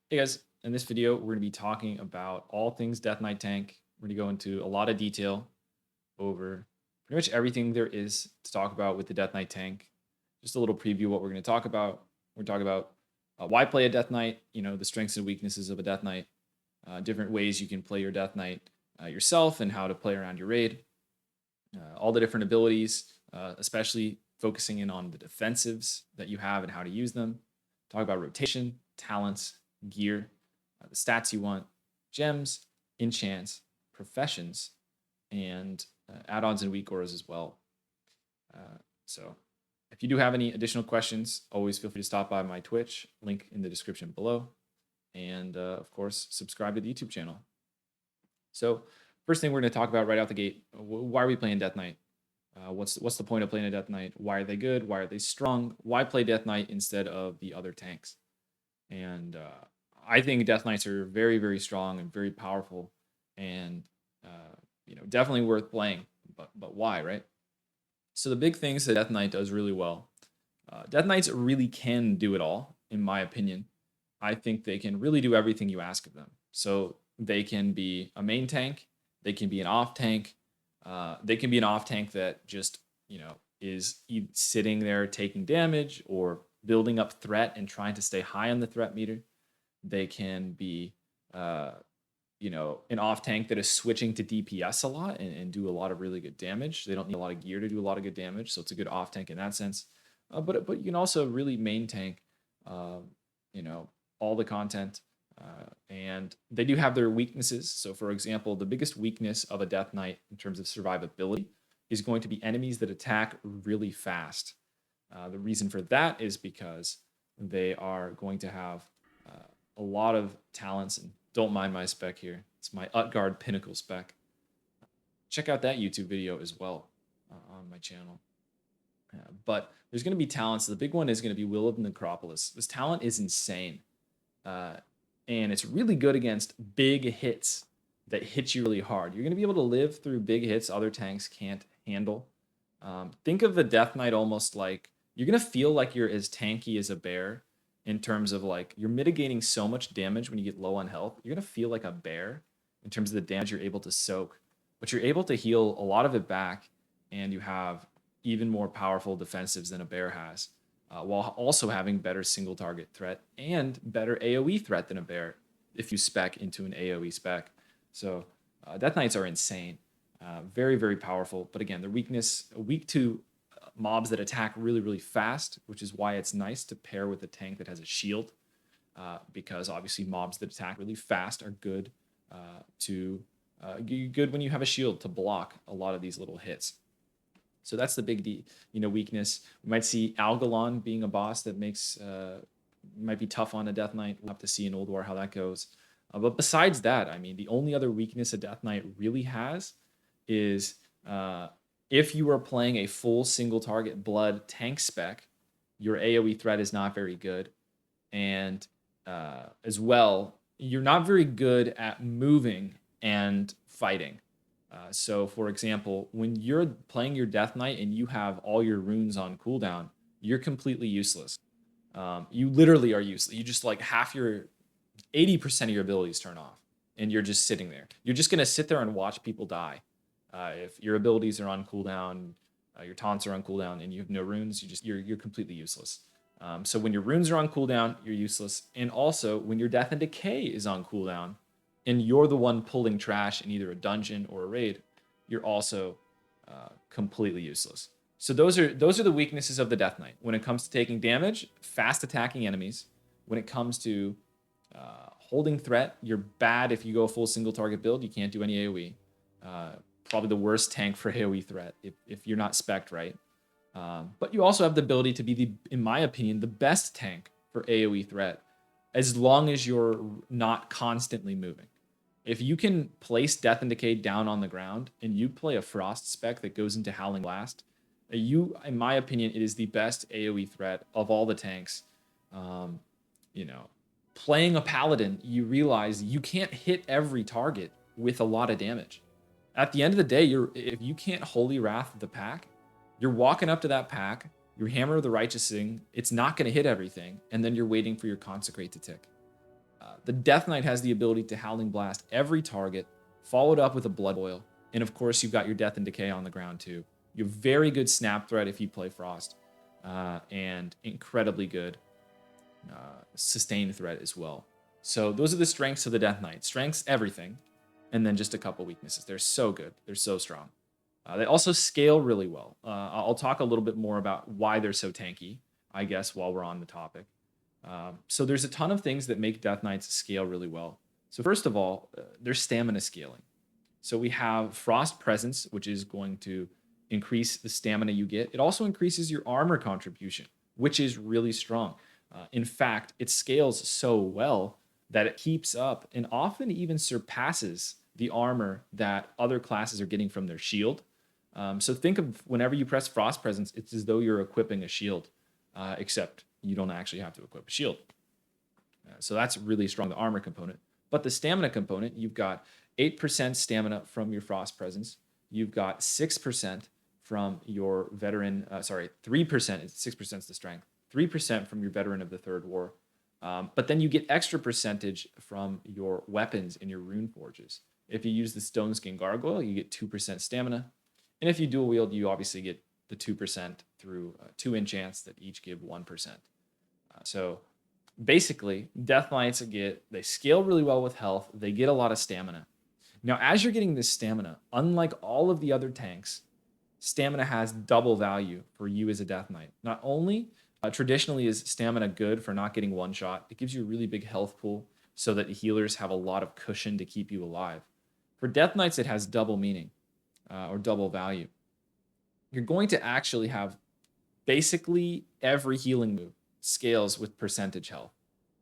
Hey guys, in this video, we're going to be talking about all things Death Knight tank. We're going to go into a lot of detail over pretty much everything there is to talk about with the Death Knight tank. Just a little preview of what we're going to talk about. We're going to talk about why play a Death Knight, the strengths and weaknesses of a Death Knight, different ways you can play your Death Knight yourself, and how to play around your raid, all the different abilities, especially focusing in on the defensives that you have and how to use them. Talk about rotation, talents, gear, the stats you want, gems, enchants, professions, and add-ons and weak auras as well. So if you do have any additional questions, always feel free to stop by my Twitch, link in the description below. And of course, subscribe to the YouTube channel. So first thing we're going to talk about right out the gate, why are we playing Death Knight? What's the point of playing a Death Knight? Why are they good? Why are they strong? Why play Death Knight instead of the other tanks? And I think Death Knights are very, very strong and very powerful, and definitely worth playing. But why, right? So the big things that Death Knight does really well. Death Knights really can do it all, in my opinion. I think they can really do everything you ask of them. So they can be a main tank, they can be an off tank, they can be an off tank that just is sitting there taking damage or building up threat and trying to stay high on the threat meter. They can be, an off tank that is switching to DPS a lot and do a lot of really good damage. They don't need a lot of gear to do a lot of good damage, so it's a good off tank in that sense. But you can also really main tank, all the content. And they do have their weaknesses. So, for example, the biggest weakness of a Death Knight in terms of survivability is going to be enemies that attack really fast. The reason for that is because they are going to have a lot of talents. And don't mind my spec here. It's my Utgard Pinnacle spec. Check out that YouTube video as well on my channel. But there's going to be talents. The big one is going to be Will of Necropolis. This talent is insane. And it's really good against big hits that hit you really hard. You're going to be able to live through big hits other tanks can't handle. Think of the Death Knight almost like you're going to feel like you're as tanky as a bear in terms of like you're mitigating so much damage when you get low on health. You're going to feel like a bear in terms of the damage you're able to soak, but you're able to heal a lot of it back, and you have even more powerful defensives than a bear has, while also having better single target threat and better AoE threat than a bear if you spec into an AoE spec. So Death Knights are insane, very, very powerful. But again, they're weak to mobs that attack really, really fast, which is why it's nice to pair with a tank that has a shield, because obviously mobs that attack really fast are good good when you have a shield to block a lot of these little hits. So that's the big weakness. We might see Algalon being a boss that might be tough on a Death Knight. We'll have to see in Old War how that goes. But besides that, I mean, the only other weakness a Death Knight really has is if you are playing a full single target blood tank spec, your AoE threat is not very good. And as well, you're not very good at moving and fighting. So, for example, when you're playing your Death Knight and you have all your runes on cooldown, you're completely useless. You literally are useless. You just like 80% of your abilities turn off, and you're just sitting there. You're just gonna sit there and watch people die. If your abilities are on cooldown, your taunts are on cooldown, and you have no runes, you're completely useless. So when your runes are on cooldown, you're useless, and also when your Death and Decay is on cooldown, and you're the one pulling trash in either a dungeon or a raid, you're also completely useless. So those are the weaknesses of the Death Knight. When it comes to taking damage, fast attacking enemies. When it comes to holding threat, you're bad if you go full single target build. You can't do any AoE. Probably the worst tank for AoE threat if you're not spec'd right. But you also have the ability to be, in my opinion, the best tank for AoE threat, as long as you're not constantly moving. If you can place Death and Decay down on the ground and you play a Frost spec that goes into Howling Blast, in my opinion, it is the best AoE threat of all the tanks. Playing a Paladin, you realize you can't hit every target with a lot of damage. At the end of the day, if you can't Holy Wrath the pack, you're walking up to that pack, your Hammer of the Righteous thing, it's not going to hit everything, and then you're waiting for your Consecrate to tick. The Death Knight has the ability to Howling Blast every target, followed up with a Blood Boil. And of course, you've got your Death and Decay on the ground too. You have very good Snap Threat if you play Frost, and incredibly good Sustain Threat as well. So those are the strengths of the Death Knight. Strengths, everything, and then just a couple weaknesses. They're so good. They're so strong. They also scale really well. I'll talk a little bit more about why they're so tanky, I guess, while we're on the topic. So there's a ton of things that make Death Knights scale really well. So first of all, there's stamina scaling. So we have Frost Presence, which is going to increase the stamina you get. It also increases your armor contribution, which is really strong. In fact, it scales so well that it keeps up and often even surpasses the armor that other classes are getting from their shield. So think of whenever you press Frost Presence, it's as though you're equipping a shield, except you don't actually have to equip a shield. So that's really strong, the armor component. But the stamina component, you've got 8% stamina from your Frost Presence. You've got 6% from your veteran, 3%, 6% is the strength, 3% from your veteran of the Third War. But then you get extra percentage from your weapons in your rune forges. If you use the Stone Skin Gargoyle, you get 2% stamina. And if you dual wield, you obviously get the 2% through 2 enchants that each give 1%. So basically, Death Knights they scale really well with health. They get a lot of stamina. Now, as you're getting this stamina, unlike all of the other tanks, stamina has double value for you as a Death Knight. Not only traditionally is stamina good for not getting one shot, it gives you a really big health pool so that healers have a lot of cushion to keep you alive. For Death Knights, it has double meaning or double value. You're going to actually have basically every healing move scales with percentage health.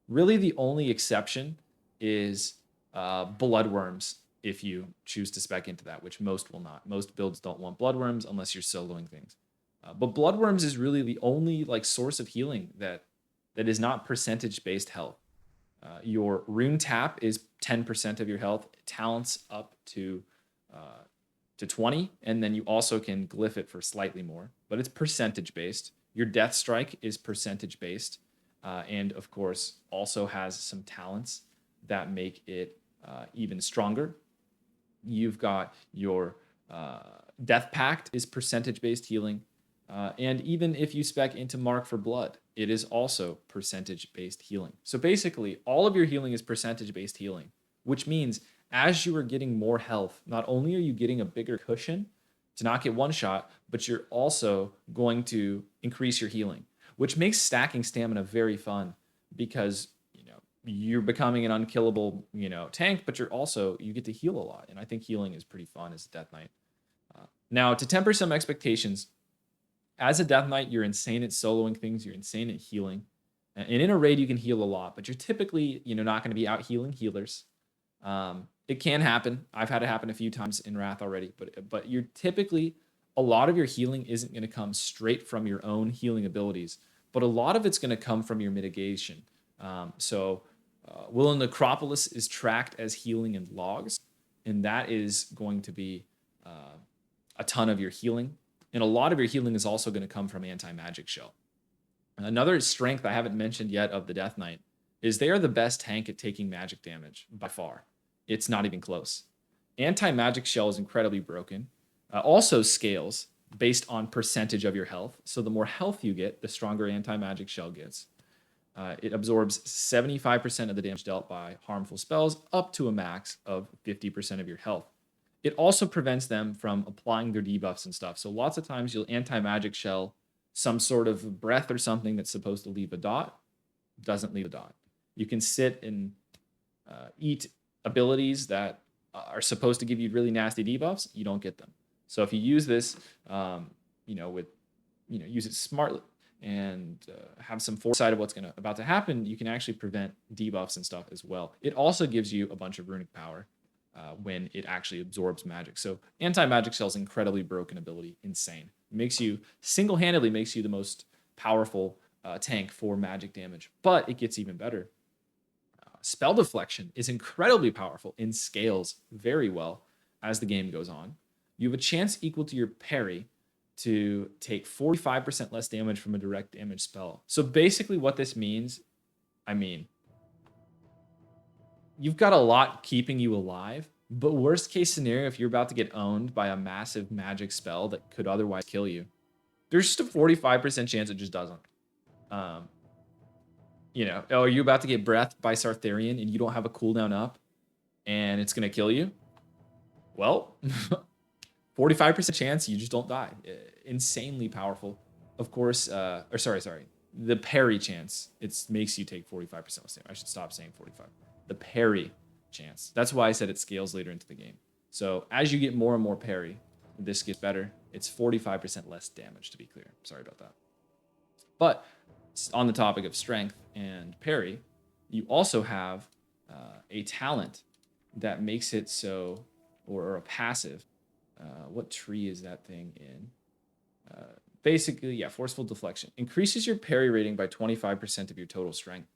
Really, the only exception is Bloodworms, if you choose to spec into that, which most will not. Most builds don't want Bloodworms unless you're soloing things. But Bloodworms is really the only source of healing that is not percentage-based health. Your Rune Tap is 10% of your health. Talents up to 20, and then you also can glyph it for slightly more, but it's percentage-based. Your Death Strike is percentage-based, and of course also has some talents that make it even stronger. You've got your Death Pact is percentage-based healing, and even if you spec into Mark for Blood, it is also percentage-based healing. So basically, all of your healing is percentage-based healing, which means as you are getting more health, not only are you getting a bigger cushion to not get one shot, but you're also going to increase your healing, which makes stacking stamina very fun because you're becoming an unkillable tank, but you get to heal a lot, and I think healing is pretty fun as a Death Knight. Now, to temper some expectations, as a Death Knight, you're insane at soloing things, you're insane at healing, and in a raid you can heal a lot, but you're typically not going to be out healing healers. It can happen. I've had it happen a few times in Wrath already, but you're typically, a lot of your healing isn't going to come straight from your own healing abilities, but a lot of it's going to come from your mitigation. Will and Necropolis is tracked as healing in logs, and that is going to be a ton of your healing. And a lot of your healing is also going to come from Anti-Magic Shell. Another strength I haven't mentioned yet of the Death Knight is they are the best tank at taking magic damage by far. It's not even close. Anti-Magic Shell is incredibly broken. Also scales based on percentage of your health. So the more health you get, the stronger Anti-Magic Shell gets. It absorbs 75% of the damage dealt by harmful spells up to a max of 50% of your health. It also prevents them from applying their debuffs and stuff. So lots of times you'll Anti-Magic Shell some sort of breath or something that's supposed to leave a dot, doesn't leave a dot. You can sit and eat abilities that are supposed to give you really nasty debuffs, you don't get them. So if you use this, use it smartly and have some foresight of what's about to happen, you can actually prevent debuffs and stuff as well. It also gives you a bunch of runic power when it actually absorbs magic. So Anti-Magic Shell is incredibly broken ability, insane. Single-handedly makes you the most powerful tank for magic damage, but it gets even better. Spell Deflection is incredibly powerful and scales very well as the game goes on. You have a chance equal to your parry to take 45% less damage from a direct damage spell. So basically what this means, you've got a lot keeping you alive. But worst case scenario, if you're about to get owned by a massive magic spell that could otherwise kill you, there's just a 45% chance it just doesn't. Um, are you about to get breathed by Sartharian and you don't have a cooldown up and it's going to kill you? Well, 45% chance you just don't die. Insanely powerful. Of course, sorry. The parry chance, it makes you take 45% less damage. I should stop saying 45. The parry chance. That's why I said it scales later into the game. So as you get more and more parry, this gets better. It's 45% less damage, to be clear. Sorry about that. But on the topic of strength and parry, you also have a talent that makes it so, or a passive. What tree is that thing in? Basically, yeah, forceful deflection. Increases your parry rating by 25% of your total strength.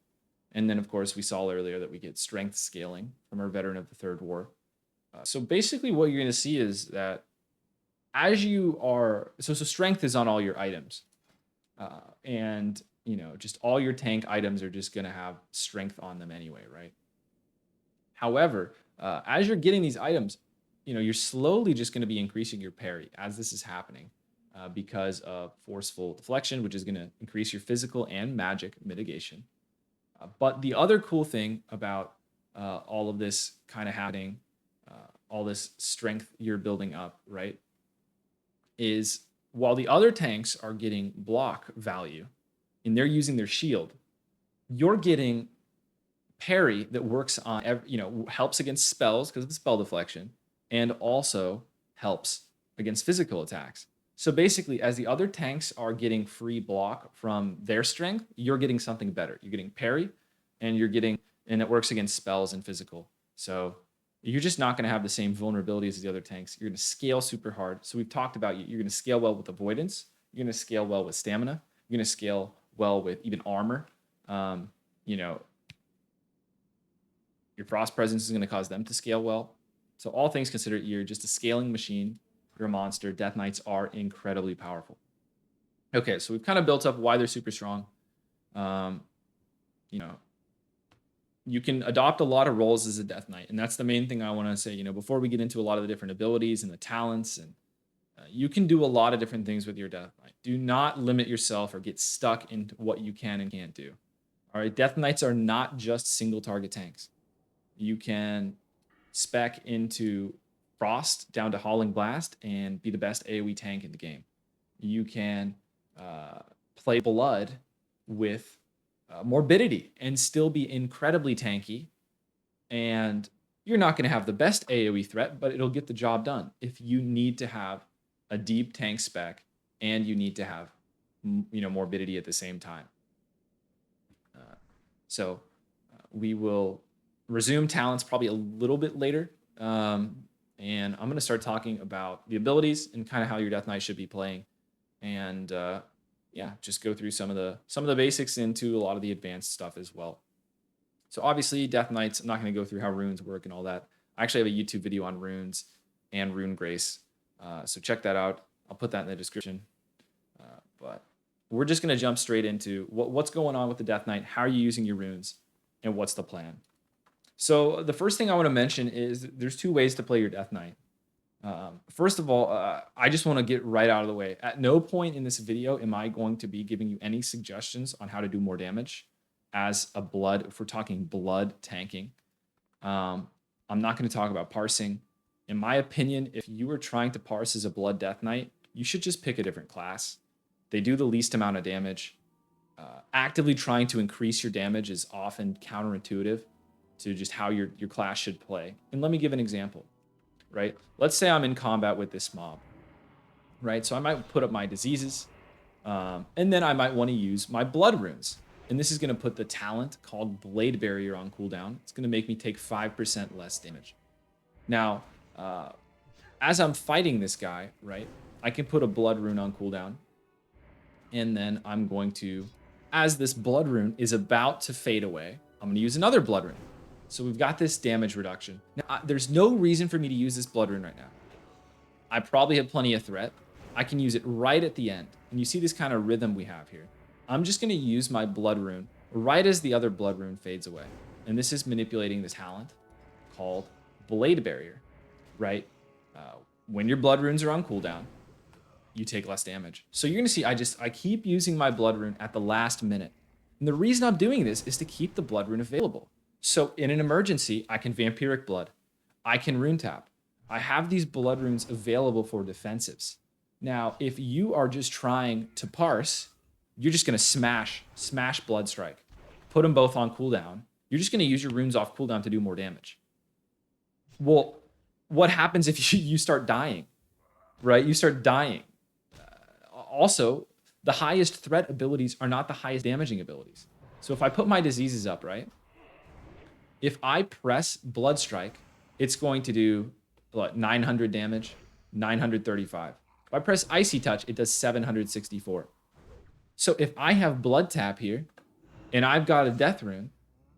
And then, of course, we saw earlier that we get strength scaling from our Veteran of the Third War. So basically what you're going to see is that as you are... So strength is on all your items. And, just all your tank items are just going to have strength on them anyway, right? However, as you're getting these items, you're slowly just going to be increasing your parry as this is happening because of forceful deflection, which is going to increase your physical and magic mitigation. But the other cool thing about all of this kind of happening, all this strength you're building up, right, is while the other tanks are getting block value and they're using their shield, you're getting parry that works on, helps against spells because of the spell deflection and also helps against physical attacks. So basically, as the other tanks are getting free block from their strength, you're getting something better. You're getting parry, and it works against spells and physical. So you're just not going to have the same vulnerabilities as the other tanks. You're going to scale super hard. So we've talked about you're going to scale well with avoidance. You're going to scale well with stamina. You're going to scale well with even armor. Your frost presence is going to cause them to scale well. So all things considered, you're just a scaling machine. You're a monster. Death Knights are incredibly powerful. Okay, so we've kind of built up why they're super strong. You can adopt a lot of roles as a Death Knight, and that's the main thing I want to say. Before we get into a lot of the different abilities and the talents, and you can do a lot of different things with your Death Knight. Do not limit yourself or get stuck into what you can and can't do. All right, Death Knights are not just single target tanks. You can spec into Frost down to Howling Blast and be the best AoE tank in the game. You can play Blood with Morbidity and still be incredibly tanky. And you're not going to have the best AoE threat, but it'll get the job done. If you need to have a deep tank spec and you need to have Morbidity at the same time. So we will resume talents probably a little bit later. And I'm going to start talking about the abilities and kind of how your Death Knight should be playing. And just go through some of the basics into a lot of the advanced stuff as well. So obviously Death Knights, I'm not going to go through how runes work and all that. I actually have a YouTube video on runes and rune grace. So check that out. I'll put that in the description. But we're just going to jump straight into what's going on with the Death Knight, how are you using your runes, and what's the plan. So the first thing I want to mention is there's two ways to play your Death Knight. First of all, I just want to get right out of the way. At no point in this video am I going to be giving you any suggestions on how to do more damage as a blood, if we're talking blood tanking. I'm not going to talk about parsing. In my opinion, if you were trying to parse as a blood Death Knight, you should just pick a different class. They do the least amount of damage. Actively trying to increase your damage is often counterintuitive to just how your class should play. And let me give an example, right? Let's say I'm in combat with this mob, right? So I might put up my diseases, and then I might want to use my blood runes. And this is going to put the talent called Blade Barrier on cooldown. It's going to make me take 5% less damage. Now, as I'm fighting this guy, right, I can put a blood rune on cooldown. And then I'm going to, as this blood rune is about to fade away, I'm going to use another blood rune. So we've got this damage reduction. Now, there's no reason for me to use this blood rune right now. I probably have plenty of threat. I can use it right at the end. And you see this kind of rhythm we have here. I'm just going to use my blood rune right as the other blood rune fades away. and this is manipulating this talent called Blade Barrier, right? When your blood runes are on cooldown, you take less damage. So you're gonna see I keep using my blood rune at the last minute. And the reason I'm doing this is to keep the blood rune available. So in an emergency, I can vampiric blood. I can rune tap. I have these blood runes available for defensives. Now, if you are just trying to parse, you're just gonna smash blood strike. Put them both on cooldown. You're just gonna use your runes off cooldown to do more damage. Well, what happens if you start dying, right? You start dying. Also, the highest threat abilities are not the highest damaging abilities. So if I put my diseases up, right? If I press Blood Strike, it's going to do, what, 900 damage, 935. If I press Icy Touch, it does 764. So if I have Blood Tap here, and I've got a Death Rune,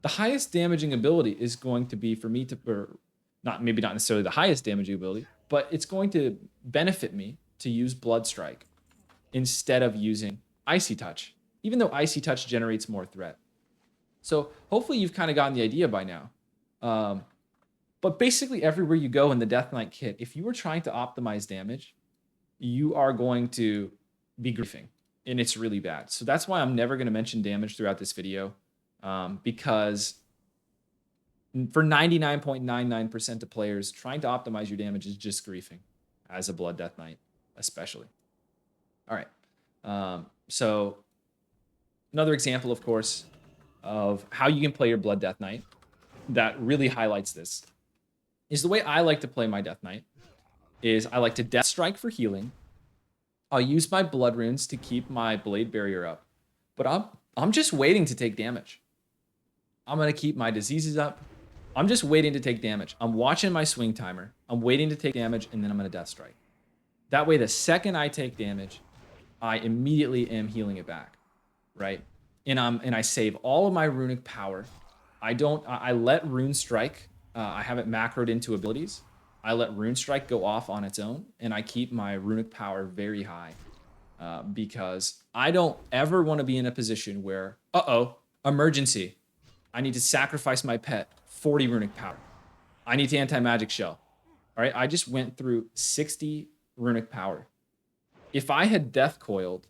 the highest damaging ability is going to be for me to, or maybe not necessarily the highest damaging ability, but it's going to benefit me to use Blood Strike instead of using Icy Touch, even though Icy Touch generates more threat. So hopefully you've kind of gotten the idea by now. But basically everywhere you go in the Death Knight kit, if you were trying to optimize damage, you are going to be griefing, and it's really bad. So that's why I'm never going to mention damage throughout this video, because for 99.99% of players, trying to optimize your damage is just griefing, as a Blood Death Knight especially. All right, so another example, of course, of how you can play your Blood Death Knight that really highlights this is the way I like to play my Death Knight is I like to Death Strike for healing. I'll use my blood runes to keep my Blade Barrier up, but I'm just waiting to take damage. I'm gonna keep my diseases up. I'm just waiting to take damage. I'm watching my swing timer. I'm waiting to take damage, and then I'm gonna Death Strike. That way, the second I take damage, I immediately am healing it back, right? And I save all of my runic power. I let Rune Strike. I have it macroed into abilities. I let Rune Strike go off on its own, and I keep my runic power very high because I don't ever want to be in a position where, emergency. I need to sacrifice my pet, 40 runic power. I need to anti-magic shell. All right, I just went through 60 runic power. If I had death coiled,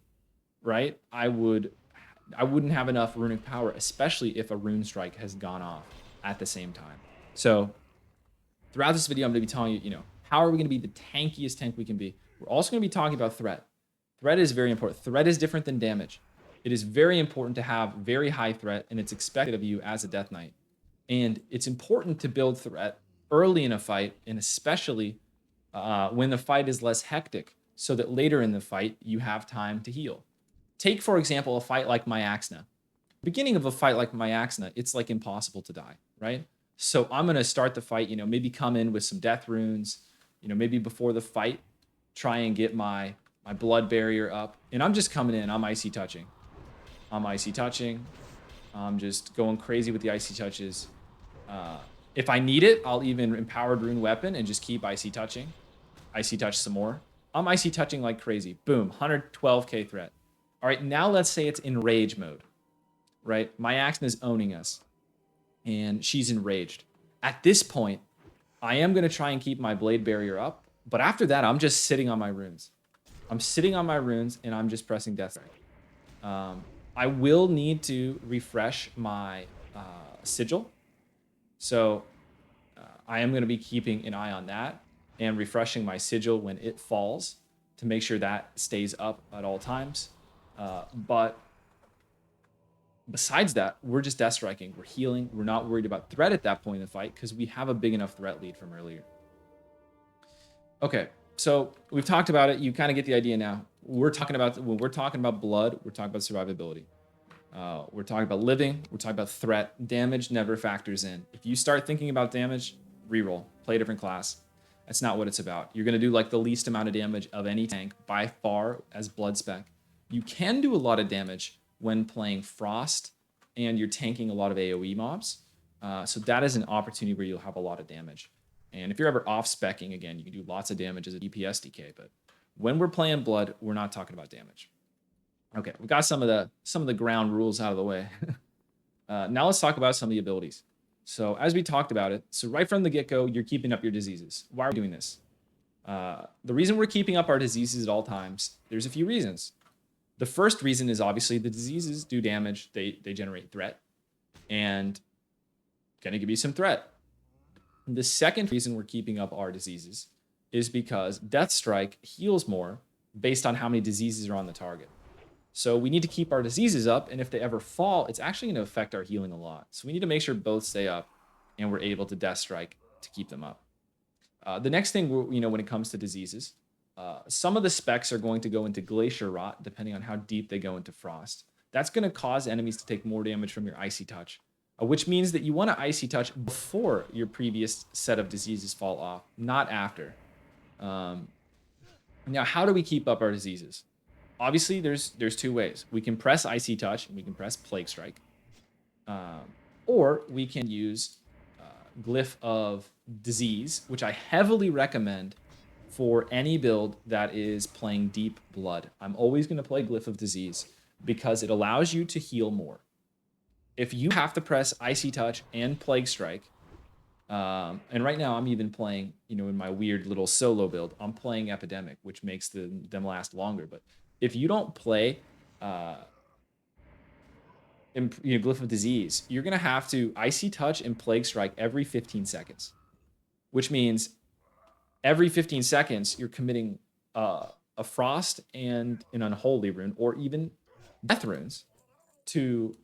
right, I wouldn't have enough runic power, especially if a Rune Strike has gone off at the same time. So throughout this video, I'm going to be telling you, how are we going to be the tankiest tank we can be? We're also going to be talking about threat. Threat is very important. Threat is different than damage. It is very important to have very high threat, and it's expected of you as a Death Knight. And it's important to build threat early in a fight, and especially when the fight is less hectic, so that later in the fight, you have time to heal. Take, for example, a fight like Myaxna. Beginning of a fight like Myaxna, it's like impossible to die, right? So I'm going to start the fight, maybe come in with some death runes, maybe before the fight, try and get my blood barrier up. And I'm just coming in, I'm icy touching. I'm just going crazy with the icy touches. If I need it, I'll even empowered rune weapon and just keep icy touching. Icy touch some more. I'm icy touching like crazy. Boom, 112k threat. All right, now let's say it's in rage mode, right? Myaxna is owning us, and she's enraged. At this point, I am going to try and keep my blade barrier up, but after that, I'm just sitting on my runes. I'm sitting on my runes, and I'm just pressing Death Strike. I will need to refresh my sigil, so I am going to be keeping an eye on that and refreshing my sigil when it falls to make sure that stays up at all times. But besides that, we're just Death Striking. We're healing. We're not worried about threat at that point in the fight because we have a big enough threat lead from earlier. Okay, so we've talked about it. You kind of get the idea now. When we're talking about blood, we're talking about survivability. We're talking about living. We're talking about threat. Damage never factors in. If you start thinking about damage, reroll. Play a different class. That's not what it's about. You're going to do like the least amount of damage of any tank by far as blood spec. You can do a lot of damage when playing Frost and you're tanking a lot of AoE mobs. So that is an opportunity where you'll have a lot of damage. And if you're ever off-speccing, again, you can do lots of damage as a DPS DK. But when we're playing blood, we're not talking about damage. Okay, we got some of the ground rules out of the way. Now let's talk about some of the abilities. So as we talked about it, so right from the get-go, you're keeping up your diseases. Why are we doing this? The reason we're keeping up our diseases at all times, there's a few reasons. The first reason is obviously the diseases do damage. They generate threat and going to give you some threat. The second reason we're keeping up our diseases is because Death Strike heals more based on how many diseases are on the target. So we need to keep our diseases up, and if they ever fall, it's actually going to affect our healing a lot. So we need to make sure both stay up, and we're able to Death Strike to keep them up. The next thing, when it comes to diseases, some of the specs are going to go into Glacier Rot, depending on how deep they go into Frost. That's going to cause enemies to take more damage from your Icy Touch, which means that you want to Icy Touch before your previous set of diseases fall off, not after. Now, how do we keep up our diseases? Obviously, there's two ways. We can press Icy Touch, and we can press Plague Strike. Or we can use Glyph of Disease, which I heavily recommend for any build that is playing Deep Blood. I'm always going to play Glyph of Disease because it allows you to heal more. If you have to press Icy Touch and Plague Strike, and right now I'm even playing, in my weird little solo build, I'm playing Epidemic, which makes them last longer. But if you don't play Glyph of Disease, you're going to have to Icy Touch and Plague Strike every 15 seconds, which means every 15 seconds you're committing a Frost and an Unholy rune, or even Death runes to,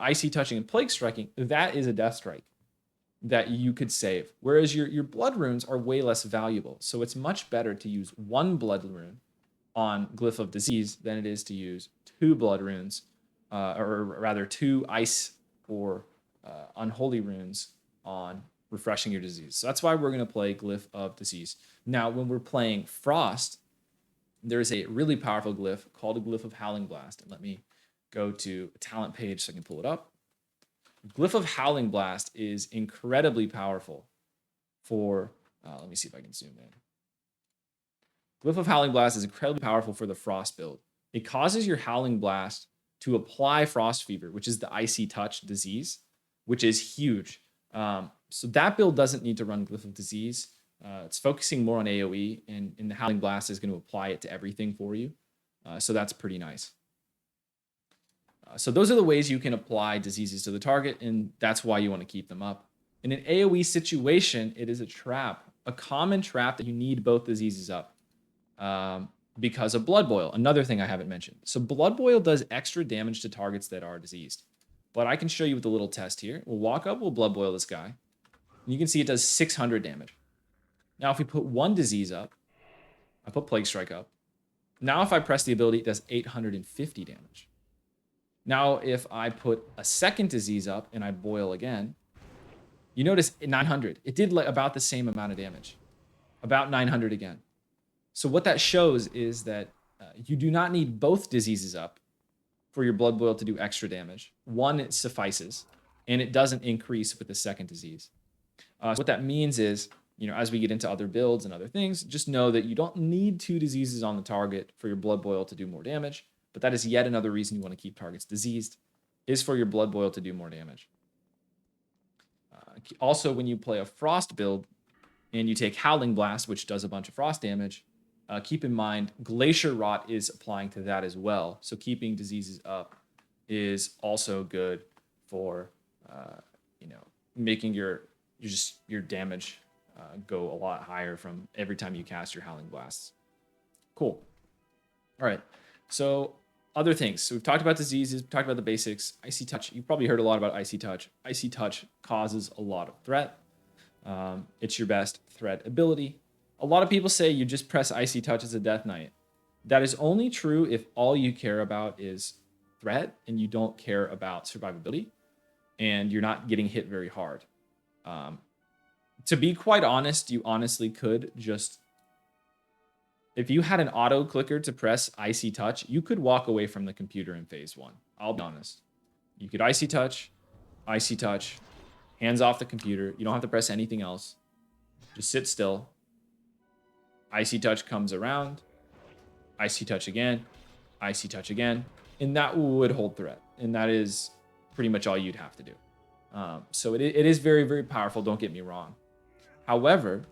Icy Touching and Plague Striking. That is a Death Strike that you could save, whereas your Blood runes are way less valuable. So it's much better to use one Blood rune on Glyph of Disease than it is to use two Blood runes, or rather two Ice or Unholy runes on Refreshing your Disease. So that's why we're going to play Glyph of Disease. Now, when we're playing Frost, there's a really powerful glyph called a Glyph of Howling Blast. And let me go to a talent page so I can pull it up. Glyph of Howling Blast is incredibly powerful for, let me see if I can zoom in. Glyph of Howling Blast is incredibly powerful for the Frost build. It causes your Howling Blast to apply Frost Fever, which is the Icy Touch disease, which is huge. So that build doesn't need to run Glyph of Disease. It's focusing more on AoE, and the Howling Blast is going to apply it to everything for you. So that's pretty nice. So those are the ways you can apply diseases to the target, and that's why you want to keep them up. In an AoE situation, it is a trap, a common trap that you need both diseases up because of Blood Boil, another thing I haven't mentioned. So Blood Boil does extra damage to targets that are diseased. But I can show you with a little test here. We'll walk up, we'll Blood Boil this guy. And you can see it does 600 damage. Now, if we put one disease up, I put Plague Strike up. Now, if I press the ability, it does 850 damage. Now, if I put a second disease up and I boil again, you notice 900. It did about the same amount of damage. About 900 again. So what that shows is that you do not need both diseases up for your Blood Boil to do extra damage. One, it suffices, and it doesn't increase with the second disease. So what that means is, as we get into other builds and other things, just know that you don't need two diseases on the target for your Blood Boil to do more damage, but that is yet another reason you want to keep targets diseased, is for your Blood Boil to do more damage. Also, when you play a Frost build and you take Howling Blast, which does a bunch of Frost damage, keep in mind Glacier Rot is applying to that as well. So keeping diseases up is also good for making your damage go a lot higher from every time you cast your Howling Blasts. Cool. All right. So other things. So we've talked about diseases, we've talked about the basics. Icy Touch. You've probably heard a lot about Icy Touch. Icy Touch causes a lot of threat. It's your best threat ability. A lot of people say you just press Icy Touch as a Death Knight. That is only true if all you care about is threat and you don't care about survivability and you're not getting hit very hard. To be quite honest, you honestly could just... If you had an auto clicker to press Icy Touch, you could walk away from the computer in phase 1. I'll be honest. You could Icy Touch, hands off the computer. You don't have to press anything else. Just sit still. Icy Touch comes around. Icy Touch again. Icy Touch again. And that would hold threat. And that is pretty much all you'd have to do. So it is very, very powerful, don't get me wrong. However,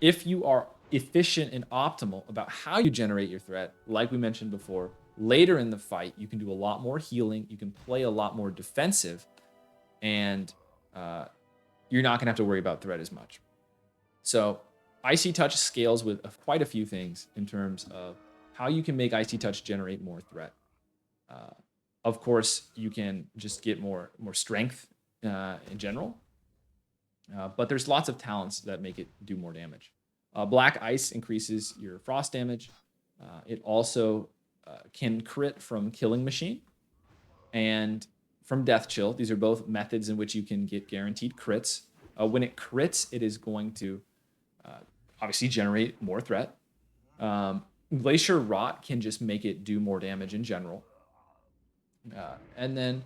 if you are efficient and optimal about how you generate your threat, like we mentioned before, later in the fight, you can do a lot more healing, you can play a lot more defensive, and you're not going to have to worry about threat as much. So Icy Touch scales with quite a few things in terms of how you can make Icy Touch generate more threat. Of course, you can just get more strength in general, but there's lots of talents that make it do more damage. Black Ice increases your frost damage. It also can crit from Killing Machine and from Death Chill. These are both methods in which you can get guaranteed crits. When it crits, it is going to obviously generate more threat. Glacier Rot can just make it do more damage in general. And then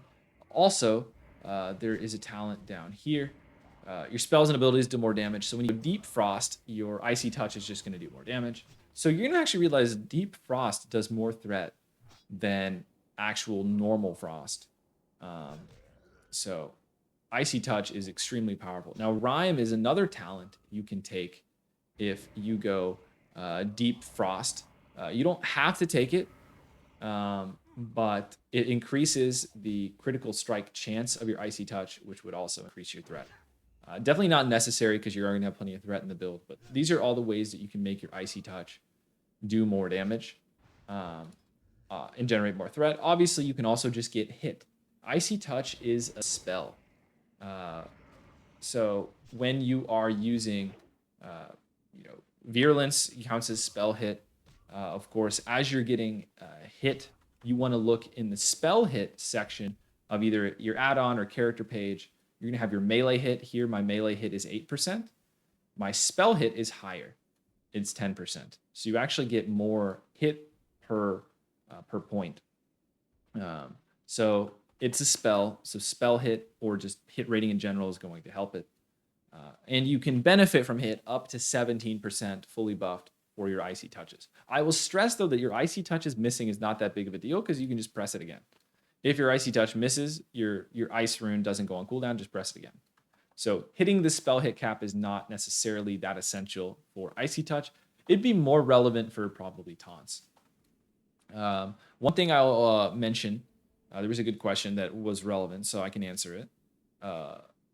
also, there is a talent down here. Your spells and abilities do more damage. So when you Deep Frost, your Icy Touch is just going to do more damage. So you're going to actually realize Deep Frost does more threat than actual normal Frost. So Icy Touch is extremely powerful. Now, Rime is another talent you can take if you go Deep Frost. You don't have to take it, but it increases the critical strike chance of your Icy Touch, which would also increase your threat. Definitely not necessary because you're going to have plenty of threat in the build, but these are all the ways that you can make your Icy Touch do more damage and generate more threat. Obviously, you can also just get hit. Icy Touch is a spell. So when you are using, Virulence counts as spell hit. Of course, as you're getting hit, you want to look in the spell hit section of either your add-on or character page. You're going to have your melee hit. Here, my melee hit is 8%. My spell hit is higher. It's 10%. So you actually get more hit per point. So it's a spell. So spell hit or just hit rating in general is going to help it. And you can benefit from hit up to 17% fully buffed for your Icy Touches. I will stress, though, that your Icy Touches missing is not that big of a deal because you can just press it again. If your Icy Touch misses, your Ice Rune doesn't go on cooldown, just press it again. So hitting the spell hit cap is not necessarily that essential for Icy Touch. It'd be more relevant for probably taunts. One thing I'll mention, there was a good question that was relevant, so I can answer it.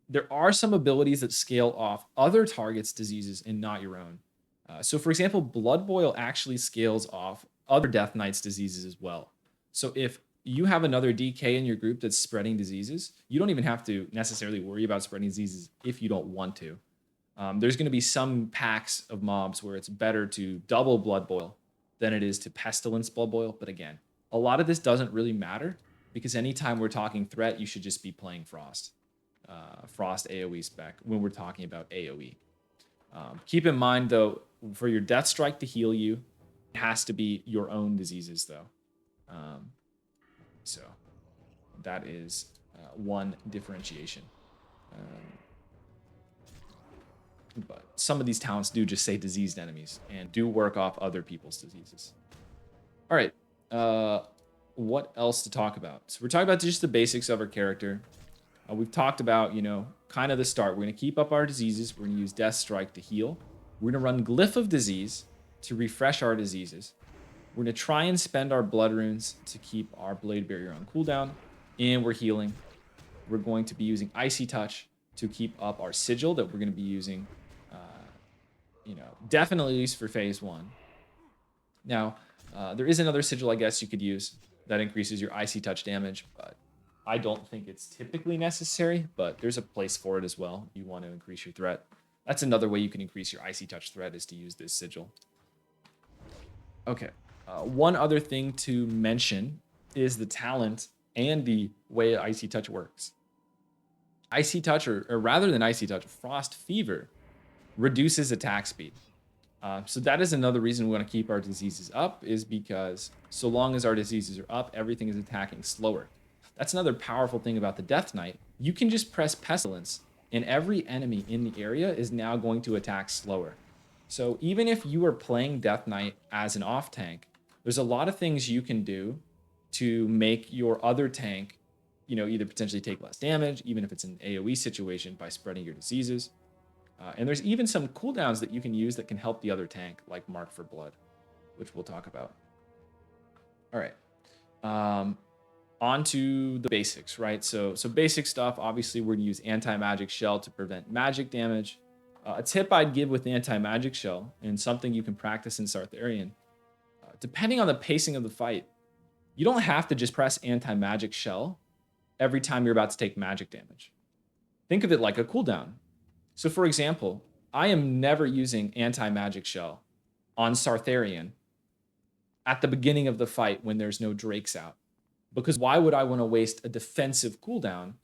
There are some abilities that scale off other targets' diseases and not your own. So for example, Blood Boil actually scales off other Death Knight's diseases as well. So if you have another DK in your group that's spreading diseases, you don't even have to necessarily worry about spreading diseases if you don't want to. There's going to be some packs of mobs where it's better to double Blood Boil than it is to Pestilence Blood Boil. But again, a lot of this doesn't really matter because anytime we're talking threat, you should just be playing Frost. Frost AoE spec when we're talking about AoE. Keep in mind, though, for your Death Strike to heal you, it has to be your own diseases, though. So that is one differentiation. But some of these talents do just say diseased enemies and do work off other people's diseases. All right. What else to talk about? So we're talking about just the basics of our character. We've talked about, kind of the start. We're going to keep up our diseases. We're going to use Death Strike to heal. We're going to run Glyph of Disease to refresh our diseases. We're going to try and spend our Blood Runes to keep our Blade Barrier on cooldown. And we're healing. We're going to be using Icy Touch to keep up our Sigil that we're going to be using, definitely at least for Phase 1. Now, there is another Sigil I guess you could use that increases your Icy Touch damage, but I don't think it's typically necessary, but there's a place for it as well. You want to increase your threat. That's another way you can increase your Icy Touch threat is to use this Sigil. Okay. One other thing to mention is the talent and the way Icy Touch works. Icy Touch, or rather than Icy Touch, Frost Fever reduces attack speed. So that is another reason we want to keep our diseases up, is because so long as our diseases are up, everything is attacking slower. That's another powerful thing about the Death Knight. You can just press Pestilence, and every enemy in the area is now going to attack slower. So even if you are playing Death Knight as an off tank, there's a lot of things you can do to make your other tank either potentially take less damage, even if it's an AoE situation, by spreading your diseases. And there's even some cooldowns that you can use that can help the other tank, like Mark for Blood, which we'll talk about. All right. On to the basics, right? So basic stuff, obviously, we're going to use Anti-Magic Shell to prevent magic damage. A tip I'd give with Anti-Magic Shell, and something you can practice in Sartharian, depending on the pacing of the fight, you don't have to just press Anti-Magic Shell every time you're about to take magic damage. Think of it like a cooldown. So for example, I am never using Anti-Magic Shell on Sartharian at the beginning of the fight when there's no Drakes out. Because why would I want to waste a defensive cooldown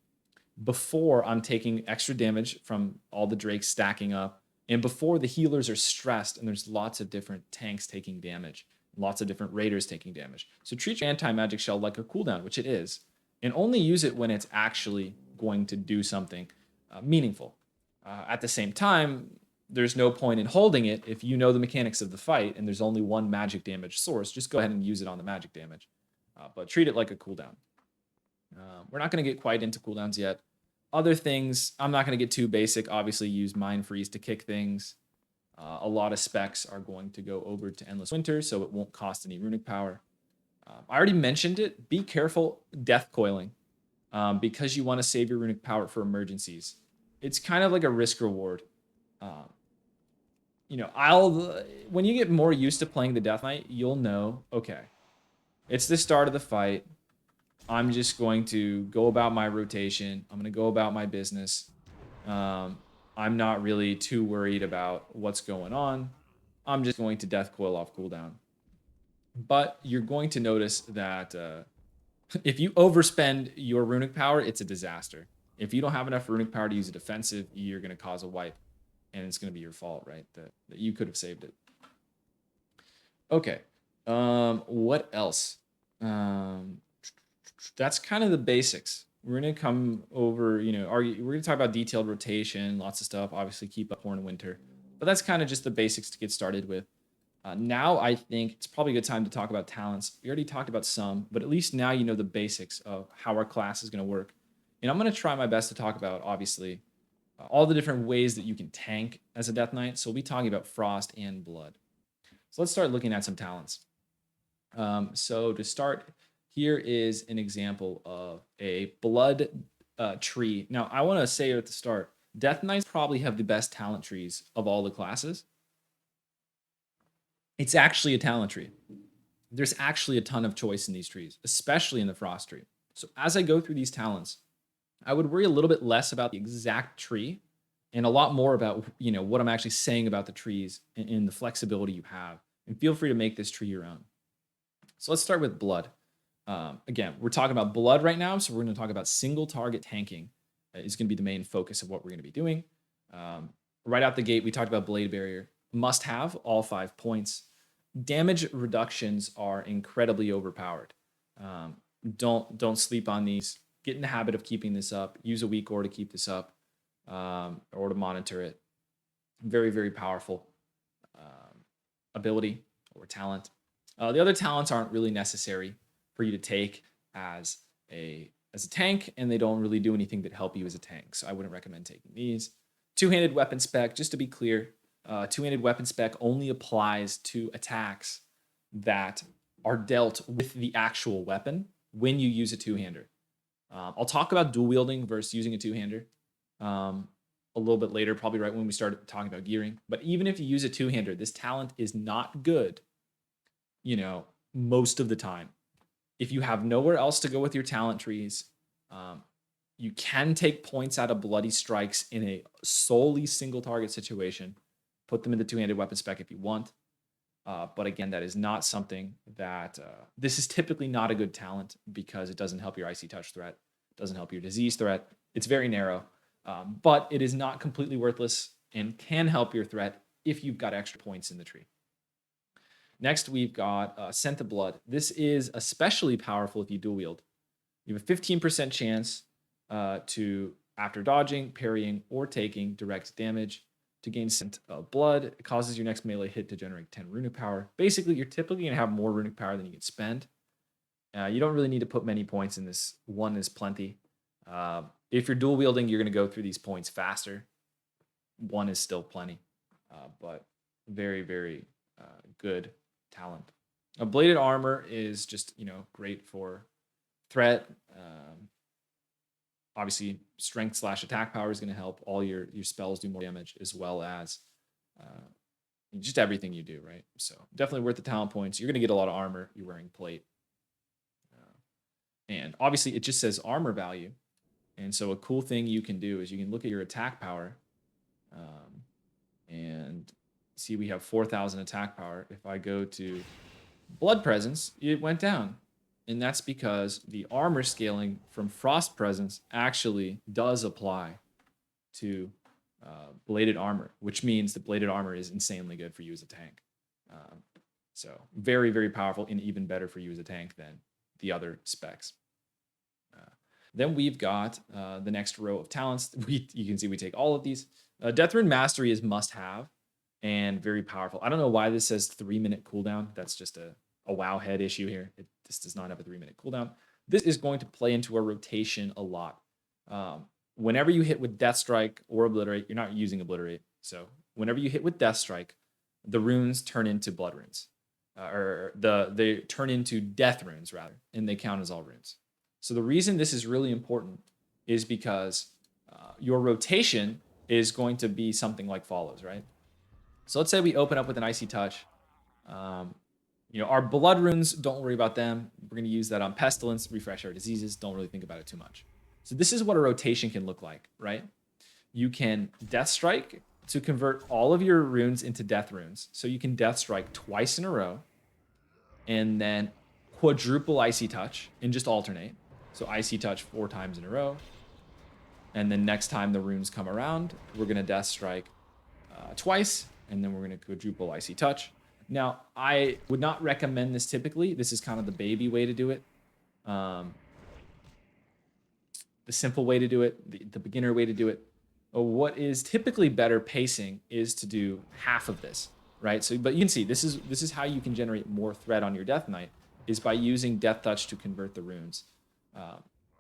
before I'm taking extra damage from all the Drakes stacking up, and before the healers are stressed and there's lots of different tanks taking damage, lots of different raiders taking damage. So treat your Anti-Magic Shell like a cooldown, which it is, and only use it when it's actually going to do something meaningful. At the same time, there's no point in holding it if you know the mechanics of the fight and there's only one magic damage source. Just go ahead and use it on the magic damage, but treat it like a cooldown. We're not going to get quite into cooldowns yet. Other things, I'm not going to get too basic. Obviously, use Mind Freeze to kick things. A lot of specs are going to go over to Endless Winter, so it won't cost any runic power. I already mentioned it. Be careful Death Coiling, because you want to save your runic power for emergencies. It's kind of like a risk reward. When you get more used to playing the Death Knight, you'll know, okay, it's the start of the fight. I'm just going to go about my rotation. I'm going to go about my business. I'm not really too worried about what's going on. I'm just going to Death Coil off cooldown. But you're going to notice that if you overspend your runic power, it's a disaster. If you don't have enough runic power to use a defensive, you're going to cause a wipe. And it's going to be your fault, right? That you could have saved it. Okay. What else? That's kind of the basics. We're going to come over, we're going to talk about detailed rotation, lots of stuff. Obviously, keep up Horn Winter. But that's kind of just the basics to get started with. Now, I think it's probably a good time to talk about talents. We already talked about some, but at least now you know the basics of how our class is going to work. And I'm going to try my best to talk about, obviously, all the different ways that you can tank as a Death Knight. So we'll be talking about Frost and Blood. So let's start looking at some talents. So to start, here is an example of a Blood tree. Now, I want to say at the start, Death Knights probably have the best talent trees of all the classes. It's actually a talent tree. There's actually a ton of choice in these trees, especially in the Frost tree. So as I go through these talents, I would worry a little bit less about the exact tree and a lot more about, what I'm actually saying about the trees and the flexibility you have. And feel free to make this tree your own. So let's start with Blood. Again, we're talking about Blood right now, so we're going to talk about single target tanking is going to be the main focus of what we're going to be doing. Right out the gate, we talked about Blade Barrier. Must have all 5 points. Damage reductions are incredibly overpowered. Don't sleep on these. Get in the habit of keeping this up. Use a weak ore to keep this up, or to monitor it. Very, very powerful ability or talent. The other talents aren't really necessary for you to take as a tank, and they don't really do anything that help you as a tank. So I wouldn't recommend taking these. Two-handed weapon spec, just to be clear, two-handed weapon spec only applies to attacks that are dealt with the actual weapon when you use a two-hander. I'll talk about dual wielding versus using a two-hander a little bit later, probably right when we start talking about gearing. But even if you use a two-hander, this talent is not good, most of the time. If you have nowhere else to go with your talent trees, you can take points out of bloody strikes in a solely single target situation. Put them in the two-handed weapon spec if you want. But again, that is not something that... this is typically not a good talent because it doesn't help your icy touch threat. It doesn't help your disease threat. It's very narrow. But it is not completely worthless and can help your threat if you've got extra points in the tree. Next, we've got Scent of Blood. This is especially powerful if you dual wield. You have a 15% chance to, after dodging, parrying, or taking direct damage, to gain Scent of Blood. It causes your next melee hit to generate 10 runic power. Basically, you're typically going to have more runic power than you can spend. You don't really need to put many points in this. One is plenty. If you're dual wielding, you're going to go through these points faster. One is still plenty, but very, very good talent. A bladed armor is just, great for threat. Obviously, strength / attack power is going to help. All your spells do more damage, as well as just everything you do, right? So definitely worth the talent points. You're going to get a lot of armor. You're wearing plate. And obviously, it just says armor value. And so a cool thing you can do is you can look at your attack power and see we have 4,000 attack power. If I go to Blood Presence, it went down. And that's because the armor scaling from Frost Presence actually does apply to bladed armor, which means the bladed armor is insanely good for you as a tank. So very, very powerful, and even better for you as a tank than the other specs. Then we've got the next row of talents. You can see we take all of these. Death Rune Mastery is must-have and very powerful. I don't know why this says 3-minute cooldown. That's just a wow head issue here. This does not have a 3-minute cooldown. This is going to play into a rotation a lot. Whenever you hit with Death Strike or Obliterate, you're not using Obliterate. So whenever you hit with Death Strike, the runes turn into blood runes. They turn into death runes, rather, and they count as all runes. So the reason this is really important is because your rotation is going to be something like follows, right? So let's say we open up with an Icy Touch. Our blood runes, don't worry about them. We're going to use that on Pestilence, refresh our diseases. Don't really think about it too much. So this is what a rotation can look like, right? You can Death Strike to convert all of your runes into death runes. So you can Death Strike twice in a row and then quadruple Icy Touch and just alternate. So Icy Touch 4 times in a row. And then next time the runes come around, we're going to Death Strike twice, and then we're going to quadruple Icy Touch. Now, I would not recommend this typically. This is kind of the baby way to do it. The simple way to do it, the beginner way to do it. What is typically better pacing is to do half of this, right? So, but you can see this is how you can generate more threat on your Death Knight, is by using Death Touch to convert the runes.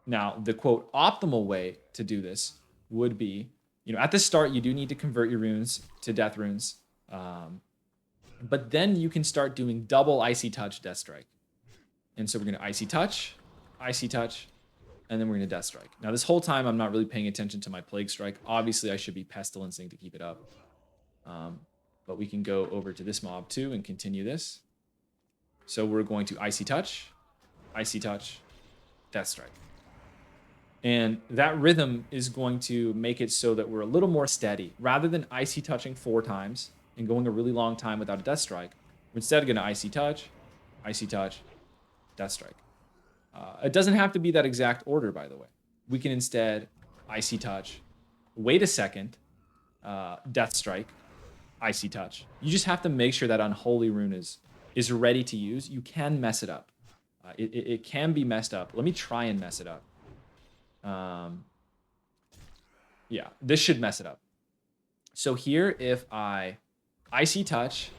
Now, the quote optimal way to do this would be, at the start, you do need to convert your runes to death runes. But then you can start doing double Icy Touch, Death Strike. And so we're going to Icy Touch, and then we're going to Death Strike. Now, this whole time, I'm not really paying attention to my Plague Strike. Obviously, I should be Pestilencing to keep it up. But we can go over to this mob too and continue this. So we're going to Icy Touch, Death Strike. And that rhythm is going to make it so that we're a little more steady. Rather than Icy Touching 4 times and going a really long time without a Death Strike, we're instead going to Icy Touch, Death Strike. It doesn't have to be that exact order, by the way. We can instead Icy Touch, wait a second, Death Strike, Icy Touch. You just have to make sure that Unholy Rune is ready to use. You can mess it up. It can be messed up. Let me try and mess it up. Yeah, this should mess it up. So here, if I Icy Touch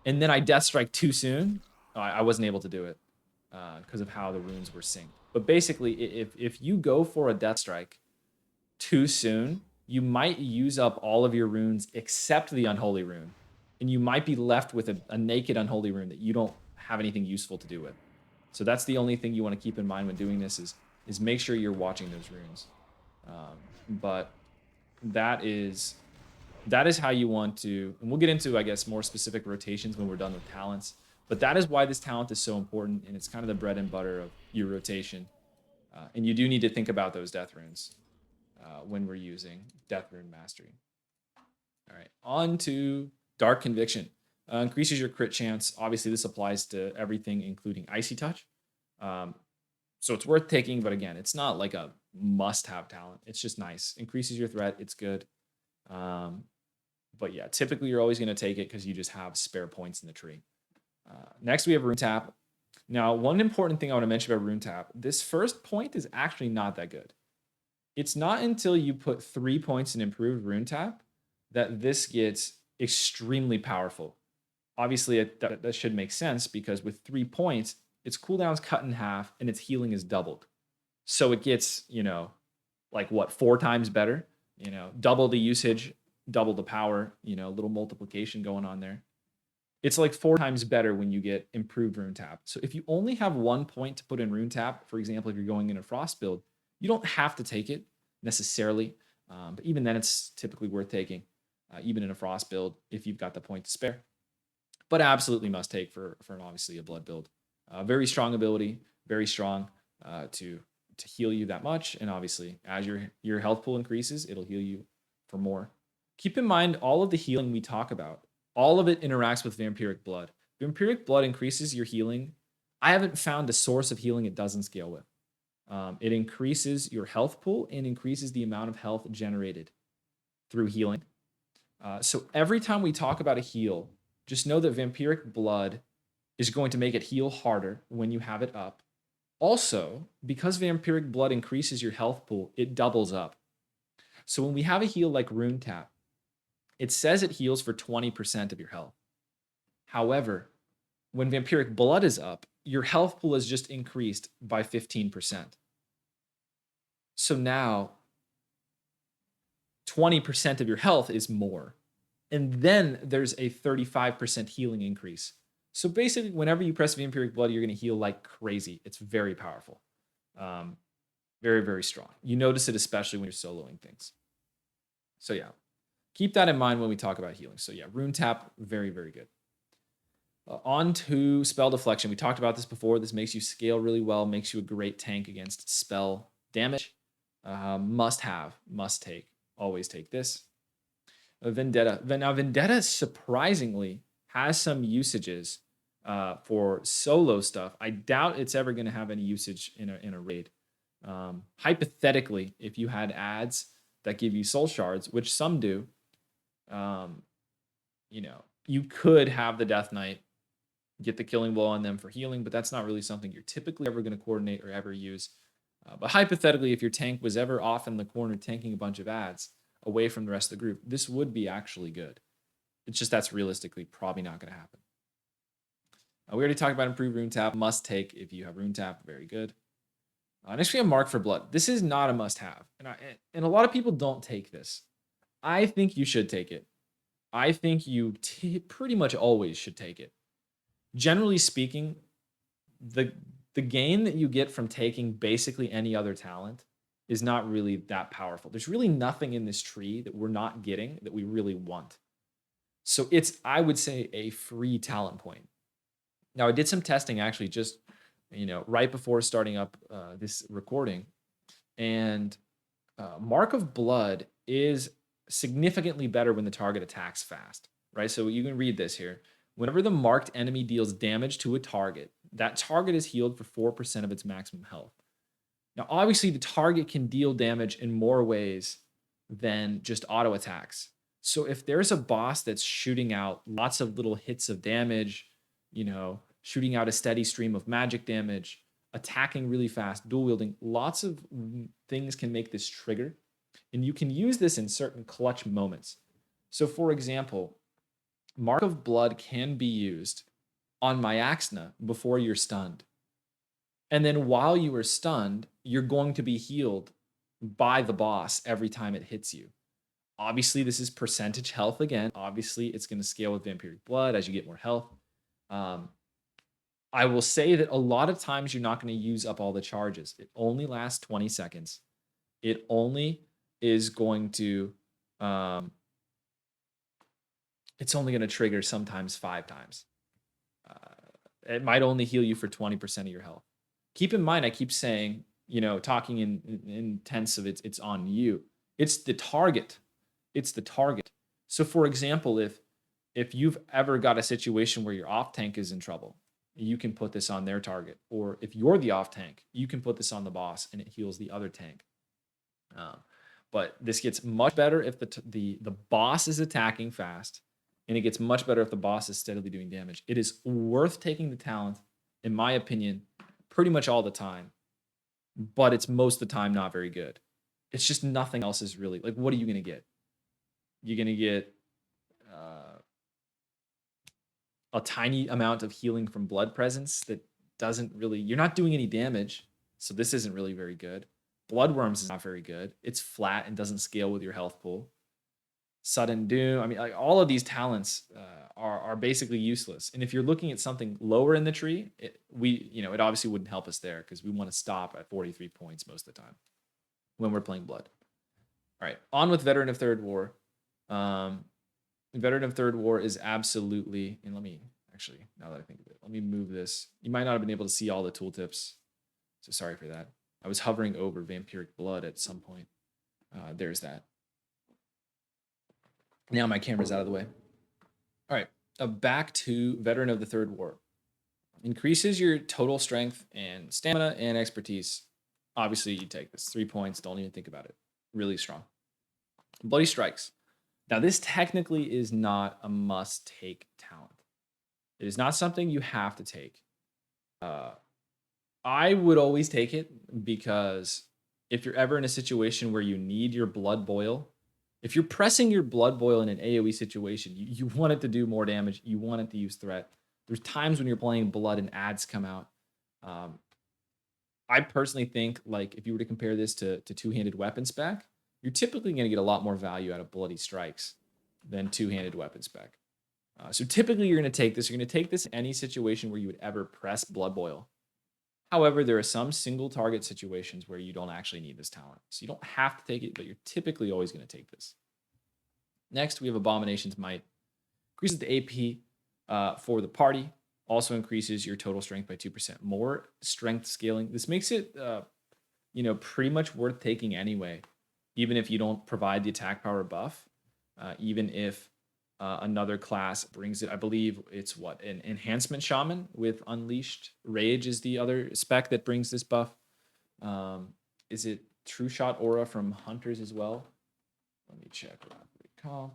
and then I Death Strike too soon, I wasn't able to do it because of how the runes were synced. But basically, if you go for a Death Strike too soon, you might use up all of your runes except the Unholy Rune. And you might be left with a naked Unholy Rune that you don't have anything useful to do with. So that's the only thing you want to keep in mind when doing this is make sure you're watching those runes. But that is how you want to, and we'll get into, I guess, more specific rotations when we're done with talents. But that is why this talent is so important, and it's kind of the bread and butter of your rotation. And you do need to think about those death runes when we're using Death Rune Mastery. All right, on to Dark Conviction. Increases your crit chance. Obviously, this applies to everything, including Icy Touch. So it's worth taking, but again, it's not like a must-have talent. It's just nice. Increases your threat. It's good. But yeah, typically you're always going to take it because you just have spare points in the tree. Next, we have Rune Tap. Now, one important thing I want to mention about Rune Tap, this first point is actually not that good. It's not until you put 3 points in improved Rune Tap that this gets extremely powerful. Obviously, that should make sense because with 3 points, its cooldown's cut in half, and its healing is doubled. So it gets, like what, 4 times better? Double the usage, double the power, a little multiplication going on there. It's like 4 times better when you get improved rune tap. So if you only have 1 point to put in rune tap, for example, if you're going in a frost build, you don't have to take it necessarily. But even then, it's typically worth taking, even in a frost build, if you've got the point to spare. But absolutely must take for obviously a blood build. Very strong ability, very strong to heal you that much. And obviously, as your health pool increases, it'll heal you for more. Keep in mind, all of the healing we talk about, all of it interacts with vampiric blood. Vampiric blood increases your healing. I haven't found a source of healing it doesn't scale with. It increases your health pool and increases the amount of health generated through healing. So every time we talk about a heal, just know that vampiric blood is going to make it heal harder when you have it up. Also, because vampiric blood increases your health pool, it doubles up. So when we have a heal like Rune Tap, it says it heals for 20% of your health. However, when vampiric blood is up, your health pool is just increased by 15%. So now 20% of your health is more. And then there's a 35% healing increase. So basically, whenever you press vampiric blood, you're going to heal like crazy. It's very powerful. Very, very strong. You notice it especially when you're soloing things. So yeah, keep that in mind when we talk about healing. So yeah, Rune Tap, very, very good. On to Spell Deflection. We talked about this before. This makes you scale really well, makes you a great tank against spell damage. Must have, must take, always take this. Vendetta. Now, Vendetta surprisingly has some usages for solo stuff. I doubt it's ever going to have any usage in a raid. Hypothetically, if you had ads that give you soul shards, which some do, you could have the Death Knight get the killing blow on them for healing, but that's not really something you're typically ever going to coordinate or ever use. But hypothetically, if your tank was ever off in the corner tanking a bunch of ads away from the rest of the group, this would be actually good. It's just that's realistically probably not going to happen. We already talked about improved Rune Tap. Must take if you have Rune Tap. Very good. Next we have Mark for Blood. This is not a must-have. And a lot of people don't take this. I think you should take it. I think you pretty much always should take it. Generally speaking, the gain that you get from taking basically any other talent is not really that powerful. There's really nothing in this tree that we're not getting that we really want. So it's, I would say, a free talent point. Now, I did some testing actually just, right before starting up this recording. And Mark of Blood is significantly better when the target attacks fast, right? So you can read this here. Whenever the marked enemy deals damage to a target, that target is healed for 4% of its maximum health. Now, obviously, the target can deal damage in more ways than just auto attacks. So if there's a boss that's shooting out lots of little hits of damage, shooting out a steady stream of magic damage, attacking really fast, dual wielding, lots of things can make this trigger. And you can use this in certain clutch moments. So for example, Mark of Blood can be used on Myaxna before you're stunned. And then while you are stunned, you're going to be healed by the boss every time it hits you. Obviously, this is percentage health again. Obviously, it's going to scale with vampiric blood as you get more health. I will say that a lot of times you're not going to use up all the charges. It only lasts 20 seconds. It only is going to, it's only going to trigger sometimes 5 times. It might only heal you for 20% of your health. Keep in mind, I keep saying, talking in tense of it's on you. It's the target. It's the target. So for example, if you've ever got a situation where your off tank is in trouble, you can put this on their target. Or if you're the off tank, you can put this on the boss and it heals the other tank. But this gets much better if the boss is attacking fast, and it gets much better if the boss is steadily doing damage. It is worth taking the talent, in my opinion, pretty much all the time, but it's most of the time not very good. It's just nothing else is really, like, what are you going to get? You're going to get a tiny amount of healing from blood presence that doesn't really, you're not doing any damage, so this isn't really very good. Bloodworms is not very good. It's flat and doesn't scale with your health pool. Sudden Doom. I mean, like all of these talents are basically useless. And if you're looking at something lower in the tree, it obviously wouldn't help us there because we want to stop at 43 points most of the time when we're playing Blood. All right, on with Veteran of Third War. Veteran of Third War is absolutely, and let me actually, now that I think of it, let me move this. You might not have been able to see all the tooltips, so sorry for that. I was hovering over Vampiric Blood at some point. There's that. Now my camera's out of the way. All right, back to Veteran of the Third War. Increases your total strength and stamina and expertise. Obviously, you take this. 3 points, don't even think about it. Really strong. Bloody Strikes. Now, this technically is not a must-take talent. It is not something you have to take. I would always take it because if you're ever in a situation where you need your Blood Boil, if you're pressing your Blood Boil in an AoE situation, you want it to do more damage. You want it to use threat. There's times when you're playing Blood and ads come out. I personally think, like, if you were to compare this to two-handed weapon spec, you're typically going to get a lot more value out of Bloody Strikes than two-handed weapon spec. So typically you're going to take this. You're going to take this in any situation where you would ever press Blood Boil. However, there are some single target situations where you don't actually need this talent. So you don't have to take it, but you're typically always going to take this. Next, we have Abomination's Might. Increases the AP for the party. Also increases your total strength by 2%. More strength scaling. This makes it, pretty much worth taking anyway, even if you don't provide the attack power buff. Even if another class brings it. I believe it's an Enhancement Shaman with Unleashed Rage is the other spec that brings this buff. Is it True Shot Aura from Hunters as well? Let me check. Comp.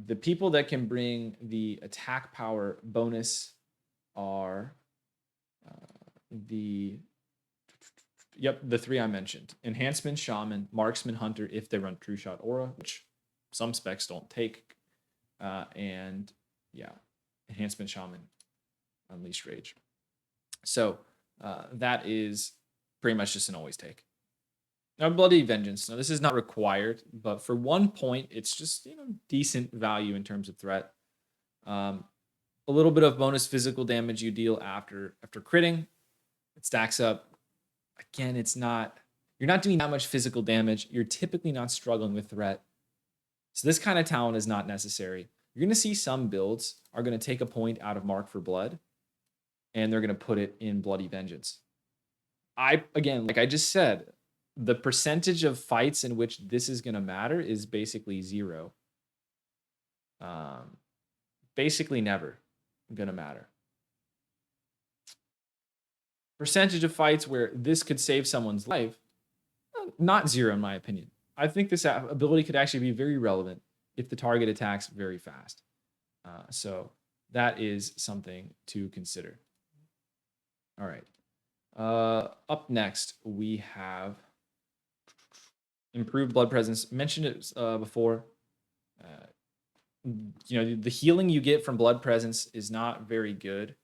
The people that can bring the attack power bonus are the three I mentioned. Enhancement Shaman, Marksman, Hunter, if they run True Shot Aura, which some specs don't take. And Enhancement Shaman, Unleashed Rage. So that is pretty much just an always take. Now, Bloody Vengeance. Now, this is not required, but for 1 point, it's just decent value in terms of threat. A little bit of bonus physical damage you deal after critting. It stacks up. Again, you're not doing that much physical damage. You're typically not struggling with threat. So this kind of talent is not necessary. You're going to see some builds are going to take a point out of Mark for Blood, and they're going to put it in Bloody Vengeance. Again, like I just said, the percentage of fights in which this is going to matter is basically 0. Basically never going to matter. Percentage of fights where this could save someone's life, not 0 in my opinion. I think this ability could actually be very relevant if the target attacks very fast. So that is something to consider. All right. Up next, we have Improved Blood Presence. Mentioned it before. The healing you get from Blood Presence is not very good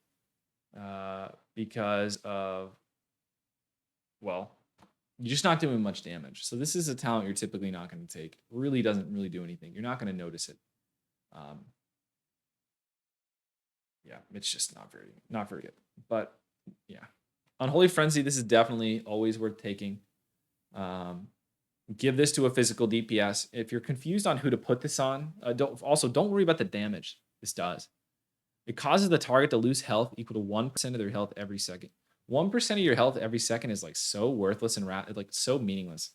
because of, you're just not doing much damage. So this is a talent you're typically not going to take. It really doesn't really do anything. You're not going to notice it. It's just not very good. But yeah, Unholy Frenzy, this is definitely always worth taking. Give this to a physical DPS. If you're confused on who to put this on, don't worry about the damage this does. It causes the target to lose health equal to 1% of their health every second. 1% of your health every second is like so worthless and so meaningless.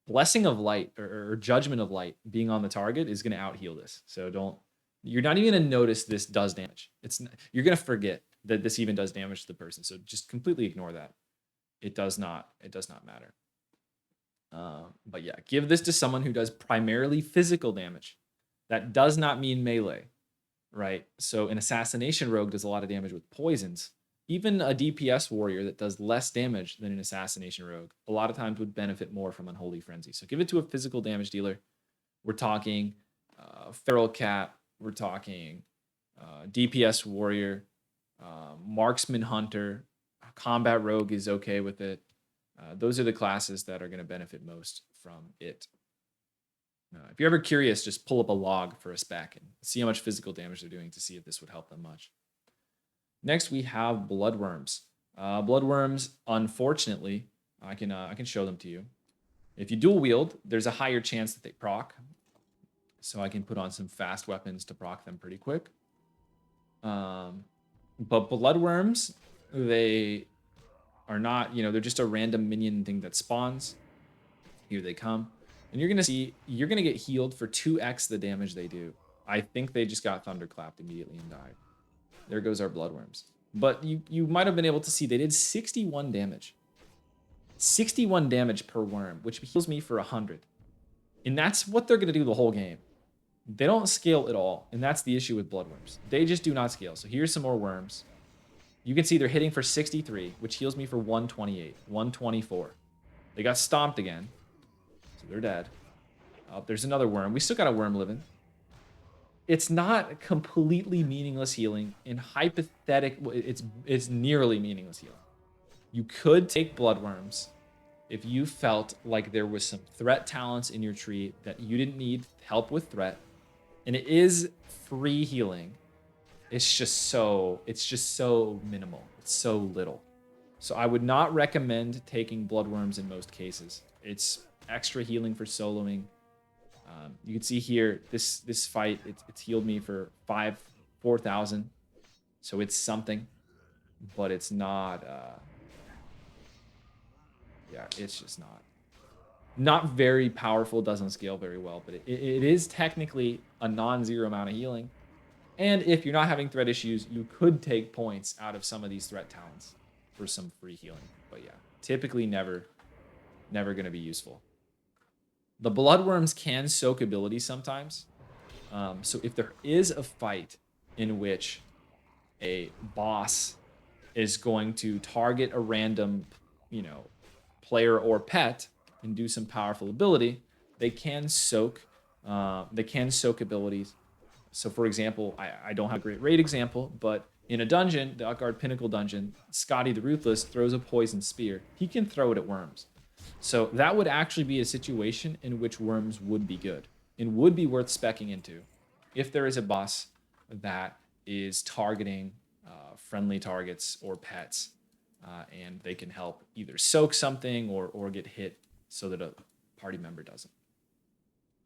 Blessing of Light or Judgment of Light being on the target is going to out heal this. So you're not even going to notice this does damage. You're going to forget that this even does damage to the person. So just completely ignore that. It does not matter. But yeah, give this to someone who does primarily physical damage. That does not mean melee, right? So an Assassination Rogue does a lot of damage with poisons. Even a DPS warrior that does less damage than an Assassination Rogue, a lot of times would benefit more from Unholy Frenzy. So give it to a physical damage dealer. We're talking Feral Cat. We're talking DPS warrior. Marksman Hunter, Combat Rogue is okay with it. Those are the classes that are going to benefit most from it. If you're ever curious, just pull up a log for a spec and see how much physical damage they're doing to see if this would help them much. Next, we have Bloodworms. Bloodworms, unfortunately, I can show them to you. If you dual wield, there's a higher chance that they proc. So I can put on some fast weapons to proc them pretty quick. But Bloodworms, they are not, they're just a random minion thing that spawns. Here they come. And you're going to get healed for 2x the damage they do. I think they just got thunderclapped immediately and died. There goes our Bloodworms. But you might have been able to see they did 61 damage. 61 damage per worm, which heals me for 100. And that's what they're going to do the whole game. They don't scale at all, and that's the issue with Bloodworms. They just do not scale. So here's some more worms. You can see they're hitting for 63, which heals me for 128, 124. They got stomped again, so they're dead. There's another worm. We still got a worm living. It's not completely meaningless healing. In hypothetical, it's nearly meaningless healing. You could take Bloodworms if you felt like there was some threat talents in your tree that you didn't need help with threat. And it is free healing. It's just so minimal. It's so little. So I would not recommend taking Bloodworms in most cases. It's extra healing for soloing. You can see here, this fight, it's healed me for 4,000. So it's something, but it's not, yeah, it's just not very powerful, doesn't scale very well, but it is technically a non-zero amount of healing. And if you're not having threat issues, you could take points out of some of these threat talents for some free healing. But yeah, typically never going to be useful. The Bloodworms can soak abilities sometimes. So if there is a fight in which a boss is going to target a random, player or pet and do some powerful ability, they can soak abilities. So for example, I don't have a great raid example, but in a dungeon, the Utgard Pinnacle dungeon, Scotty the Ruthless throws a poison spear. He can throw it at worms. So that would actually be a situation in which worms would be good and would be worth speccing into if there is a boss that is targeting friendly targets or pets, and they can help either soak something or get hit so that a party member doesn't.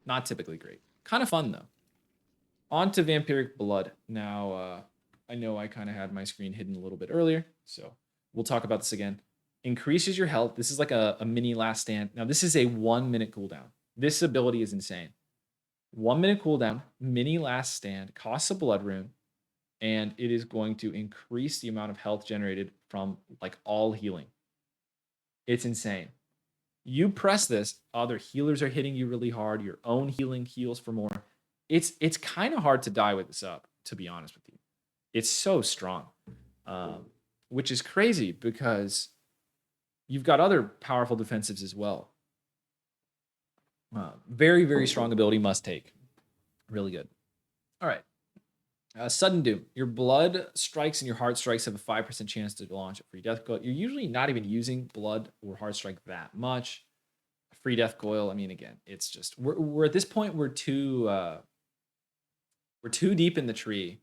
Not typically great. Kind of fun, though. On to Vampiric Blood. Now, I know I kind of had my screen hidden a little bit earlier, so we'll talk about this again. Increases your health. This is like a mini last stand. Now, this is a 1 minute cooldown. This ability is insane. 1 minute cooldown, mini last stand, costs a blood rune, and it is going to increase the amount of health generated from like all healing. It's insane. You press this, other healers are hitting you really hard. Your own healing heals for more. It's kind of hard to die with this up, to be honest with you. It's so strong, which is crazy because you've got other powerful defensives as well. Very, very strong ability, must take. Really good. All right. Sudden Doom. Your blood strikes and your heart strikes have a 5% chance to launch a free death coil. You're usually not even using blood or heart strike that much. Free death coil, I mean, again, it's just we're at this point we're too deep in the tree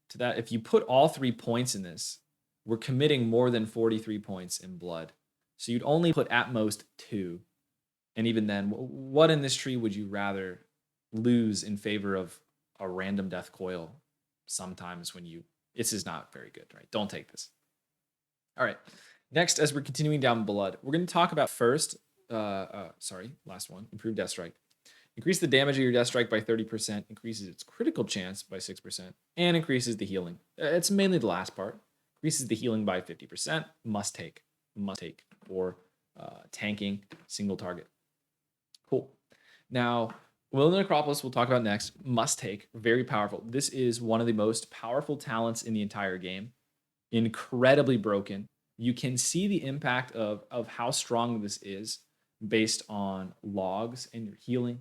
to that. If you put all 3 points in this, we're committing more than 43 points in blood. So you'd only put at most 2. And even then, what in this tree would you rather lose in favor of a random death coil? Sometimes when this is not very good, right? Don't take this. All right. Next, as we're continuing down blood, we're going to talk about first, last one, improved death strike. Increase the damage of your death strike by 30%, increases its critical chance by 6%, and increases the healing. It's mainly the last part. Increases the healing by 50%, must take for tanking single target. Cool. Now, Wielding Necropolis we'll talk about next. Must take, very powerful. This is one of the most powerful talents in the entire game. Incredibly broken. You can see the impact of how strong this is based on logs and your healing.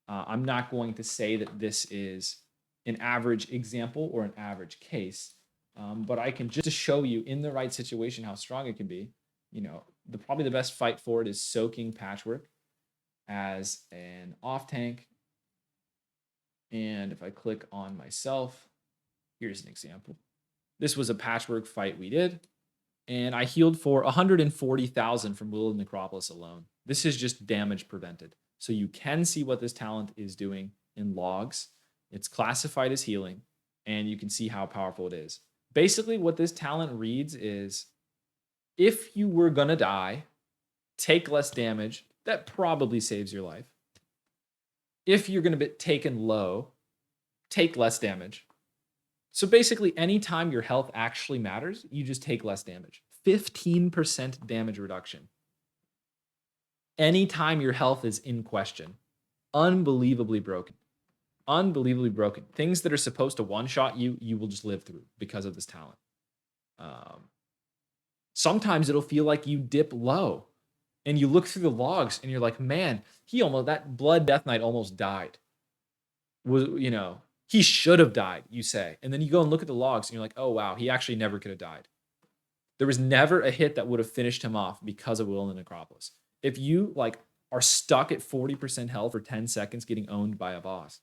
I'm not going to say that this is an average example or an average case. But I can just to show you in the right situation how strong it can be. You know, probably the best fight for it is soaking Patchwork as an off tank. And if I click on myself, here's an example. This was a Patchwork fight we did, and I healed for 140,000 from Wielding Necropolis alone. This is just damage prevented. So you can see what this talent is doing in logs. It's classified as healing, and you can see how powerful it is. Basically, what this talent reads is, if you were going to die, take less damage. That probably saves your life. If you're going to be taken low, take less damage. So basically, anytime your health actually matters, you just take less damage. 15% damage reduction. Anytime your health is in question. Unbelievably broken. Unbelievably broken. Things that are supposed to one-shot you, you will just live through because of this talent. Sometimes it'll feel like you dip low and you look through the logs and you're like, man, that Blood Death Knight almost died. He should have died, you say. And then you go and look at the logs and you're like, oh, wow, he actually never could have died. There was never a hit that would have finished him off because of Wielding Necropolis. If you are stuck at 40% health for 10 seconds getting owned by a boss,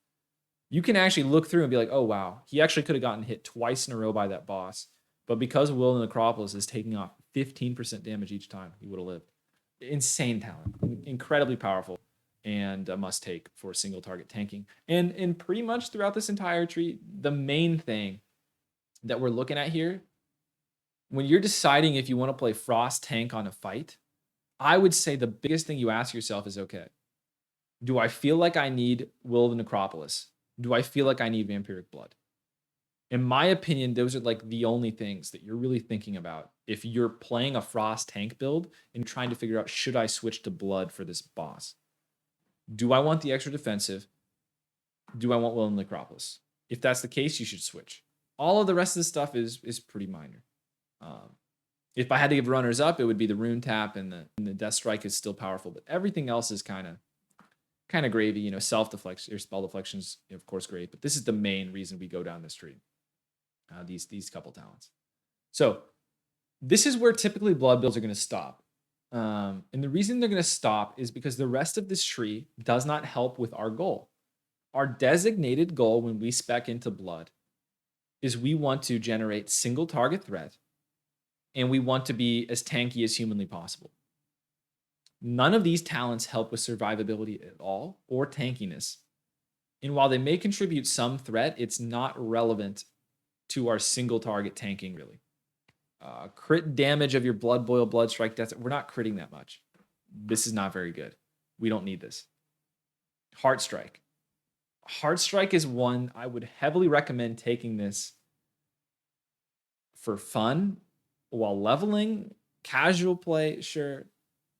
you can actually look through and be like, oh, wow, he actually could have gotten hit twice in a row by that boss. But because Wielding Necropolis is taking off 15% damage each time, he would have lived. Insane talent. Incredibly powerful. And a must take for single target tanking. And pretty much throughout this entire tree, the main thing that we're looking at here, when you're deciding if you want to play Frost tank on a fight, I would say the biggest thing you ask yourself is, okay, do I feel like I need Will of the Necropolis? Do I feel like I need Vampiric Blood? In my opinion, those are the only things that you're really thinking about if you're playing a Frost tank build and trying to figure out, should I switch to Blood for this boss? Do I want the extra defensive? Do I want Will of the Necropolis? If that's the case, you should switch. All of the rest of the stuff is pretty minor. If I had to give runners up, it would be the Rune Tap and the Death Strike is still powerful, but everything else is kind of gravy. Self deflection or spell deflections, of course, great. But this is the main reason we go down this tree. These couple talents. So this is where typically blood builds are going to stop. And the reason they're going to stop is because the rest of this tree does not help with our goal. Our designated goal when we spec into blood is we want to generate single target threat, and we want to be as tanky as humanly possible. None of these talents help with survivability at all or tankiness. And while they may contribute some threat, it's not relevant to our single target tanking, really. Crit damage of your Blood Boil, Blood Strike, we're not critting that much. This is not very good. We don't need this. Heart Strike. Heart Strike is one I would heavily recommend taking this for fun while leveling. Casual play, sure.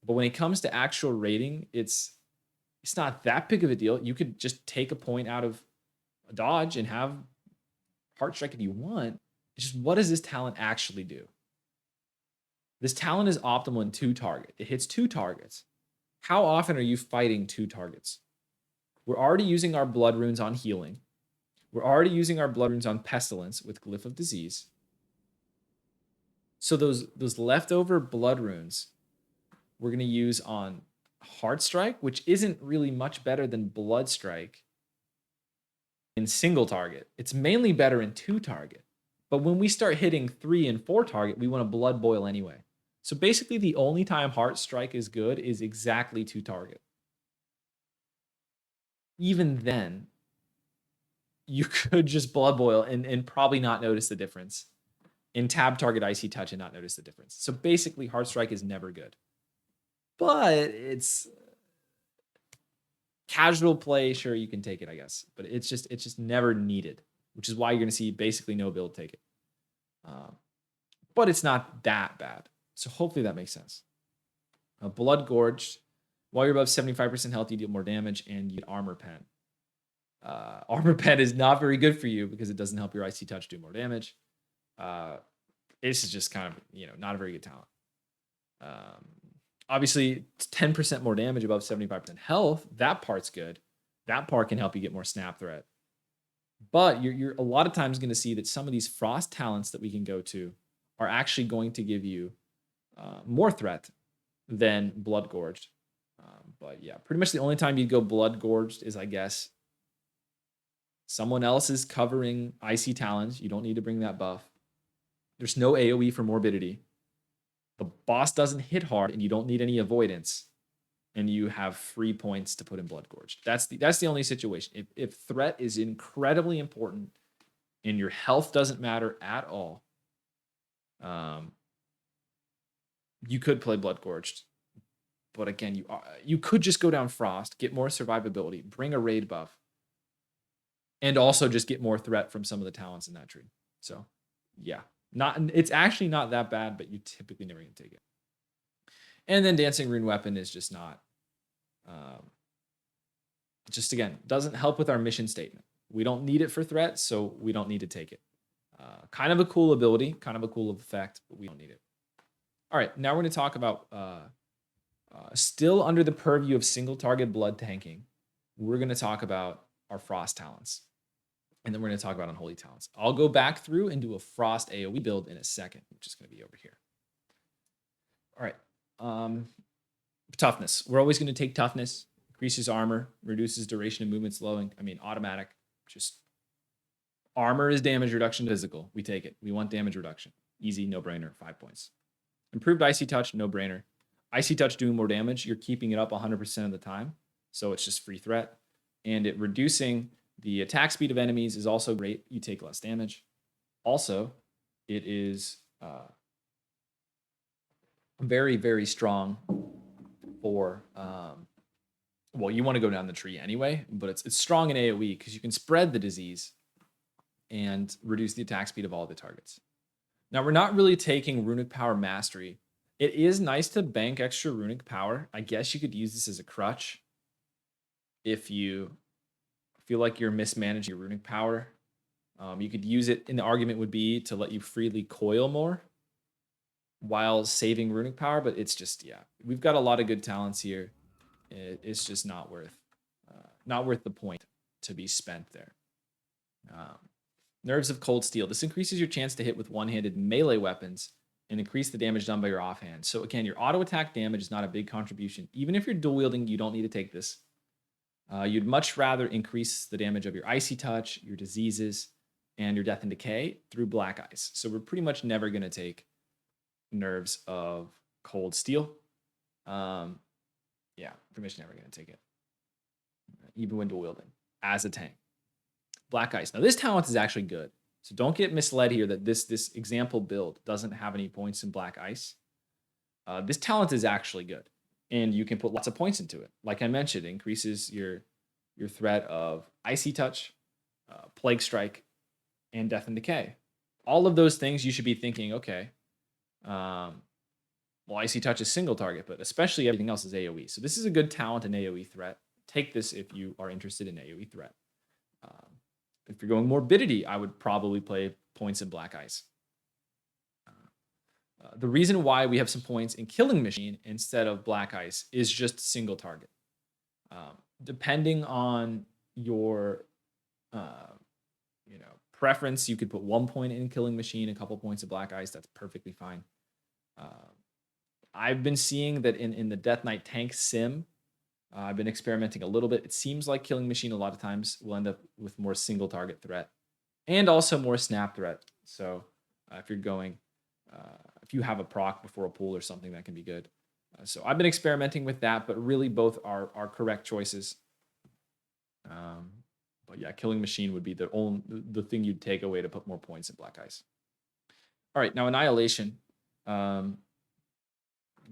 But when it comes to actual rating, it's not that big of a deal. You could just take a point out of a dodge and have Heart Strike if you want. It's just, what does this talent actually do? This talent is optimal in 2 target. It hits 2 targets. How often are you fighting 2 targets? We're already using our blood runes on healing. We're already using our blood runes on pestilence with Glyph of Disease. So those leftover blood runes we're going to use on Heart Strike, which isn't really much better than Blood Strike in single target. It's mainly better in 2 target. But when we start hitting 3 and 4 target, we want to Blood Boil anyway. So basically the only time Heart Strike is good is exactly 2 target. Even then, you could just Blood Boil and probably not notice the difference. In tab target Icy Touch and not notice the difference. So basically Heart Strike is never good. But it's casual play, sure, you can take it, I guess. But it's just never needed, which is why you're going to see basically no build take it. But it's not that bad. So hopefully that makes sense. Blood Gorged. While you're above 75% health, you deal more damage and you get Armor Pen. Armor Pen is not very good for you because it doesn't help your Icy Touch do more damage. This is just kind of, not a very good talent. Obviously, 10% more damage above 75% health. That part's good. That part can help you get more snap threat. But you're a lot of times going to see that some of these frost talents that we can go to are actually going to give you more threat than blood gorged. But yeah, pretty much the only time you'd go blood gorged is, I guess, someone else is covering icy talons. You don't need to bring that buff. There's no AoE for morbidity. The boss doesn't hit hard, and you don't need any avoidance. And you have free points to put in blood gorged. That's the only situation. If threat is incredibly important and your health doesn't matter at all, you could play blood gorged. But again, you could just go down frost, get more survivability, bring a raid buff, and also just get more threat from some of the talents in that tree. So yeah, it's actually not that bad, but you typically never gonna take it. And then Dancing Rune Weapon is just not, just again, doesn't help with our mission statement. We don't need it for threat, so we don't need to take it. Kind of a cool ability, kind of a cool effect, but we don't need it. All right, now we're going to talk about, still under the purview of single target blood tanking, we're going to talk about our frost talents. And then we're going to talk about unholy talents. I'll go back through and do a frost AoE build in a second, which is going to be over here. All right. Toughness. We're always going to take toughness. Increases armor, reduces duration of movement slowing. I mean, automatic. Just armor is damage reduction physical. We take it. We want damage reduction. Easy, no brainer, 5 points. Improved Icy Touch, no brainer. Icy Touch doing more damage. You're keeping it up 100% of the time. So it's just free threat. And it reducing the attack speed of enemies is also great. You take less damage. Also, it is very, very strong for, well, you want to go down the tree anyway, but it's strong in AoE because you can spread the disease and reduce the attack speed of all the targets. Now, we're not really taking Runic Power Mastery. It is nice to bank extra Runic Power. I guess you could use this as a crutch if you feel like you're mismanaging your Runic Power. You could use it, and the argument would be to let you freely coil more while saving Runic Power, but it's just, yeah, we've got a lot of good talents here. It's just not worth the point to be spent there. Nerves of Cold Steel. This increases your chance to hit with one-handed melee weapons and increase the damage done by your offhand. So again, your auto attack damage is not a big contribution. Even if you're dual wielding, you don't need to take this. You'd much rather increase the damage of your Icy Touch, your diseases, and your Death and Decay through Black Ice. So we're pretty much never going to take Nerves of Cold Steel. Yeah, pretty much never going to take it. Even when dual wielding as a tank. Black Ice. Now this talent is actually good. So don't get misled here that this example build doesn't have any points in Black Ice. This talent is actually good. And you can put lots of points into it. Like I mentioned, it increases your threat of Icy Touch, Plague Strike, and Death and Decay. All of those things you should be thinking, okay, well, Icy Touch is single target, but especially everything else is AoE. So this is a good talent in AoE threat. Take this if you are interested in AoE threat. If you're going morbidity, I would probably play points in Black Ice. The reason why we have some points in Killing Machine instead of Black Ice is just single target. Depending on your preference, you could put 1 point in Killing Machine, a couple points of Black Ice. That's perfectly fine. I've been seeing that in the Death Knight tank sim, I've been experimenting a little bit. It seems like Killing Machine a lot of times will end up with more single target threat and also more snap threat. So if you're going, if you have a proc before a pool or something, that can be good. So I've been experimenting with that, but really both are correct choices. But yeah, Killing Machine would be the thing you'd take away to put more points in Black Ice. All right, now Annihilation.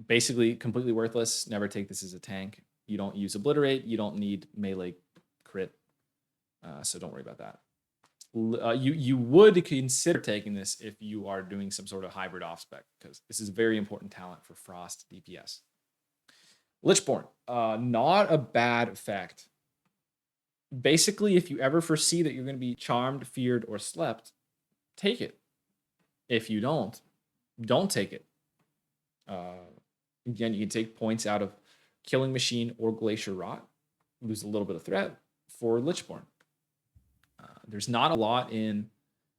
Basically completely worthless. Never take this as a tank. You don't use Obliterate. You don't need melee crit. So don't worry about that. You would consider taking this if you are doing some sort of hybrid off spec, because this is a very important talent for Frost DPS. Lichborn, not a bad effect. Basically, if you ever foresee that you're going to be charmed, feared, or slept, take it. If you don't take it. Again, you can take points out of Killing Machine or Glacier Rot, lose a little bit of threat for Lichborn. There's not a lot in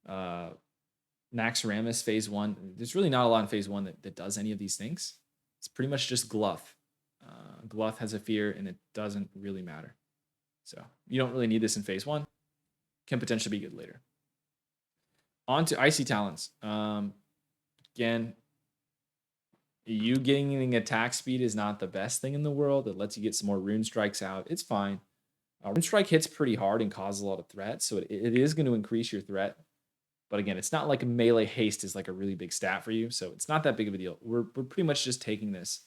Naxxramas phase 1. There's really not a lot in phase 1 that does any of these things. It's pretty much just Gluff. Gluff has a fear, and it doesn't really matter. So you don't really need this in phase 1. Can potentially be good later. On to Icy Talons. Again, you getting attack speed is not the best thing in the world. It lets you get some more Rune Strikes out. It's fine. Rune Strike hits pretty hard and causes a lot of threat, so it is going to increase your threat. But again, it's not like melee haste is like a really big stat for you, so it's not that big of a deal. We're pretty much just taking this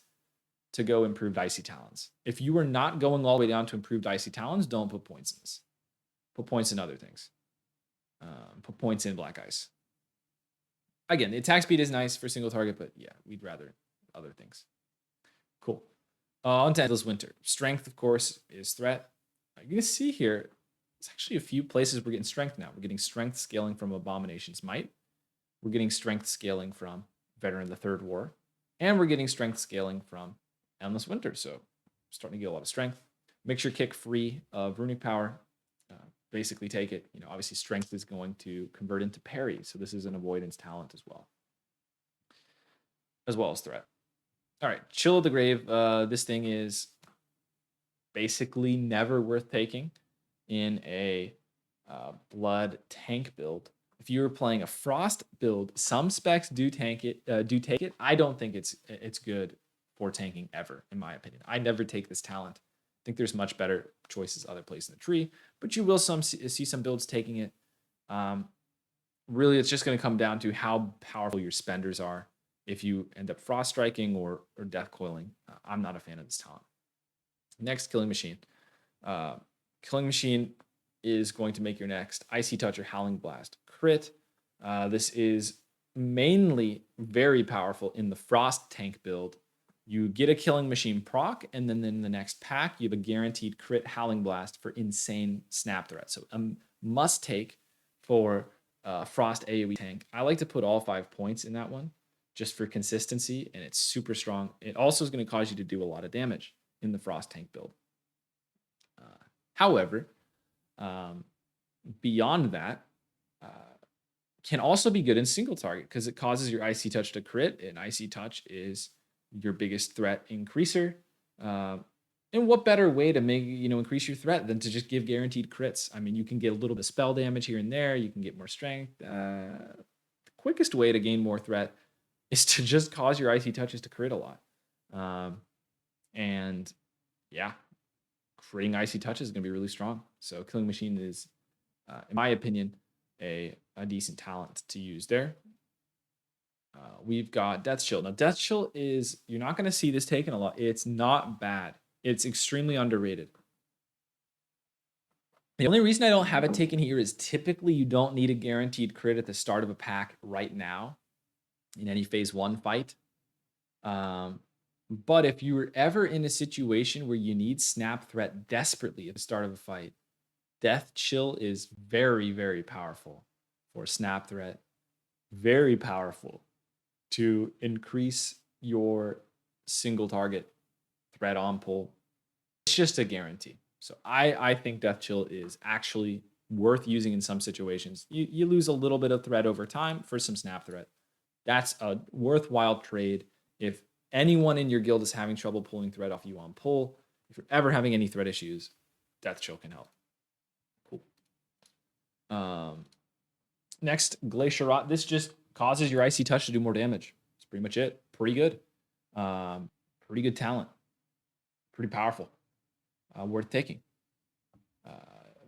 to go improved Icy Talons. If you are not going all the way down to improved Icy Talons, don't put points in this. Put points in other things. Put points in Black Ice. Again, the attack speed is nice for single target, but yeah, we'd rather other things. Cool. On to Endless Winter. Strength, of course, is threat. You're going to see here, there's actually a few places we're getting strength now. We're getting strength scaling from Abomination's Might. We're getting strength scaling from Veteran of the Third War. And we're getting strength scaling from Endless Winter. So starting to get a lot of strength. Makes your kick free of runic power. Basically take it. Obviously strength is going to convert into parry. So this is an avoidance talent as well as threat. All right, Chill of the Grave. This thing is basically never worth taking in a blood tank build. If you were playing a frost build, some specs do take it. I don't think it's good for tanking ever, in my opinion. I never take this talent. I think there's much better choices other places in the tree, but you will see some builds taking it. Really, it's just going to come down to how powerful your spenders are. If you end up frost striking or death coiling, I'm not a fan of this talent. Next, Killing Machine. Killing Machine is going to make your next Icy Touch or Howling Blast crit. This is mainly very powerful in the Frost tank build. You get a Killing Machine proc, and then in the next pack, you have a guaranteed crit Howling Blast for insane snap threat. So a must take for Frost AoE tank. I like to put all 5 points in that one just for consistency, and it's super strong. It also is going to cause you to do a lot of damage in the Frost tank build. However, beyond that, can also be good in single target because it causes your Icy Touch to crit, and Icy Touch is your biggest threat increaser. And what better way to make increase your threat than to just give guaranteed crits? I mean, you can get a little bit of spell damage here and there. You can get more strength. The quickest way to gain more threat is to just cause your Icy Touches to crit a lot. And yeah, creating Icy Touches is going to be really strong. So Killing Machine is, in my opinion, a decent talent to use there. We've got Death Chill. Now, Death Chill is, you're not going to see this taken a lot. It's not bad. It's extremely underrated. The only reason I don't have it taken here is typically you don't need a guaranteed crit at the start of a pack right now in any phase 1 fight. But if you were ever in a situation where you need snap threat desperately at the start of a fight, Death Chill is very, very powerful for snap threat. Very powerful to increase your single target threat on pull. It's just a guarantee. So I think Death Chill is actually worth using in some situations. You lose a little bit of threat over time for some snap threat. That's a worthwhile trade. If anyone in your guild is having trouble pulling threat off you on pull, if you're ever having any threat issues, Death Chill can help. Cool. Next, Glacier Rot. This just causes your Icy Touch to do more damage. That's pretty much it. Pretty good. Pretty good talent. Pretty powerful. Worth taking.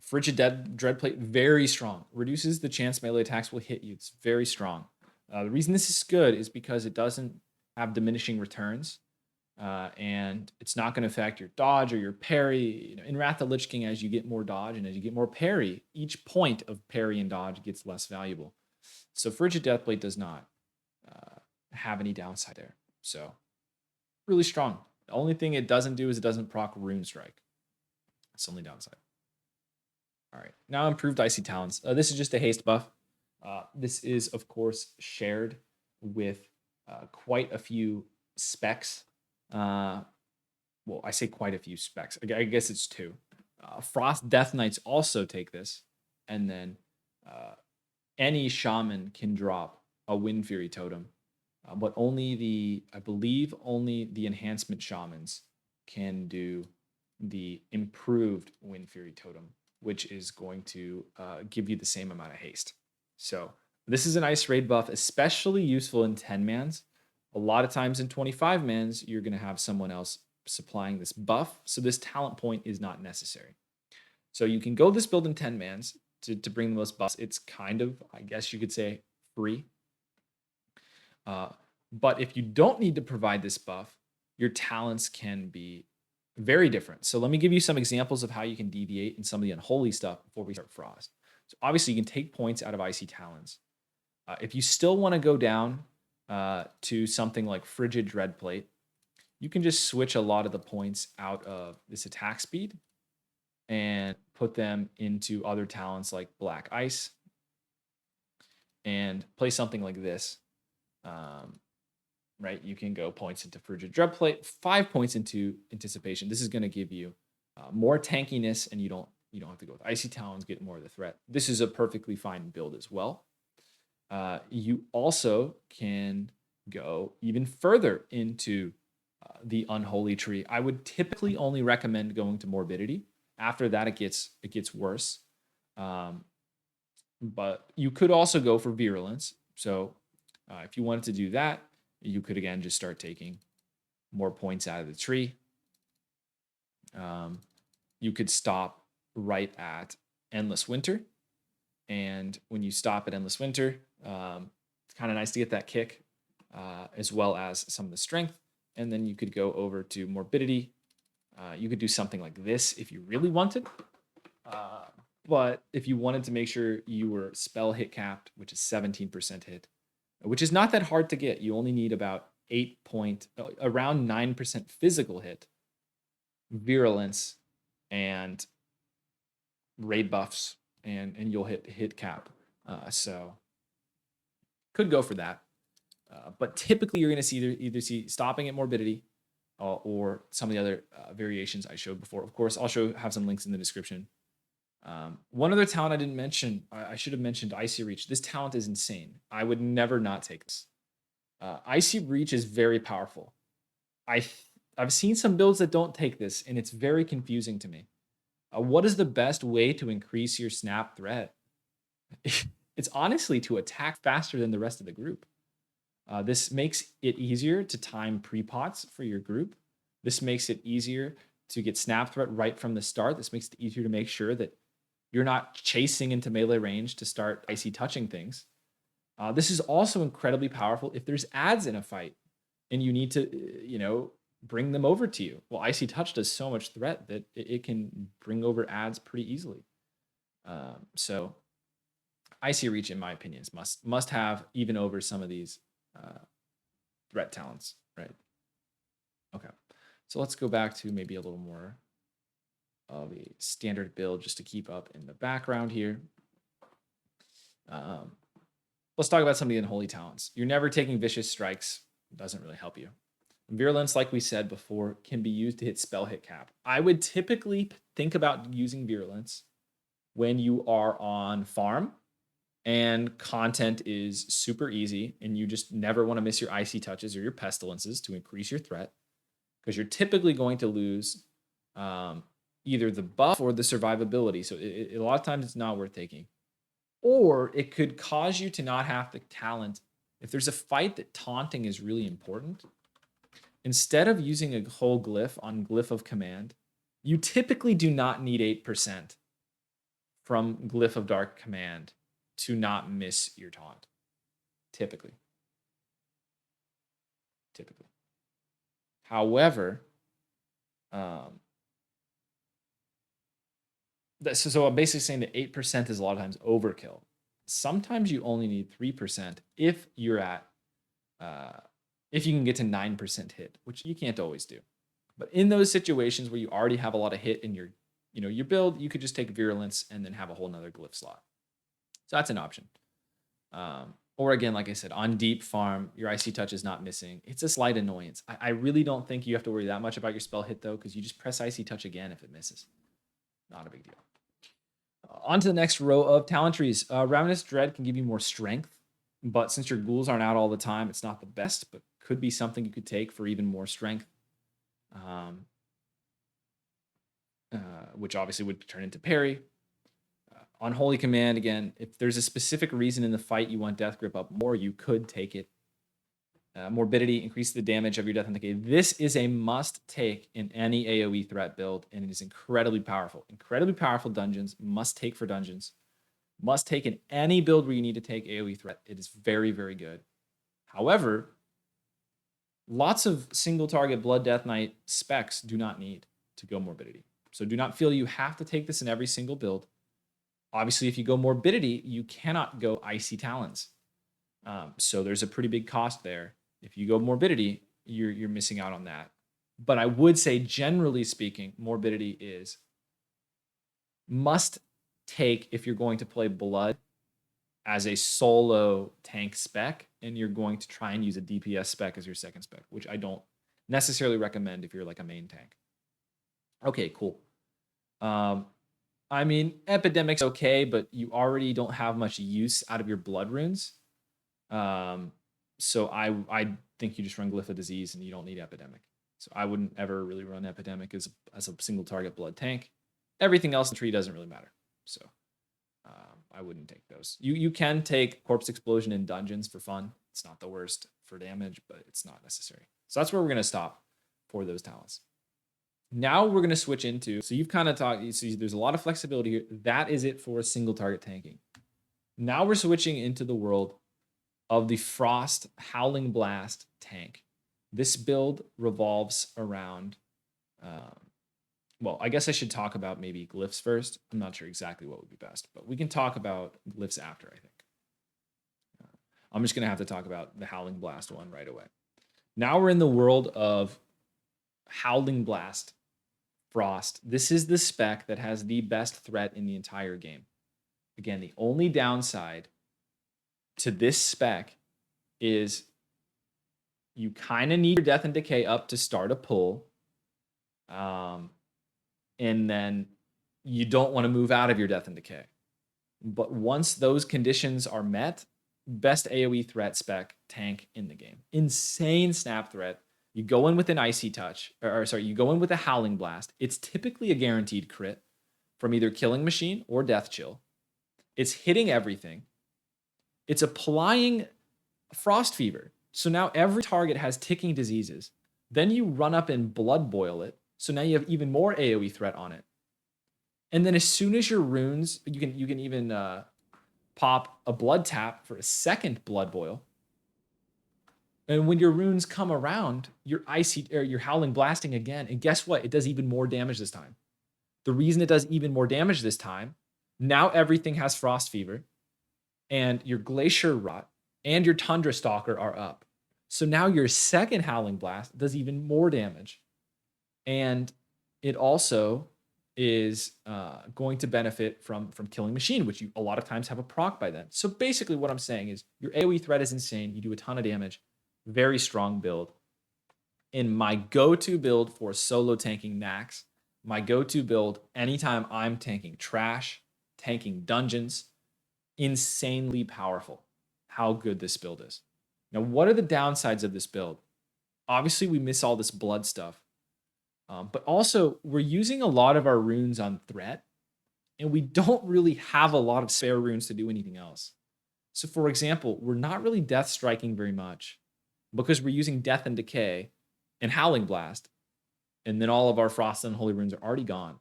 Frigid Dreadplate, very strong. Reduces the chance melee attacks will hit you. It's very strong. The reason this is good is because it doesn't have diminishing returns. And it's not going to affect your dodge or your parry. In Wrath of Lich King, as you get more dodge and as you get more parry, each point of parry and dodge gets less valuable. So Frigid Deathblade does not have any downside there. So really strong. The only thing it doesn't do is it doesn't proc Rune Strike. That's the only downside. All right, now improved Icy Talons. This is just a haste buff. This is, of course, shared with quite a few specs. Well, I say quite a few specs. I guess it's 2. Frost Death Knights also take this. and then uh, any shaman can drop a Wind Fury totem, but I believe only the enhancement shamans can do the improved Wind Fury totem, which is going to give you the same amount of haste. So this is a nice raid buff, especially useful in 10 mans. A lot of times in 25 mans, you're going to have someone else supplying this buff, so this talent point is not necessary. So you can go this build in 10 mans to bring the most buffs. It's kind of, I guess you could say, free. But if you don't need to provide this buff, your talents can be very different. So let me give you some examples of how you can deviate in some of the unholy stuff before we start Frost. So obviously you can take points out of Icy Talons. If you still want to go down to something like Frigid Dreadplate, you can just switch a lot of the points out of this attack speed and put them into other talents like Black Ice and play something like this. Right, you can go points into Frigid Dreadplate, 5 points into Anticipation. This is going to give you more tankiness, and you don't have to go with Icy Talons, get more of the threat. This is a perfectly fine build as well. You also can go even further into the Unholy Tree. I would typically only recommend going to Morbidity. After that, it gets worse. But you could also go for Virulence. So if you wanted to do that, you could again just start taking more points out of the tree. You could stop right at Endless Winter. And when you stop at Endless Winter, it's kind of nice to get that kick, as well as some of the strength. And then you could go over to Morbidity. You could do something like this if you really wanted. But if you wanted to make sure you were spell hit capped, which is 17% hit, which is not that hard to get. You only need about around 9% physical hit, virulence, and raid buffs, and you'll hit cap. So could go for that. But typically you're going to see either see stopping at Morbidity or some of the other variations I showed before. Of course, I'll have some links in the description. One other talent I didn't mention, I should have mentioned Icy Reach. This talent is insane. I would never not take this. Icy Reach is very powerful. I've seen some builds that don't take this, and it's very confusing to me. What is the best way to increase your snap threat? It's honestly to attack faster than the rest of the group. This makes it easier to time pre-pots for your group. This makes it easier to get snap threat right from the start. This makes it easier to make sure that you're not chasing into melee range to start icy touching things. This is also incredibly powerful if there's adds in a fight and you need to, bring them over to you. Well, Icy Touch does so much threat that it can bring over adds pretty easily. So Icy Reach, in my opinion, is must have even over some of these threat talents, right? Okay, so let's go back to maybe a little more of a standard build just to keep up in the background here. Let's talk about some of the unholy talents. You're never taking Vicious Strikes. Doesn't really help you. Virulence, like we said before, can be used to hit spell hit cap. I would typically think about using Virulence when you are on farm and content is super easy and you just never want to miss your icy touches or your pestilences to increase your threat, because you're typically going to lose either the buff or the survivability. So a lot of times it's not worth taking. Or it could cause you to not have the talent. If there's a fight that taunting is really important, instead of using a whole glyph on Glyph of Command, you typically do not need 8% from Glyph of Dark Command to not miss your taunt. Typically. However, so I'm basically saying that 8% is a lot of times overkill. Sometimes you only need 3% if you're at, if you can get to 9% hit, which you can't always do. But in those situations where you already have a lot of hit in your build, you could just take Virulence and then have a whole nother glyph slot. So that's an option. Or again, like I said, on deep farm, your Icy Touch is not missing. It's a slight annoyance. I really don't think you have to worry that much about your spell hit, though, because you just press Icy Touch again if it misses. Not a big deal. On to the next row of talent trees. Ravenous Dread can give you more strength, but since your ghouls aren't out all the time, it's not the best, but could be something you could take for even more strength. Um, which obviously would turn into parry. Unholy Command, again, if there's a specific reason in the fight you want Death Grip up more, you could take it. Morbidity, increase the damage of your Death and Decay. This is a must take in any AoE threat build, and it is incredibly powerful. Incredibly powerful dungeons, must take for dungeons. Must take in any build where you need to take AoE threat. It is very, very good. However, lots of single target Blood Death Knight specs do not need to go Morbidity. So do not feel you have to take this in every single build. Obviously, if you go Morbidity, you cannot go Icy Talons. So there's a pretty big cost there. If you go Morbidity, you're missing out on that. But I would say, generally speaking, Morbidity is must take if you're going to play Blood as a solo tank spec, and you're going to try and use a DPS spec as your second spec, which I don't necessarily recommend if you're like a main tank. Okay, cool. I mean, Epidemic's okay, but you already don't have much use out of your blood runes. So I think you just run Glyph of Disease and you don't need Epidemic. So I wouldn't ever really run Epidemic as a single target blood tank. Everything else in the tree doesn't really matter. So I wouldn't take those. You can take Corpse Explosion in dungeons for fun. It's not the worst for damage, but it's not necessary. So that's where we're going to stop for those talents. Now we're going to switch into, so you've kind of talked, you see there's a lot of flexibility here. That is it for single target tanking. Now we're switching into the world of the Frost Howling Blast tank. This build revolves around, well, I guess I should talk about maybe Glyphs first. I'm not sure exactly what would be best, but we can talk about Glyphs after, I think. I'm just going to have to talk about the Howling Blast one right away. Now we're in the world of Howling Blast Frost. This is the spec that has the best threat in the entire game. Again, the only downside to this spec is you kind of need your Death and Decay up to start a pull. And then you don't want to move out of your Death and Decay. But once those conditions are met, best AoE threat spec tank in the game. Insane snap threat. You go in with an Icy Touch, you go in with a Howling Blast. It's typically a guaranteed crit from either Killing Machine or Death Chill. It's hitting everything. It's applying Frost Fever. So now every target has ticking diseases. Then you run up and Blood Boil it. So now you have even more AoE threat on it. And then as soon as your runes, you can even pop a Blood Tap for a second Blood Boil. And when your runes come around, you're Howling Blasting again. And guess what? It does even more damage this time. The reason it does even more damage this time, now everything has Frost Fever, and your Glacier Rot and your Tundra Stalker are up. So now your second Howling Blast does even more damage. And it also is going to benefit from Killing Machine, which you a lot of times have a proc by then. So basically what I'm saying is your AoE threat is insane. You do a ton of damage. Very strong build. In my go-to build for solo tanking Nax, my go-to build anytime I'm tanking trash, tanking dungeons, insanely powerful. How good this build is. Now, what are the downsides of this build? Obviously, we miss all this blood stuff. But also, we're using a lot of our runes on threat, and we don't really have a lot of spare runes to do anything else. So, for example, we're not really death striking very much because we're using Death and Decay and Howling Blast, and then all of our Frost and Holy runes are already gone.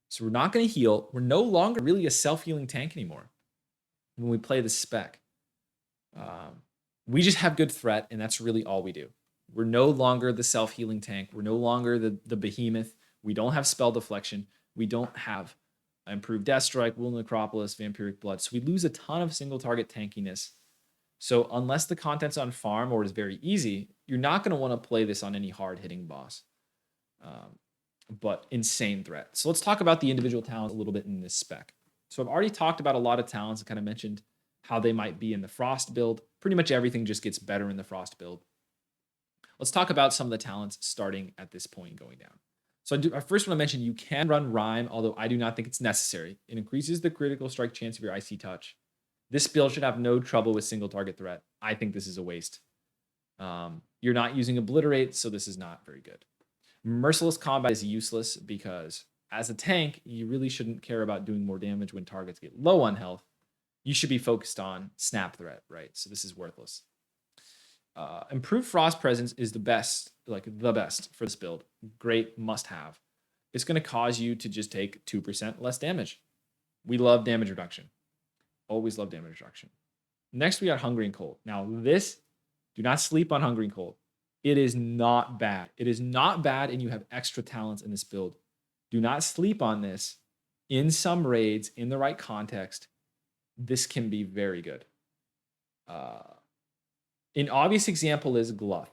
So we're not going to heal. We're no longer really a self-healing tank anymore when we play the spec. We just have good threat, and that's really all we do. We're no longer the self-healing tank. We're no longer the behemoth. We don't have spell deflection. We don't have improved Death Strike, Will Necropolis, Vampiric Blood. So we lose a ton of single target tankiness. So unless the content's on farm or is very easy, you're not going to want to play this on any hard-hitting boss. But insane threat. So let's talk about the individual talents a little bit in this spec. So I've already talked about a lot of talents and kind of mentioned how they might be in the Frost build. Pretty much everything just gets better in the Frost build. Let's talk about some of the talents starting at this point going down. So I first want to mention you can run Rhyme, although I do not think it's necessary. It increases the critical strike chance of your Icy Touch. This build should have no trouble with single target threat. I think this is a waste. You're not using Obliterate, so this is not very good. Merciless Combat is useless because as a tank, you really shouldn't care about doing more damage when targets get low on health. You should be focused on Snap Threat, right? So this is worthless. Improved Frost Presence is the best, like the best for this build. Great must-have. It's going to cause you to just take 2% less damage. We love damage reduction. Always love damage reduction. Next, we got Hungry and Cold. Now, this, do not sleep on Hungry and Cold. It is not bad. It is not bad, and you have extra talents in this build. Do not sleep on this. In some raids, in the right context, this can be very good. An obvious example is Glyph.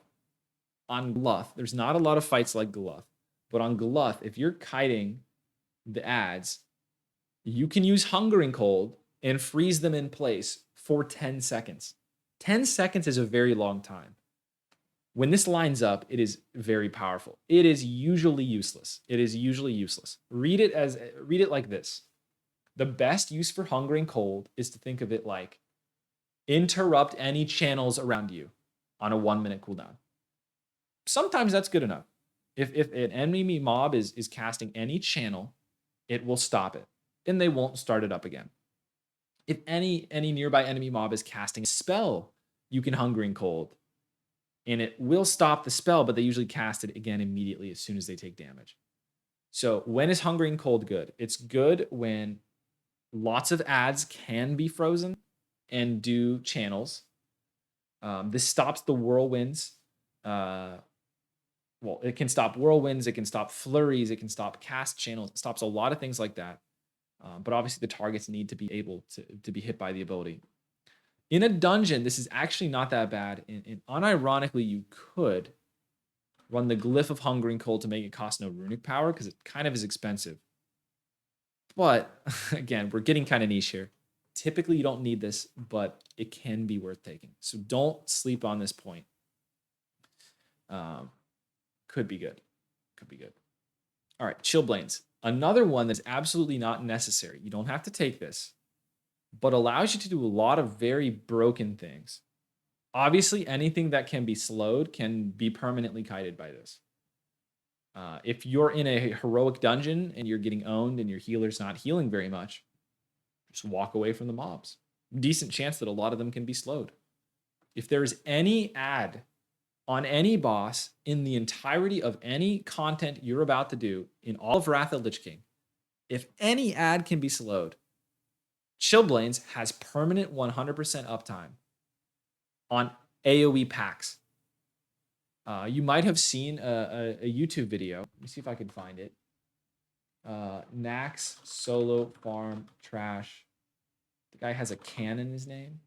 On Glyph, there's not a lot of fights like Glyph, but on Glyph, if you're kiting the ads, you can use Hunger and Cold and freeze them in place for 10 seconds. 10 seconds is a very long time. When this lines up, it is very powerful. It is usually useless. It is usually useless. Read it like this. The best use for Hunger and Cold is to think of it like interrupt any channels around you on a 1-minute cooldown. Sometimes that's good enough. If an enemy mob is casting any channel, it will stop it, and they won't start it up again. If any nearby enemy mob is casting a spell, you can Hunger and Cold, and it will stop the spell, but they usually cast it again immediately as soon as they take damage. So when is Hunger and Cold good? It's good when lots of ads can be frozen and do channels. This stops the whirlwinds. Well, it can stop whirlwinds, it can stop flurries, it can stop cast channels, it stops a lot of things like that. But obviously the targets need to be able to be hit by the ability. In a dungeon, this is actually not that bad. And unironically, you could run the Glyph of Hunger and Cold to make it cost no runic power because it kind of is expensive. But again, we're getting kind of niche here. Typically, you don't need this, but it can be worth taking. So don't sleep on this point. Could be good. Could be good. All right, Chillblains. Another one that's absolutely not necessary. You don't have to take this, but allows you to do a lot of very broken things. Obviously, anything that can be slowed can be permanently kited by this. If you're in a heroic dungeon and you're getting owned and your healer's not healing very much, just walk away from the mobs. Decent chance that a lot of them can be slowed. If there's any ad on any boss in the entirety of any content you're about to do in all of Wrath of Lich King, if any ad can be slowed, Chillblains has permanent 100% uptime on AoE packs. You might have seen a YouTube video. Let me see if I can find it. Nax Solo Farm Trash. The guy has a can in his name.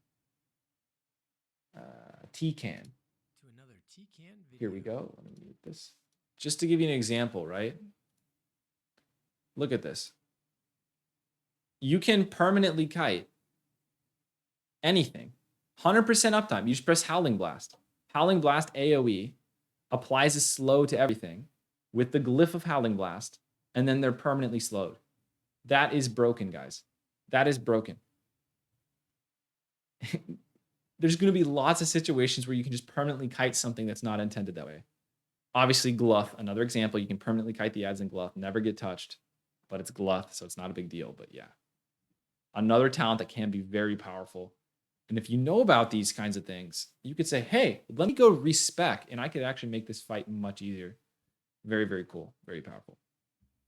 T-can. To another T-can video. Here we go. Let me mute this. Just to give you an example, right? Look at this. You can permanently kite anything. 100% uptime. You just press Howling Blast. Howling Blast AoE applies a slow to everything with the Glyph of Howling Blast, and then they're permanently slowed. That is broken, guys. That is broken. There's going to be lots of situations where you can just permanently kite something that's not intended that way. Obviously, Glyph, another example, you can permanently kite the ads in Glyph, never get touched, but it's Glyph, so it's not a big deal, but yeah. Another talent that can be very powerful. And if you know about these kinds of things, you could say, hey, let me go respec, and I could actually make this fight much easier. Very, very cool. Very powerful.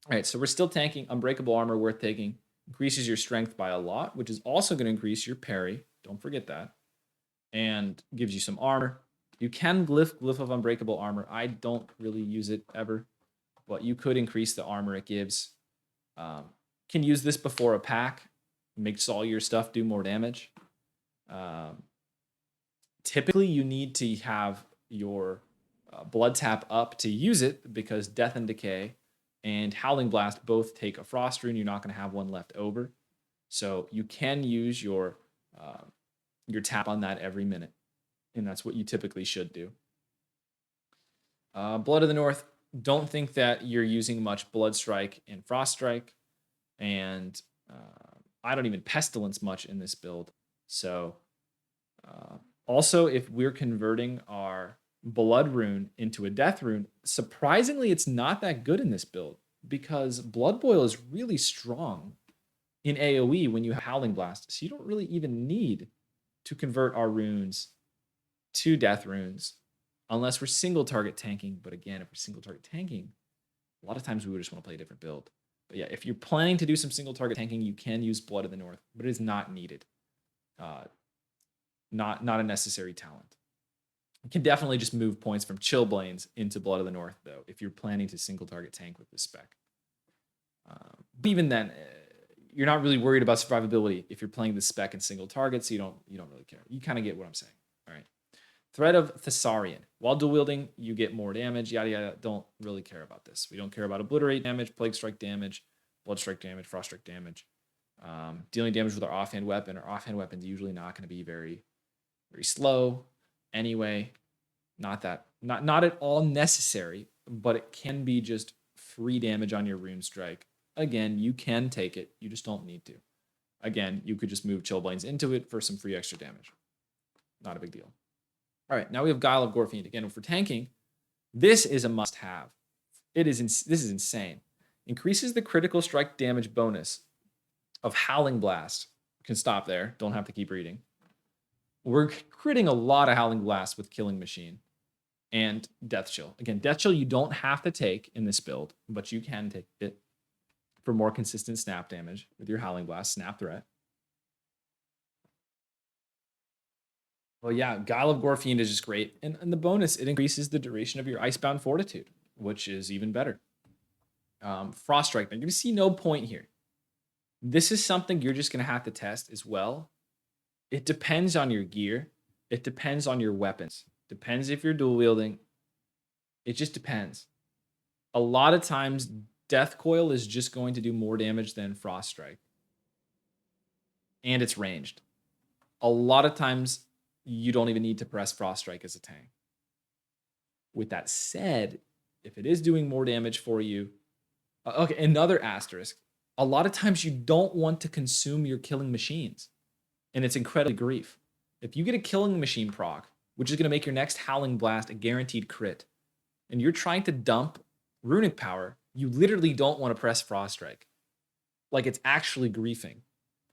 All right, so we're still tanking. Unbreakable Armor, worth taking. Increases your strength by a lot, which is also going to increase your parry. Don't forget that. And gives you some armor. You can Glyph of Unbreakable Armor. I don't really use it ever, but you could increase the armor it gives. Can use this before a pack. Makes all your stuff do more damage. Typically, you need to have your blood tap up to use it because Death and Decay and Howling Blast both take a frost rune. You're not going to have one left over. So you can use your tap on that every minute. And that's what you typically should do. Blood of the North. don't think that you're using much Blood Strike and Frost Strike, and I don't even Pestilence much in this build. So also, if we're converting our Blood Rune into a Death Rune, surprisingly, it's not that good in this build because Blood Boil is really strong in AoE when you have Howling Blast. So you don't really even need to convert our runes to Death Runes unless we're single target tanking. But again, if we're single target tanking, a lot of times we would just want to play a different build. But yeah, if you're planning to do some single target tanking, you can use Blood of the North, but it is not needed. Not a necessary talent. You can definitely just move points from Chillblains into Blood of the North, though, if you're planning to single target tank with this spec. But even then, you're not really worried about survivability if you're playing the spec in single target, so you don't really care. You kind of get what I'm saying. All right. Threat of Thessarian. While dual wielding, you get more damage. Yada yada. Don't really care about this. We don't care about obliterate damage, plague strike damage, blood strike damage, frost strike damage. Dealing damage with our offhand weapon. Our offhand weapon's usually not going to be very slow. Anyway, not at all necessary, but it can be just free damage on your rune strike. Again, you can take it. You just don't need to. Again, you could just move Chillblains into it for some free extra damage. Not a big deal. All right, now we have Guile of Gorefiend. Again, if we're tanking, this is a must-have. This is insane. Increases the critical strike damage bonus of Howling Blast. Can stop there. Don't have to keep reading. We're critting a lot of Howling Blast with Killing Machine and Death Chill. Again, Death Chill you don't have to take in this build, but you can take it for more consistent snap damage with your Howling Blast, snap threat. Well, yeah, Guile of Gorefiend is just great. And the bonus, it increases the duration of your Icebound Fortitude, which is even better. Frost Strike, you're going to see no point here. This is something you're just going to have to test as well. It depends on your gear. It depends on your weapons. Depends if you're dual wielding. It just depends. A lot of times, Death Coil is just going to do more damage than Frost Strike. And it's ranged. A lot of times, you don't even need to press Frost Strike as a tank. With that said, if it is doing more damage for you, okay, another asterisk. A lot of times you don't want to consume your killing machines, and it's incredibly grief. If you get a killing machine proc, which is going to make your next Howling Blast a guaranteed crit, and you're trying to dump runic power, you literally don't want to press Frost Strike. Like, it's actually griefing.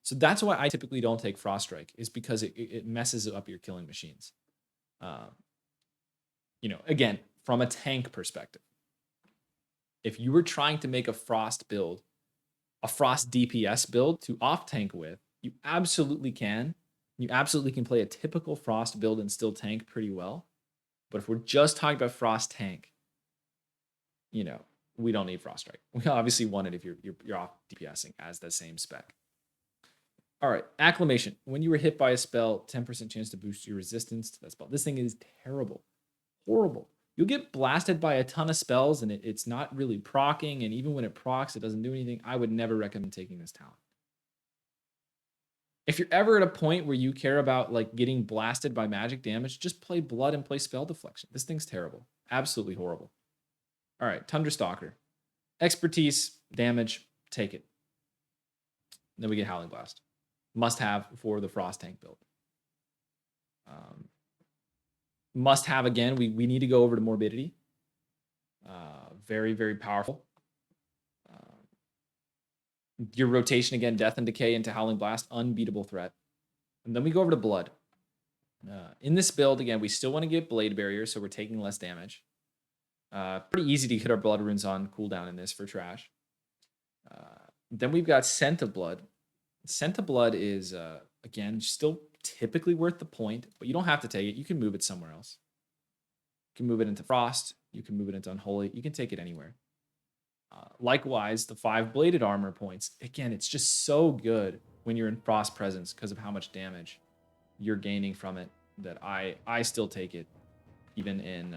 So that's why I typically don't take Frost Strike, is because it messes up your killing machines. Again, from a tank perspective, if you were trying to make a Frost build, a Frost DPS build to off tank with, you absolutely can. You absolutely can play a typical Frost build and still tank pretty well. But if we're just talking about Frost tank, we don't need Frost Strike. We obviously want it if you're off DPSing as the same spec. All right, Acclamation. When you were hit by a spell, 10% chance to boost your resistance to that spell. This thing is terrible. Horrible. You'll get blasted by a ton of spells, and it's not really proccing, and even when it procs, it doesn't do anything. I would never recommend taking this talent. If you're ever at a point where you care about getting blasted by magic damage, just play Blood and play Spell Deflection. This thing's terrible. Absolutely horrible. All right, Tundra Stalker. Expertise, damage, take it. Then we get Howling Blast. Must have for the Frost tank build. Must have again. We need to go over to Morbidity. Very, very powerful. Your rotation again, Death and Decay into Howling Blast, unbeatable threat. And then we go over to Blood. In this build, again, we still want to get Blade Barrier, so we're taking less damage. Pretty easy to hit our Blood runes on cooldown in this for trash. Then we've got Scent of Blood. Scent of Blood is, again, still typically worth the point, but you don't have to take it. You can move it somewhere else. You can move it into Frost. You can move it into Unholy. You can take it anywhere. Likewise, the 5 Bladed Armor points. Again, it's just so good when you're in Frost Presence because of how much damage you're gaining from it that I still take it even in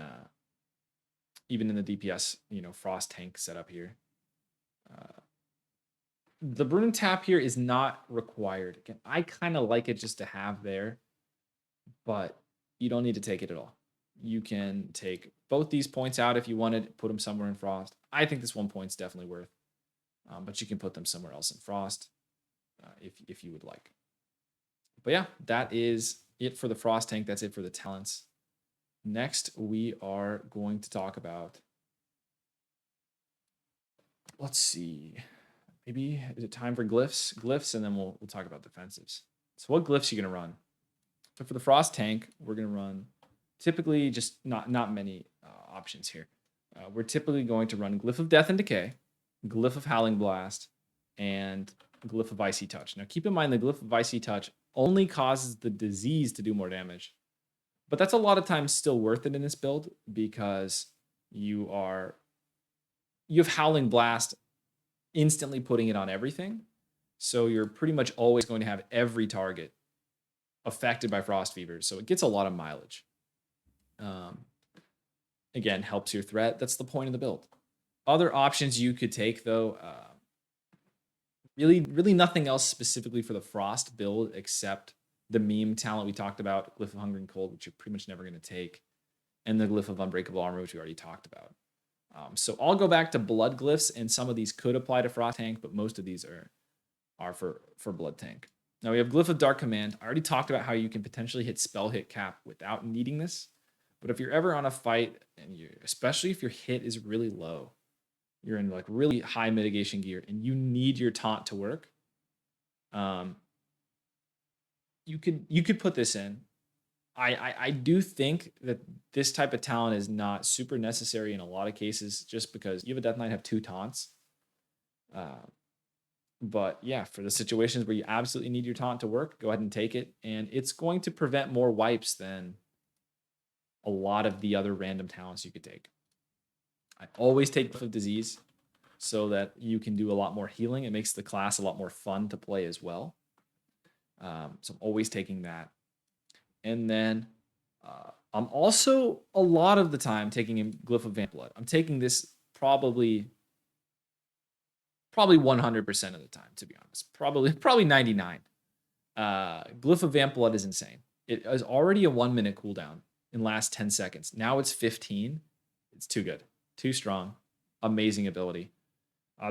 the DPS, Frost tank setup here. The Rune Tap here is not required. Again, I kind of like it just to have there, but you don't need to take it at all. You can take both these points out if you wanted, put them somewhere in Frost. I think this 1 point's definitely worth, but you can put them somewhere else in Frost if you would like. But yeah, that is it for the Frost tank. That's it for the talents. Next, we are going to talk about, let's see, maybe is it time for glyphs? Glyphs, and then we'll talk about defensives. So what glyphs are you gonna run? So for the Frost tank, we're gonna run typically just not many options here. We're typically going to run Glyph of Death and Decay, Glyph of Howling Blast, and Glyph of Icy Touch. Now keep in mind the Glyph of Icy Touch only causes the disease to do more damage. But that's a lot of times still worth it in this build because you have Howling Blast instantly putting it on everything. So you're pretty much always going to have every target affected by Frost Fever. So it gets a lot of mileage. Again, helps your threat. That's the point of the build. Other options you could take, though, really nothing else specifically for the Frost build except the meme talent we talked about, Glyph of Hunger and Cold, which you're pretty much never going to take, and the Glyph of Unbreakable Armor, which we already talked about. So I'll go back to Blood Glyphs, and some of these could apply to Frost Tank, but most of these are for Blood Tank. Now we have Glyph of Dark Command. I already talked about how you can potentially hit spell hit cap without needing this. But if you're ever on a fight, and especially if your hit is really low, you're in like really high mitigation gear, and you need your taunt to work, you could put this in. I do think that this type of talent is not super necessary in a lot of cases, just because you have a Death Knight have 2 taunts. But yeah, for the situations where you absolutely need your taunt to work, go ahead and take it. And it's going to prevent more wipes than a lot of the other random talents you could take. I always take Glyph of Disease so that you can do a lot more healing. It makes the class a lot more fun to play as well. So I'm always taking that. And then I'm also a lot of the time taking Glyph of Vamp Blood. I'm taking this probably 100% of the time, to be honest. Probably 99. Glyph of Vamp Blood is insane. It is already a 1 minute cooldown in last 10 seconds. Now it's 15. It's too good. Too strong. Amazing ability.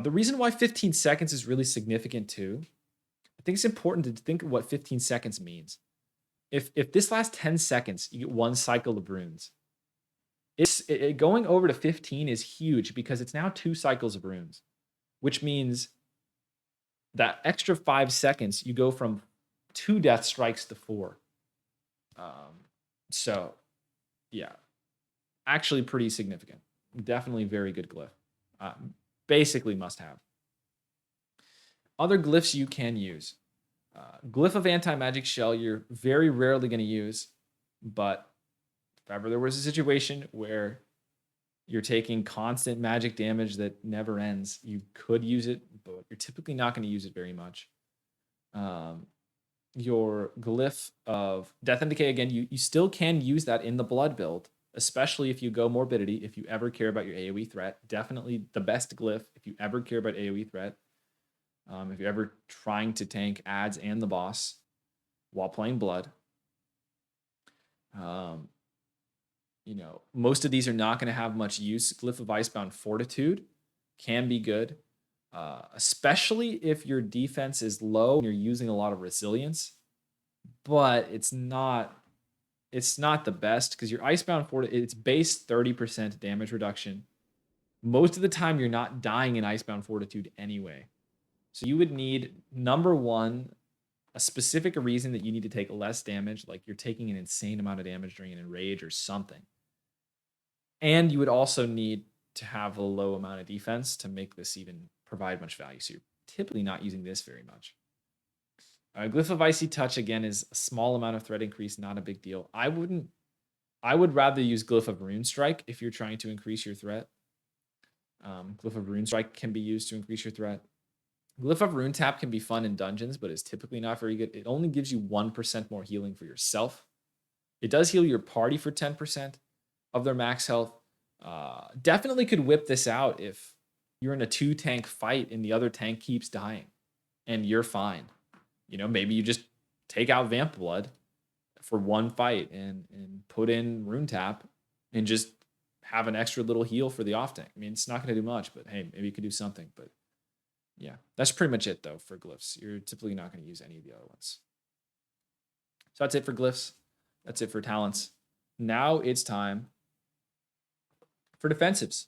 The reason why 15 seconds is really significant too, I think it's important to think of what 15 seconds means. If this lasts 10 seconds, you get 1 cycle of runes. Going over to 15 is huge because it's now 2 cycles of runes, which means that extra 5 seconds, you go from 2 death strikes to 4. So, yeah, actually pretty significant. Definitely very good glyph. Basically must have. Other glyphs you can use. Glyph of Anti-Magic Shell, you're very rarely going to use, but if ever there was a situation where you're taking constant magic damage that never ends, you could use it, but you're typically not going to use it very much. Your Glyph of Death and Decay, again, you still can use that in the Blood build, especially if you go Morbidity, if you ever care about your AoE threat. Definitely the best Glyph if you ever care about AoE threat. If you're ever trying to tank ads and the boss while playing Blood. Most of these are not going to have much use. Glyph of Icebound Fortitude can be good, especially if your defense is low and you're using a lot of resilience. But it's not the best because your Icebound Fortitude, it's base 30% damage reduction. Most of the time, you're not dying in Icebound Fortitude anyway. So you would need, number one, a specific reason that you need to take less damage, like you're taking an insane amount of damage during an enrage or something. And you would also need to have a low amount of defense to make this even provide much value. So you're typically not using this very much. Glyph of Icy Touch, again, is a small amount of threat increase, not a big deal. I would rather use Glyph of Rune Strike if you're trying to increase your threat. Glyph of Rune Strike can be used to increase your threat. Glyph of Rune Tap can be fun in dungeons, but it's typically not very good. It only gives you 1% more healing for yourself. It does heal your party for 10% of their max health. Definitely could whip this out if you're in a 2-tank fight and the other tank keeps dying and you're fine. Maybe you just take out Vamp Blood for 1 fight and put in Rune Tap and just have an extra little heal for the off tank. I mean, it's not going to do much, but hey, maybe you could do something. But yeah, that's pretty much it though for Glyphs. You're typically not going to use any of the other ones. So that's it for Glyphs. That's it for talents. Now it's time for defensives.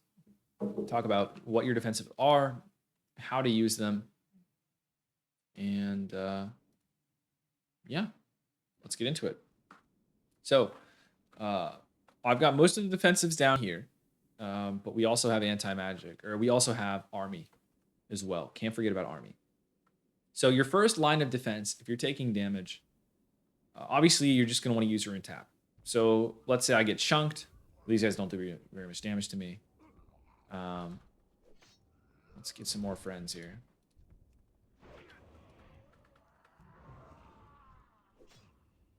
Talk about what your defensives are, how to use them, and yeah, let's get into it. So I've got most of the defensives down here, but we also have anti-magic, or we also have army as well. Can't forget about army. So your first line of defense, if you're taking damage, obviously you're just going to want to use rune tap. So let's say I get chunked. These guys don't do very much damage to me. Let's get some more friends here.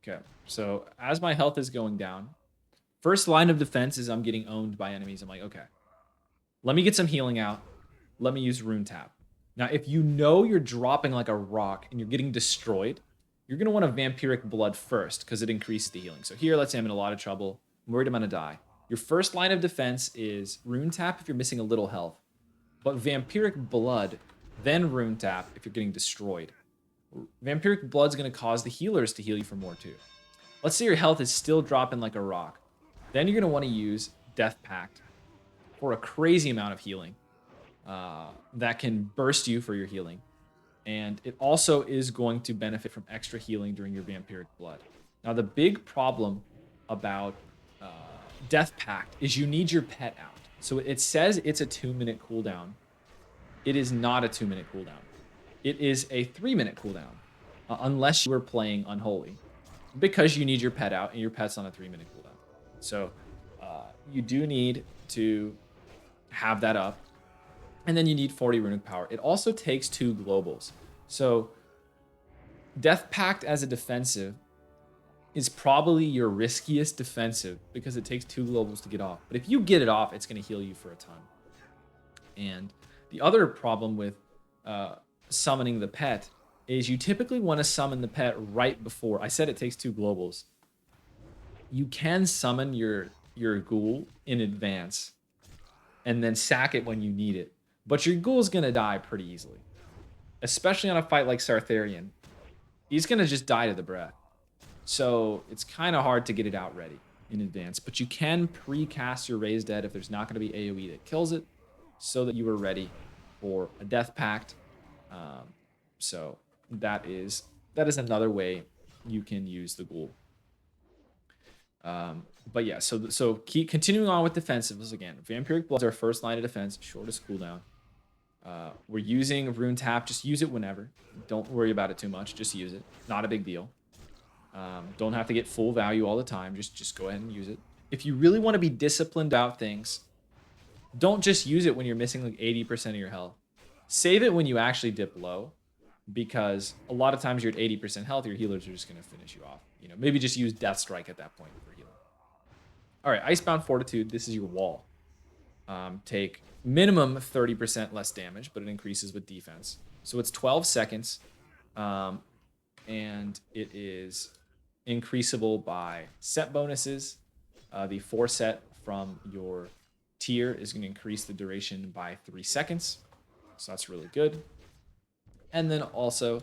Okay, so as my health is going down, first line of defense is I'm getting owned by enemies. I'm like, okay, let me get some healing out. Let me use rune tap. Now, if you know you're dropping like a rock and you're getting destroyed, you're going to want a vampiric blood first because it increases the healing. So here, let's say I'm in a lot of trouble. I'm worried I'm going to die. Your first line of defense is rune tap if you're missing a little health, but vampiric blood, then rune tap if you're getting destroyed. Vampiric blood's going to cause the healers to heal you for more too. Let's say your health is still dropping like a rock. Then you're going to want to use Death Pact for a crazy amount of healing that can burst you for your healing. And it also is going to benefit from extra healing during your vampiric blood. Now, the big problem about Death Pact is you need your pet out. So it says it's a 2-minute cooldown. It is not a 2-minute cooldown. It is a 3-minute cooldown, unless you are playing Unholy, because you need your pet out, and your pet's on a 3-minute cooldown. So you do need to have that up, and then you need 40 runic power. It also takes 2 globals. So Death Pact as a defensive is probably your riskiest defensive because it takes 2 globals to get off. But if you get it off, it's going to heal you for a ton. And the other problem with summoning the pet is you typically want to summon the pet right before. I said it takes 2 globals. You can summon your ghoul in advance and then sack it when you need it. But your ghoul's going to die pretty easily. Especially on a fight like Sartharian. He's going to just die to the breath. So it's kind of hard to get it out ready in advance. But you can pre-cast your Raise Dead if there's not going to be AoE that kills it, so that you are ready for a Death Pact. So that is another way you can use the ghoul. But yeah, so keep continuing on with defensives again. Vampiric Blood's our first line of defense, shortest cooldown. We're using Rune Tap. Just use it whenever. Don't worry about it too much. Just use it. Not a big deal. Don't have to get full value all the time. Just go ahead and use it. If you really want to be disciplined about things, don't just use it when you're missing like 80% of your health. Save it when you actually dip low, because a lot of times you're at 80% health, your healers are just going to finish you off. You know, maybe just use Death Strike at that point for healing. All right, Icebound Fortitude. This is your wall. Take minimum 30% less damage, but it increases with defense. So it's 12 seconds, and it is increasable by set bonuses. The 4 set from your tier is going to increase the duration by 3 seconds. So that's really good. And then also,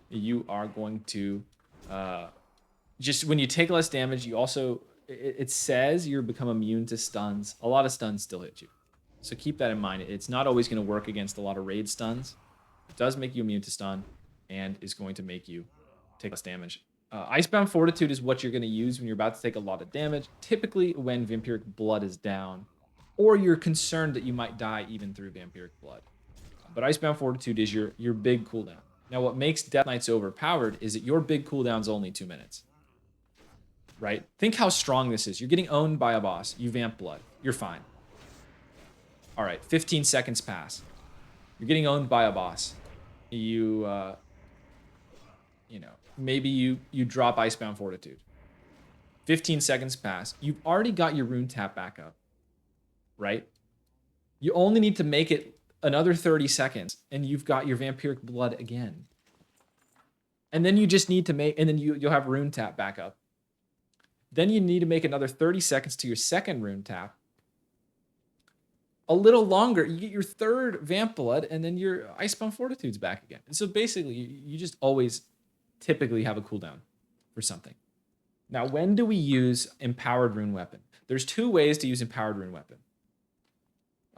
you are going to, just when you take less damage, you also, it says you become immune to stuns. A lot of stuns still hit you. So keep that in mind. It's not always going to work against a lot of raid stuns. It does make you immune to stun and is going to make you take less damage. Icebound Fortitude is what you're going to use when you're about to take a lot of damage, typically when Vampiric Blood is down, or you're concerned that you might die even through Vampiric Blood. But Icebound Fortitude is your big cooldown. Now, what makes Death Knights overpowered is that your big cooldown's only 2 minutes. Right? Think how strong this is. You're getting owned by a boss. You vamp blood. You're fine. All right, 15 seconds pass. You're getting owned by a boss. You know, maybe you drop Icebound Fortitude. 15 seconds pass. You've already got your rune tap back up, right? You only need to make it another 30 seconds, and you've got your Vampiric Blood again. And then you just need to make, and then you'll have rune tap back up. Then you need to make another 30 seconds to your second rune tap. A little longer, you get your third Vamp Blood, and then your Icebound Fortitude's back again. And so basically, you just always typically have a cooldown for something. Now, when do we use Empowered Rune Weapon? There's two ways to use Empowered Rune Weapon.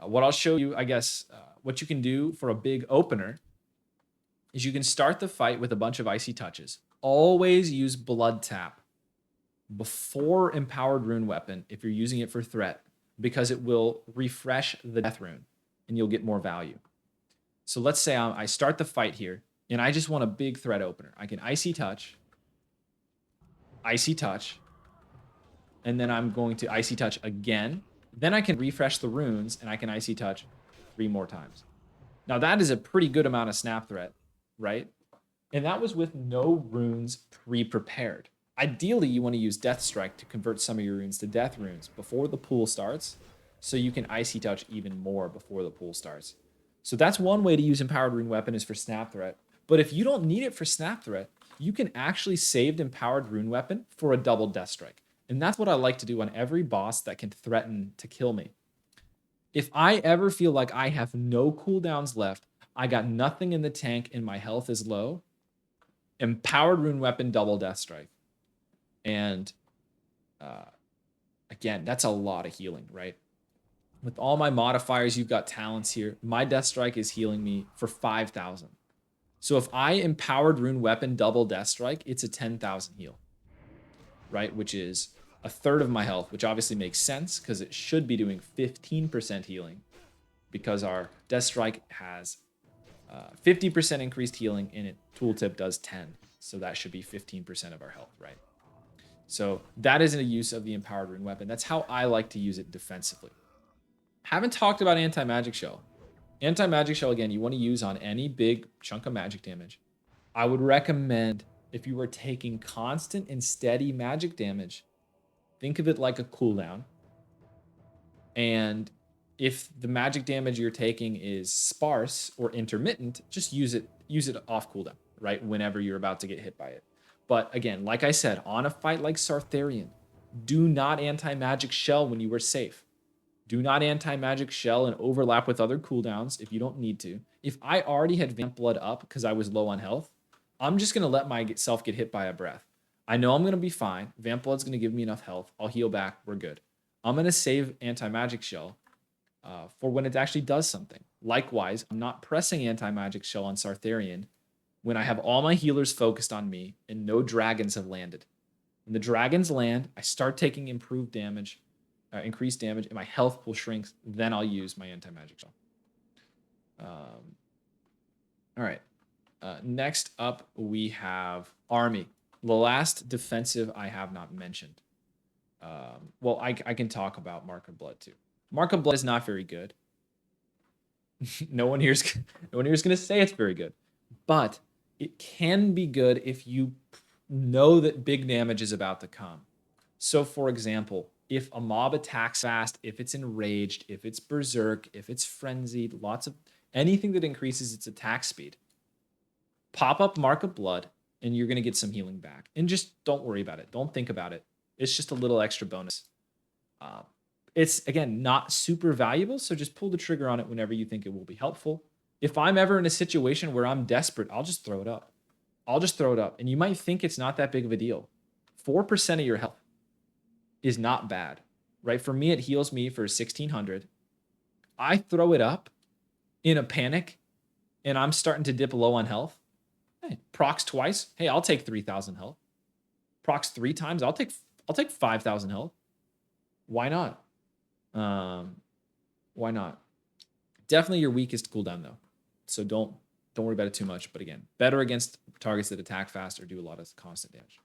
What I'll show you, I guess, what you can do for a big opener is you can start the fight with a bunch of Icy Touches. Always use Blood Tap before Empowered Rune Weapon if you're using it for threat, because it will refresh the Death Rune and you'll get more value. So let's say I start the fight here and I just want a big threat opener. I can Icy Touch, and then I'm going to Icy Touch again. Then I can refresh the runes and I can Icy Touch 3 more times. Now that is a pretty good amount of snap threat, right? And that was with no runes pre-prepared. Ideally, you want to use Death Strike to convert some of your runes to Death Runes before the pool starts, so you can Icy Touch even more before the pool starts. So that's one way to use Empowered Rune Weapon is for Snap Threat. But if you don't need it for Snap Threat, you can actually save Empowered Rune Weapon for a double Death Strike. And that's what I like to do on every boss that can threaten to kill me. If I ever feel like I have no cooldowns left, I got nothing in the tank and my health is low, Empowered Rune Weapon, double Death Strike. And again, that's a lot of healing, right? With all my modifiers, you've got talents here. My Death Strike is healing me for 5,000. So if I Empowered Rune Weapon, double Death Strike, it's a 10,000 heal, right? Which is a third of my health, which obviously makes sense because it should be doing 15% healing because our Death Strike has 50% increased healing and it tooltip does 10. So that should be 15% of our health, right? So that isn't a use of the Empowered Rune Weapon. That's how I like to use it defensively. Haven't talked about Anti-Magic Shell. Anti-Magic Shell, again, you want to use on any big chunk of magic damage. I would recommend, if you are taking constant and steady magic damage, think of it like a cooldown. And if the magic damage you're taking is sparse or intermittent, just use it off cooldown, right? Whenever you're about to get hit by it. But again, like I said, on a fight like Sartharian, do not anti-magic shell when you are safe. Do not anti-magic shell and overlap with other cooldowns if you don't need to. If I already had Vamp Blood up because I was low on health, I'm just going to let myself get hit by a breath. I know I'm going to be fine. Vamp Blood's going to give me enough health. I'll heal back. We're good. I'm going to save anti-magic shell for when it actually does something. Likewise, I'm not pressing anti-magic shell on Sartharian when I have all my healers focused on me and no dragons have landed. When the dragons land, I start taking improved damage, increased damage, and my health pool shrinks. Then I'll use my anti-magic shell. All right. Next up, we have Army. The last defensive I have not mentioned. Well, I can talk about Mark of Blood too. Mark of Blood is not very good. no one here's going to say it's very good, but it can be good if you know that big damage is about to come. So, for example, if a mob attacks fast, if it's enraged, if it's berserk, if it's frenzied, anything that increases its attack speed, pop up Mark of Blood, and you're going to get some healing back. And just don't worry about it. Don't think about it. It's just a little extra bonus. It's, again, not super valuable, so just pull the trigger on it whenever you think it will be helpful. If I'm ever in a situation where I'm desperate, I'll just throw it up. And you might think it's not that big of a deal. 4% of your health is not bad, right? For me, it heals me for 1,600. I throw it up in a panic, and I'm starting to dip low on health. Hey, procs twice. Hey, I'll take 3,000 health. Procs 3 times. I'll take 5,000 health. Why not? Why not? Definitely your weakest cooldown though. So don't worry about it too much. But again, better against targets that attack fast or do a lot of constant damage.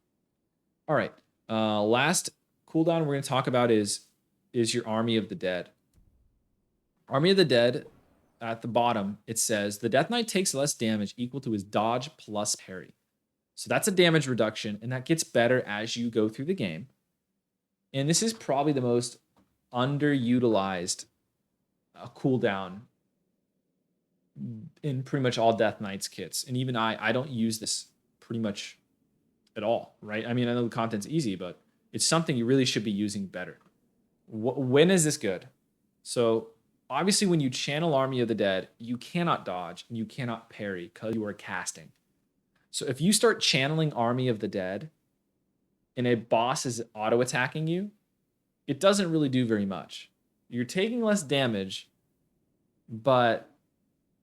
All right. Last cooldown we're going to talk about is your Army of the Dead. Army of the Dead, at the bottom, it says the Death Knight takes less damage equal to his dodge plus parry. So that's a damage reduction, and that gets better as you go through the game. And this is probably the most underutilized cooldown in pretty much all Death Knights kits. And even I don't use this pretty much at all, right? I mean, I know the content's easy, but It's something you really should be using better. When is this good? So obviously when you channel Army of the Dead, you cannot dodge and you cannot parry because you are casting. So if you start channeling Army of the Dead and a boss is auto-attacking you, it doesn't really do very much. You're taking less damage, but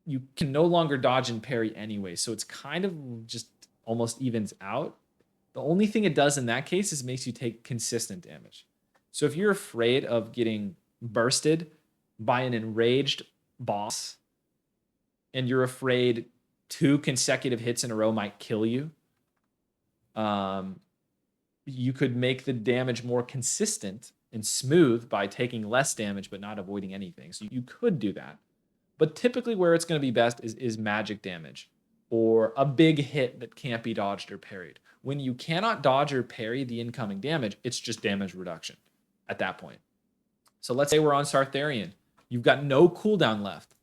you can no longer dodge and parry anyway. So it's kind of just almost evens out. The only thing it does in that case is makes you take consistent damage. So if you're afraid of getting bursted by an enraged boss and you're afraid 2 consecutive hits in a row might kill you, you could make the damage more consistent and smooth by taking less damage but not avoiding anything. So you could do that. But typically where it's going to be best is magic damage or a big hit that can't be dodged or parried. When you cannot dodge or parry the incoming damage, it's just damage reduction at that point. So let's say we're on Sartharian. You've got no cooldown left.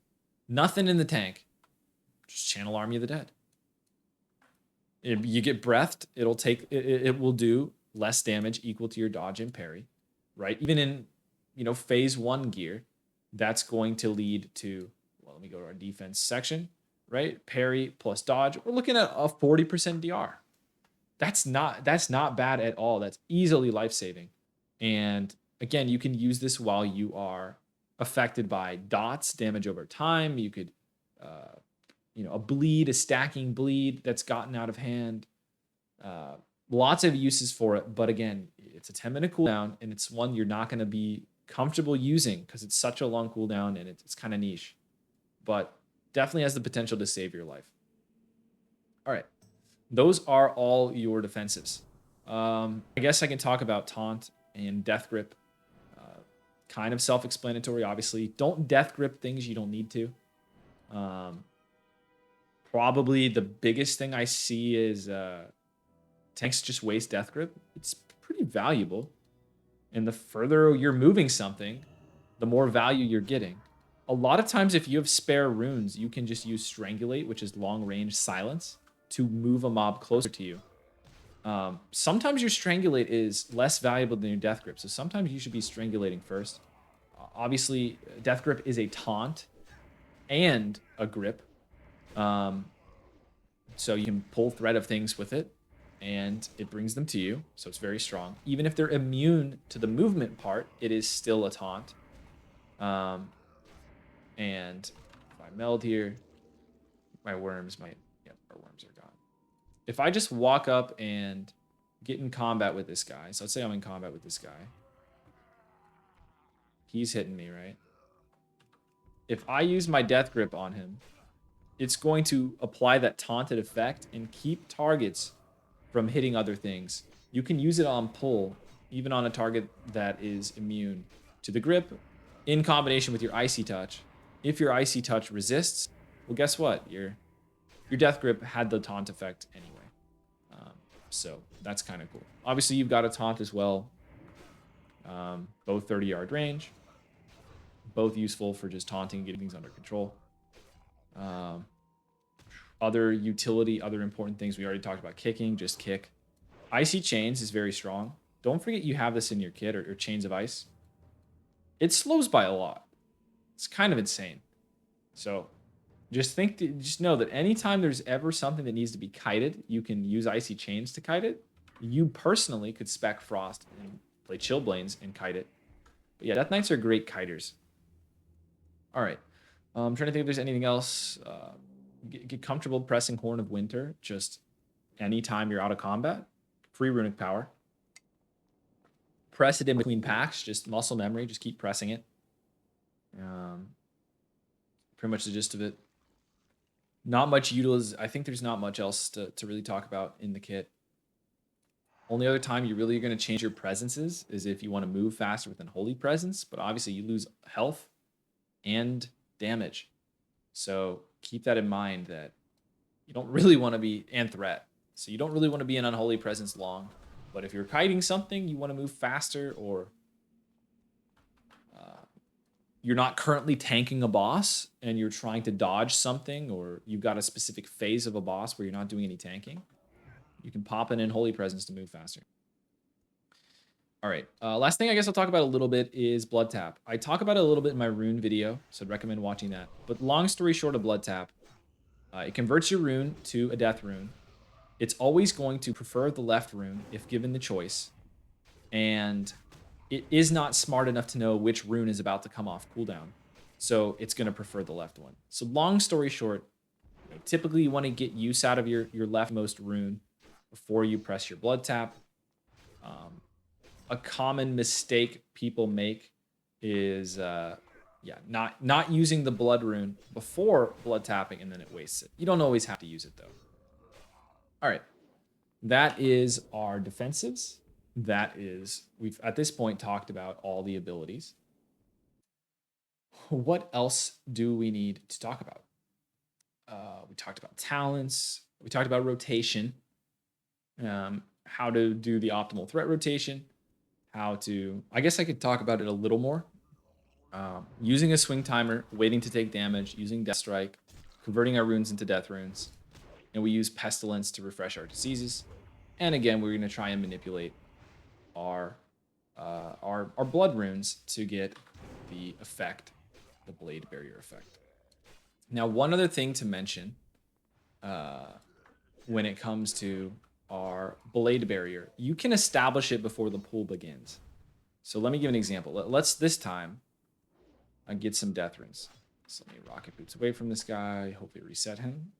Nothing in the tank. Just channel Army of the Dead. If you get breathed, it will do less damage equal to your dodge and parry, right? Even in phase 1 gear, that's going to lead to, well, let me go to our defense section, right? Parry plus dodge. We're looking at a 40% DR. That's not bad at all. That's easily life-saving. And again, you can use this while you are affected by dots, damage over time. You could, a stacking bleed that's gotten out of hand. Lots of uses for it. But again, it's a 10-minute cooldown, and it's one you're not going to be comfortable using because it's such a long cooldown and it's kind of niche. But definitely has the potential to save your life. All right. Those are all your defensives. I guess I can talk about Taunt and Death Grip. Kind of self-explanatory, obviously. Don't Death Grip things you don't need to. Probably the biggest thing I see is tanks just waste Death Grip. It's pretty valuable. And the further you're moving something, the more value you're getting. A lot of times, if you have spare runes, you can just use Strangulate, which is long-range silence, to move a mob closer to you. Sometimes your Strangulate is less valuable than your Death Grip, so sometimes you should be Strangulating first. Obviously, Death Grip is a taunt and a grip. So you can pull Threat of Things with it, and it brings them to you, so it's very strong. Even if they're immune to the movement part, it is still a taunt. And if I meld here, my worms might... Yep, our worms are gone. If I just walk up and get in combat with this guy, so let's say I'm in combat with this guy. He's hitting me, right? If I use my Death Grip on him, it's going to apply that taunted effect and keep targets from hitting other things. You can use it on pull, even on a target that is immune to the grip, in combination with your Icy Touch. If your Icy Touch resists, well, guess what? Your Death Grip had the taunt effect anyway. So that's kind of cool. Obviously, you've got a taunt as well. Both 30-yard range. Both useful for just taunting and getting things under control. Other utility, other important things. We already talked about kicking, just kick. Icy Chains is very strong. Don't forget you have this in your kit, or Chains of Ice. It slows by a lot. It's kind of insane. So just know that anytime there's ever something that needs to be kited, you can use Icy Chains to kite it. You personally could spec Frost and play Chillblains and kite it. But yeah, Death Knights are great kiters. All right. I'm trying to think if there's anything else. Get comfortable pressing Horn of Winter just anytime you're out of combat. Free runic power. Press it in between packs. Just muscle memory. Just keep pressing it. Pretty much the gist of it. Not much utilization. I think there's not much else to really talk about in the kit. Only other time you really are going to change your presences is if you want to move faster with Unholy Presence, but obviously you lose health and damage. So keep that in mind that you don't really want to be, and threat. So you don't really want to be in Unholy Presence long. But if you're kiting something, you want to move faster, or you're not currently tanking a boss and you're trying to dodge something, or you've got a specific phase of a boss where you're not doing any tanking, you can pop in Unholy Presence to move faster. All right. Last thing I guess I'll talk about a little bit is Blood Tap. I talk about it a little bit in my rune video, so I'd recommend watching that. But long story short of Blood Tap, it converts your rune to a death rune. It's always going to prefer the left rune if given the choice. And it is not smart enough to know which rune is about to come off cooldown. So it's going to prefer the left one. So long story short, typically you want to get use out of your leftmost rune before you press your Blood Tap. A common mistake people make is not using the blood rune before blood tapping, and then it wastes it. You don't always have to use it though. All right, that is our defensives. We've at this point talked about all the abilities. What else do we need to talk about? We talked about talents. We talked about rotation. How to do the optimal threat rotation. I guess I could talk about it a little more. Using a swing timer, waiting to take damage, using Death Strike, converting our runes into death runes, and we use Pestilence to refresh our diseases. And again, we're going to try and manipulate our blood runes to get the effect, the Blade Barrier effect. Now, one other thing to mention when it comes to our Blade Barrier, you can establish it before the pool begins. So let me give an example. Let's this time get some death runes. So let me rocket boots away from this guy, hopefully reset him.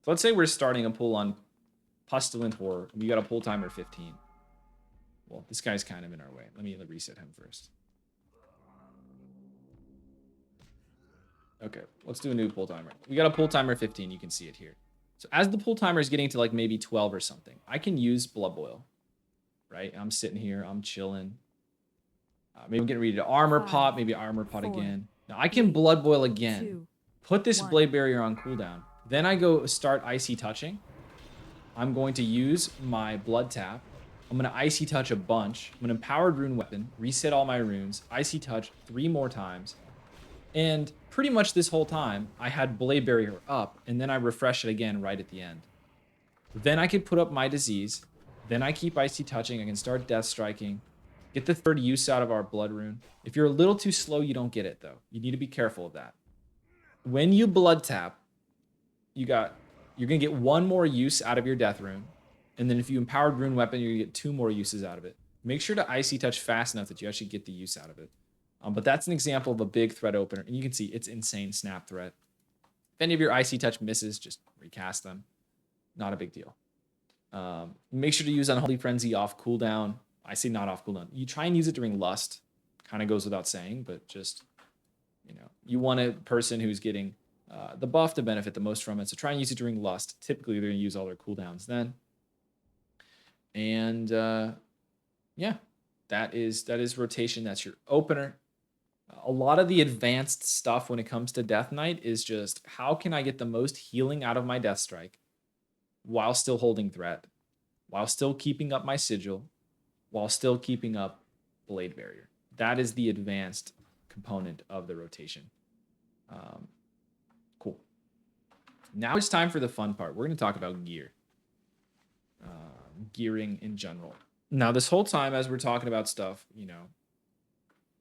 So let's say we're starting a pull on Pestilent Horror. We got a pull timer 15. Well, this guy's kind of in our way. Let me reset him first. Okay, let's do a new pull timer. We got a pull timer 15. You can see it here. So as the pull timer is getting to like maybe 12 or something, I can use Blood Boil, right? I'm sitting here, I'm chilling. Maybe I'm getting ready to armor pot, maybe armor pot again. Now I can Blood Boil again, put this Blade Barrier on cooldown. Then I go start Icy Touching. I'm going to use my Blood Tap. I'm going to Icy Touch a bunch. I'm going to Empowered Rune Weapon, reset all my runes, Icy Touch 3 more times. And pretty much this whole time, I had Blade Barrier up, and then I refresh it again right at the end. Then I could put up my disease. Then I keep Icy Touching. I can start Death Striking. Get the third use out of our Blood Rune. If you're a little too slow, you don't get it, though. You need to be careful of that. When you Blood Tap, you're going to get 1 more use out of your Death Rune. And then if you Empowered Rune Weapon, you're going to get 2 more uses out of it. Make sure to Icy Touch fast enough that you actually get the use out of it. But that's an example of a big threat opener. And you can see it's insane snap threat. If any of your Icy Touch misses, just recast them. Not a big deal. Make sure to use Unholy Frenzy off cooldown. I say not off cooldown. You try and use it during Lust. Kind of goes without saying, but just, you want a person who's getting the buff to benefit the most from it. So try and use it during Lust. Typically, they're going to use all their cooldowns then. And yeah, that is rotation. That's your opener. A lot of the advanced stuff when it comes to Death Knight is just how can I get the most healing out of my Death Strike while still holding threat, while still keeping up my sigil, while still keeping up Blade Barrier. That is the advanced component of the rotation. Cool. Now it's time for the fun part. We're going to talk about gear. Gearing in general. Now, this whole time as we're talking about stuff,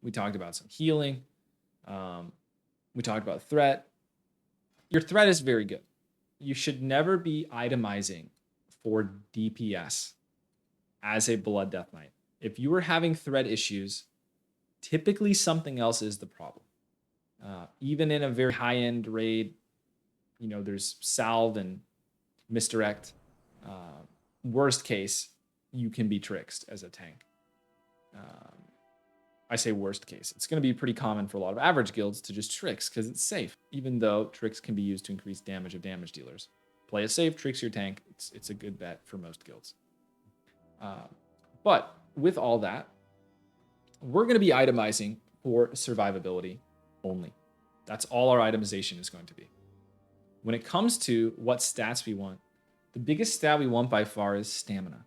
we talked about some healing. We talked about threat. Your threat is very good. You should never be itemizing for DPS as a Blood Death Knight. If you are having threat issues, typically something else is the problem. Even in a very high-end raid, there's salve and misdirect. Worst case, you can be tricked as a tank. I say worst case. It's going to be pretty common for a lot of average guilds to just tricks because it's safe, even though tricks can be used to increase damage of damage dealers. Play it safe, tricks your tank. It's a good bet for most guilds. But with all that, we're going to be itemizing for survivability only. That's all our itemization is going to be. When it comes to what stats we want, the biggest stat we want by far is stamina.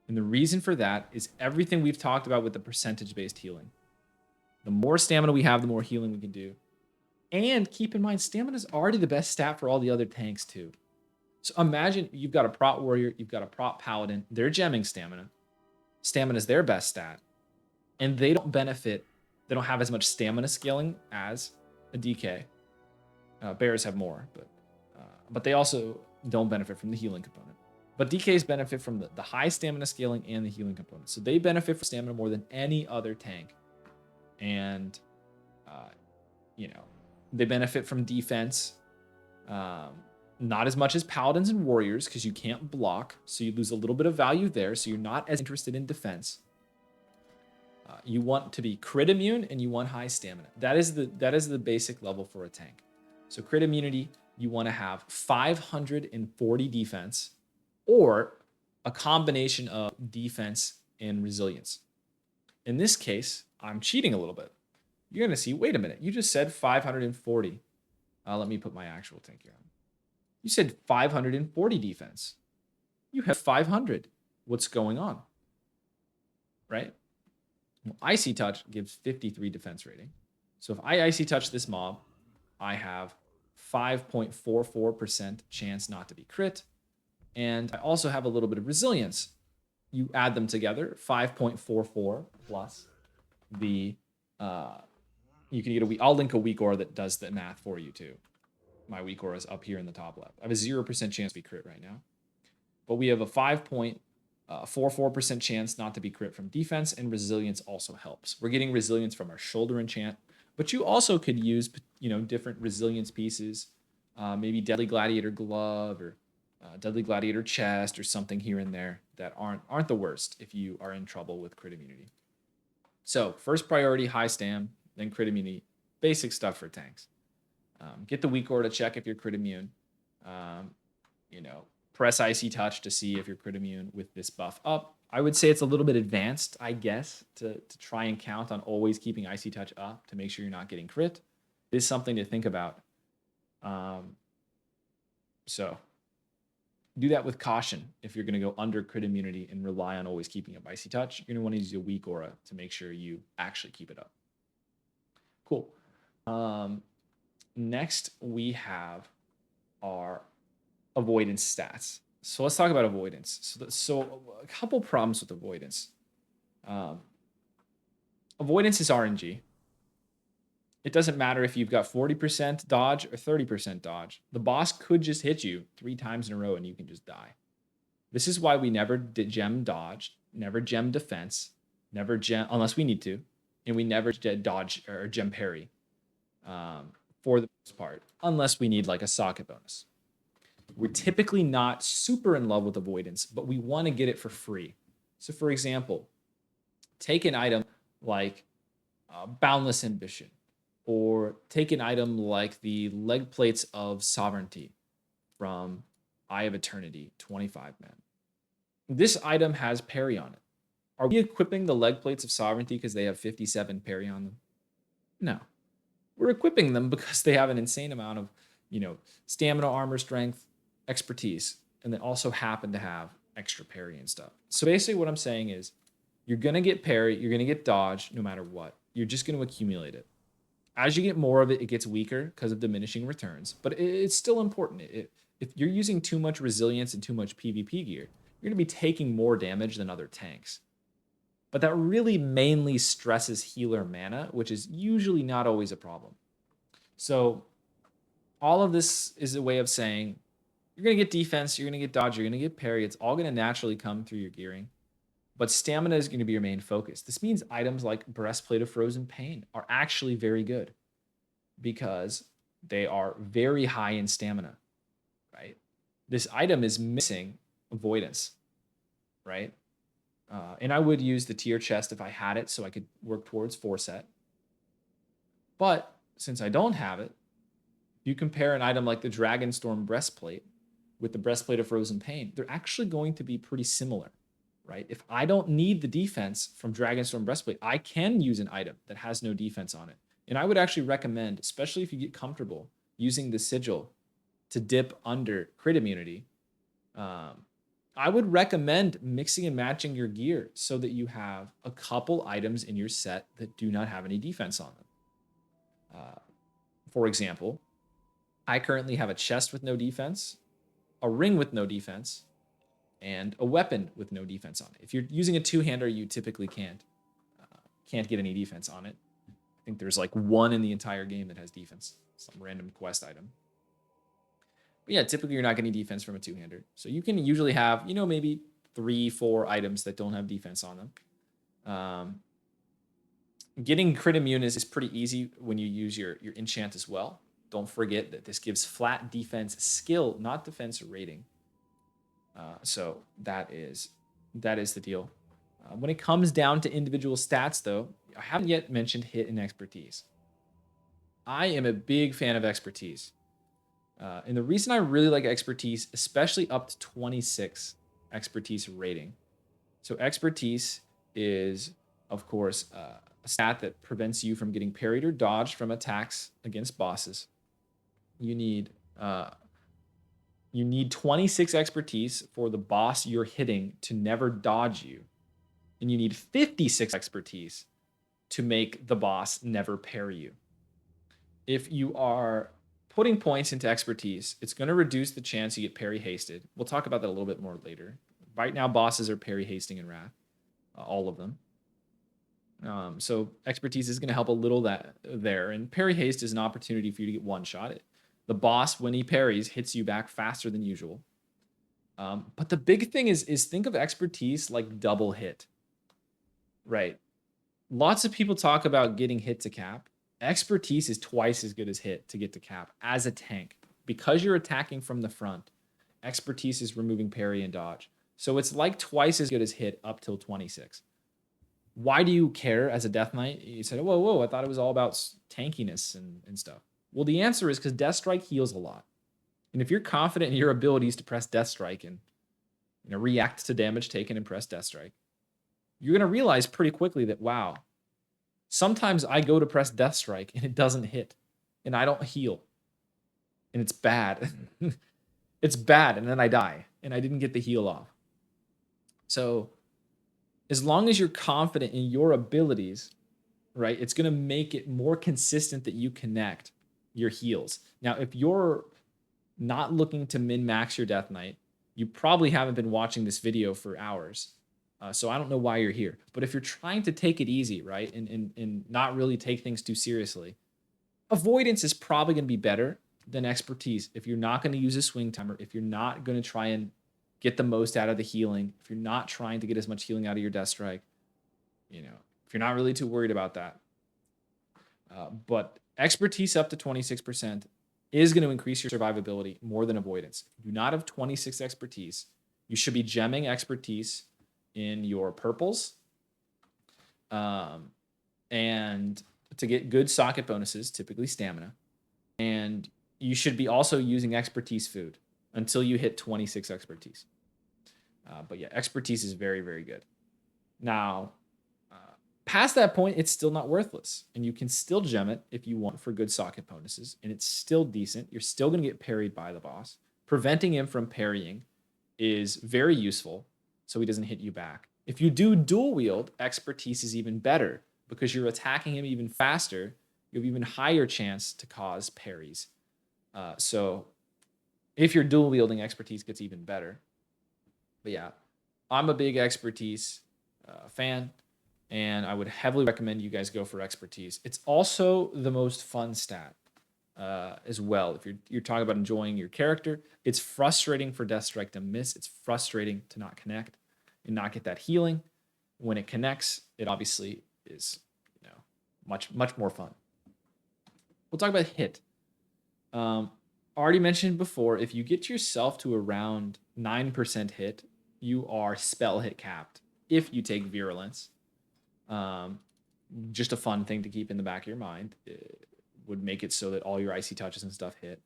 And the reason for that is everything we've talked about with the percentage-based healing. The more stamina we have, the more healing we can do. And keep in mind, stamina is already the best stat for all the other tanks too. So imagine you've got a prot warrior, you've got a prot paladin, they're gemming stamina. Stamina is their best stat. and they don't benefit. They don't have as much stamina scaling as a DK. Bears have more, but they also don't benefit from the healing component. But DKs benefit from the high stamina scaling and the healing component. So they benefit from stamina more than any other tank. And, they benefit from defense. Not as much as Paladins and Warriors because you can't block. So you lose a little bit of value there. So you're not as interested in defense. You want to be crit immune and you want high stamina. That is the basic level for a tank. So crit immunity, you want to have 540 defense or a combination of defense and resilience. In this case, I'm cheating a little bit. You're going to see, wait a minute, you just said 540. Let me put my actual tank here on. You said 540 defense. You have 500. What's going on? Right? Well, Icy Touch gives 53 defense rating. So if I Icy Touch this mob, I have 5.44% chance not to be crit. And I also have a little bit of resilience. You add them together, 5.44 plus the, you can get I'll link a weak aura that does the math for you too. My weak aura is up here in the top left. I have a 0% chance to be crit right now. But we have a 5.44% chance not to be crit from defense, and resilience also helps. We're getting resilience from our shoulder enchant, but you also could use, different resilience pieces, maybe Deadly Gladiator Glove or Deadly Gladiator Chest or something here and there that aren't the worst if you are in trouble with crit immunity. So first priority, high stam, then crit immunity, basic stuff for tanks. Get the weak aura to check if you're crit immune. Press Icy Touch to see if you're crit immune with this buff up. I would say it's a little bit advanced, I guess, to try and count on always keeping Icy Touch up to make sure you're not getting crit. It is something to think about. So do that with caution if you're going to go under crit immunity and rely on always keeping up Icy Touch. You're going to want to use a weak aura to make sure you actually keep it up. Cool. Next, we have our avoidance stats. So let's talk about avoidance. So a couple problems with avoidance. Avoidance is RNG. It doesn't matter if you've got 40% dodge or 30% dodge. The boss could just hit you 3 times in a row and you can just die. This is why we never gem dodge, never gem defense, never gem, unless we need to, and we never dodge or gem parry for the most part, unless we need like a socket bonus. We're typically not super in love with avoidance, but we want to get it for free. So for example, take an item like Boundless Ambition, or take an item like the Leg Plates of Sovereignty from Eye of Eternity, 25 man. This item has parry on it. Are we equipping the Leg Plates of Sovereignty because they have 57 parry on them? No. We're equipping them because they have an insane amount of, stamina, armor, strength, expertise, and they also happen to have extra parry and stuff. So basically what I'm saying is you're going to get parry, you're going to get dodge no matter what. You're just going to accumulate it. As you get more of it, it gets weaker because of diminishing returns, but it's still important. If you're using too much resilience and too much PvP gear, you're going to be taking more damage than other tanks. But that really mainly stresses healer mana, which is usually not always a problem. So all of this is a way of saying you're going to get defense, you're going to get dodge, you're going to get parry. It's all going to naturally come through your gearing. But stamina is going to be your main focus. This means items like Breastplate of Frozen Pain are actually very good because they are very high in stamina, right? This item is missing avoidance, right? And I would use the tier chest if I had it so I could work towards 4-set. But since I don't have it, if you compare an item like the Dragonstorm Breastplate with the Breastplate of Frozen Pain, they're actually going to be pretty similar, right? If I don't need the defense from Dragonstorm Breastplate, I can use an item that has no defense on it. And I would actually recommend, especially if you get comfortable using the Sigil to dip under crit immunity, I would recommend mixing and matching your gear so that you have a couple items in your set that do not have any defense on them. For example, I currently have a chest with no defense, a ring with no defense, and a weapon with no defense on it. If you're using a two-hander, you typically can't. can't get any defense on it. I think there's like one in the entire game that has defense, some random quest item. But yeah, typically you're not getting defense from a two-hander. So you can usually have, you know, maybe 3-4 items that don't have defense on them. Getting crit immune is pretty easy when you use your enchant as well. Don't forget that this gives flat defense skill, not defense rating. So that is the deal. When it comes down to individual stats, though, I haven't yet mentioned hit and expertise. I am a big fan of expertise. And the reason I really like expertise, especially up to 26 expertise rating. So expertise is, of course, a stat that prevents you from getting parried or dodged from attacks against bosses. You need 26 expertise for the boss you're hitting to never dodge you. And you need 56 expertise to make the boss never parry you. If you are putting points into expertise, it's going to reduce the chance you get parry hasted. We'll talk about that a little bit more later. Right now, bosses are parry hasting in Wrath, all of them. So expertise is going to help a little there. And parry haste is an opportunity for you to get one shot. The boss, when he parries, hits you back faster than usual. But the big thing is think of expertise like double hit. Right. Lots of people talk about getting hit to cap. Expertise is twice as good as hit to get to cap as a tank. Because you're attacking from the front, expertise is removing parry and dodge. So it's like twice as good as hit up till 26. Why do you care as a Death Knight? You said, whoa, I thought it was all about tankiness and stuff. Well, the answer is because Death Strike heals a lot. And if you're confident in your abilities to press Death Strike and react to damage taken and press Death Strike, you're going to realize pretty quickly that, wow, sometimes I go to press Death Strike and it doesn't hit and I don't heal. And it's bad. It's bad. And then I die and I didn't get the heal off. So as long as you're confident in your abilities, right, it's going to make it more consistent that you connect your heals. Now, if you're not looking to min-max your Death Knight, you probably haven't been watching this video for hours. So I don't know why you're here. But if you're trying to take it easy, right, and not really take things too seriously, avoidance is probably going to be better than expertise. If you're not going to use a swing timer, if you're not going to try and get the most out of the healing, if you're not trying to get as much healing out of your Death Strike, if you're not really too worried about that. But expertise up to 26% is going to increase your survivability more than avoidance. If you do not have 26 expertise, you should be gemming expertise in your purples. And to get good socket bonuses, typically stamina. And you should be also using expertise food until you hit 26 expertise. But yeah, expertise is very, very good. Now, past that point, it's still not worthless. And you can still gem it if you want for good socket bonuses. And it's still decent. You're still going to get parried by the boss. Preventing him from parrying is very useful so he doesn't hit you back. If you do dual wield, expertise is even better because you're attacking him even faster. You have even higher chance to cause parries. So if you're dual wielding, expertise gets even better. But yeah, I'm a big expertise fan, and I would heavily recommend you guys go for expertise. It's also the most fun stat as well. If you're talking about enjoying your character, it's frustrating for Death Strike to miss. It's frustrating to not connect and not get that healing. When it connects, it obviously is much more fun. We'll talk about hit. Already mentioned before, if you get yourself to around 9% hit, you are spell hit capped if you take virulence. Just a fun thing to keep in the back of your mind. It would make it so that all your icy touches and stuff hit.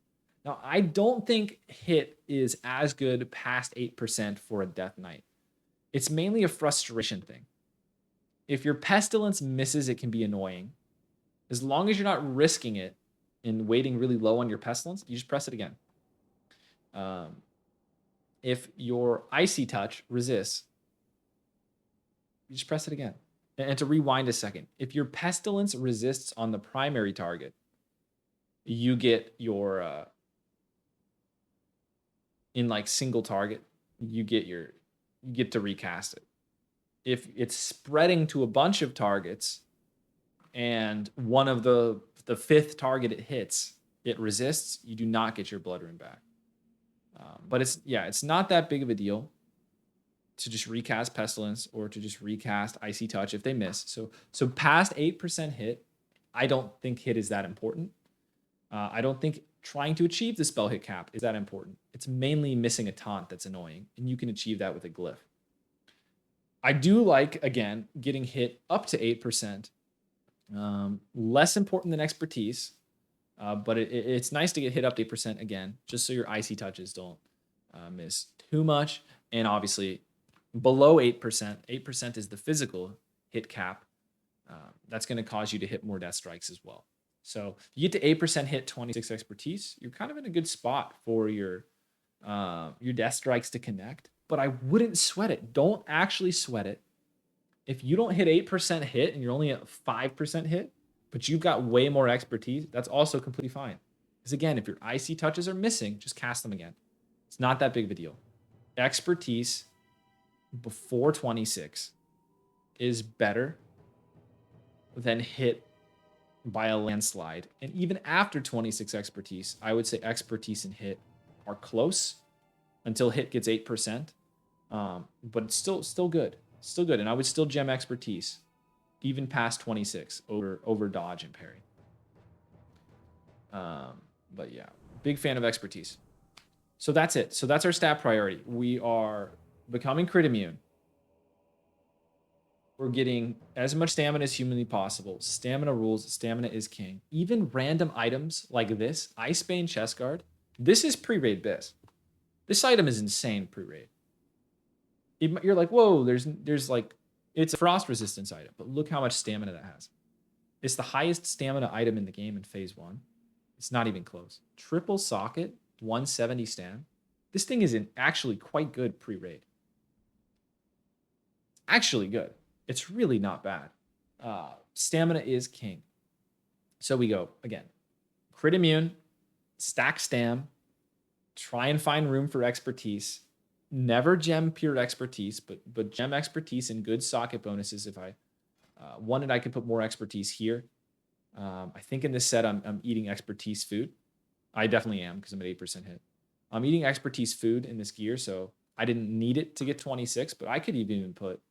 Now, I don't think hit is as good past 8% for a Death Knight. It's mainly a frustration thing. If your pestilence misses, it can be annoying. As long as you're not risking it and waiting really low on your pestilence, you just press it again. If your icy touch resists, you just press it again. And to rewind a second, if your pestilence resists on the primary target, you get your in like single target, you get to recast it. If it's spreading to a bunch of targets, and one of the fifth target it hits, it resists, you do not get your blood rune back. But it's not that big of a deal to just recast Pestilence or to just recast Icy Touch if they miss. So past 8% hit, I don't think hit is that important. I don't think trying to achieve the spell hit cap is that important. It's mainly missing a taunt that's annoying, and you can achieve that with a glyph. I do like, again, getting hit up to 8%. Less important than expertise, but it's nice to get hit up to 8% again, just so your icy touches don't miss too much. And obviously, below 8%, 8% is the physical hit cap. That's going to cause you to hit more death strikes as well. So you get to 8% hit, 26 expertise. You're kind of in a good spot for your death strikes to connect. But I wouldn't sweat it. Don't actually sweat it. If you don't hit 8% hit and you're only at 5% hit, but you've got way more expertise, that's also completely fine. Because again, if your icy touches are missing, just cast them again. It's not that big of a deal. Expertise before 26 is better than hit by a landslide. And even after 26 expertise, I would say expertise and hit are close until hit gets 8%. But it's still good. Still good. And I would still gem expertise even past 26 over dodge and parry. But yeah, big fan of expertise. So that's it. So that's our stat priority. We are becoming crit immune. We're getting as much stamina as humanly possible. Stamina rules. Stamina is king. Even random items like this, Icebane Chest Guard, this is pre-raid Biz. This item is insane pre-raid. You're like, whoa, there's like, it's a frost resistance item, but look how much stamina that has. It's the highest stamina item in the game in phase 1. It's not even close. Triple socket, 170 stam. This thing is actually quite good pre-raid. Actually good. It's really not bad. Stamina is king. So we go, again, crit immune, stack stam, try and find room for expertise. Never gem pure expertise, but gem expertise and good socket bonuses. If I wanted, I could put more expertise here. I think in this set, I'm eating expertise food. I definitely am because I'm at 8% hit. I'm eating expertise food in this gear, so I didn't need it to get 26, but I could even put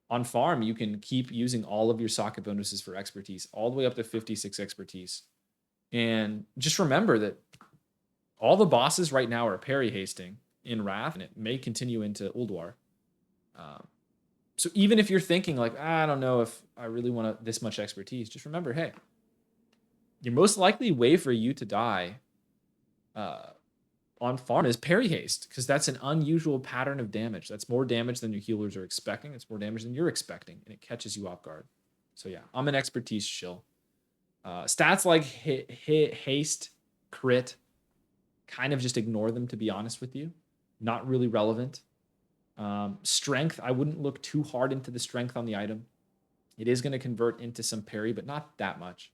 on farm. You can keep using all of your socket bonuses for expertise all the way up to 56 expertise. And just remember that all the bosses right now are parry hasting in Wrath, and it may continue into Ulduar. So even if you're thinking like, I don't know if I really want this much expertise, just remember, hey, your most likely way for you to die on farm is parry haste, because that's an unusual pattern of damage. That's more damage than your healers are expecting. It's more damage than you're expecting, and it catches you off guard. So yeah, I'm an expertise shill. Stats like hit, haste, crit, kind of just ignore them, to be honest with you. Not really relevant. Strength, I wouldn't look too hard into the strength on the item. It is going to convert into some parry, but not that much.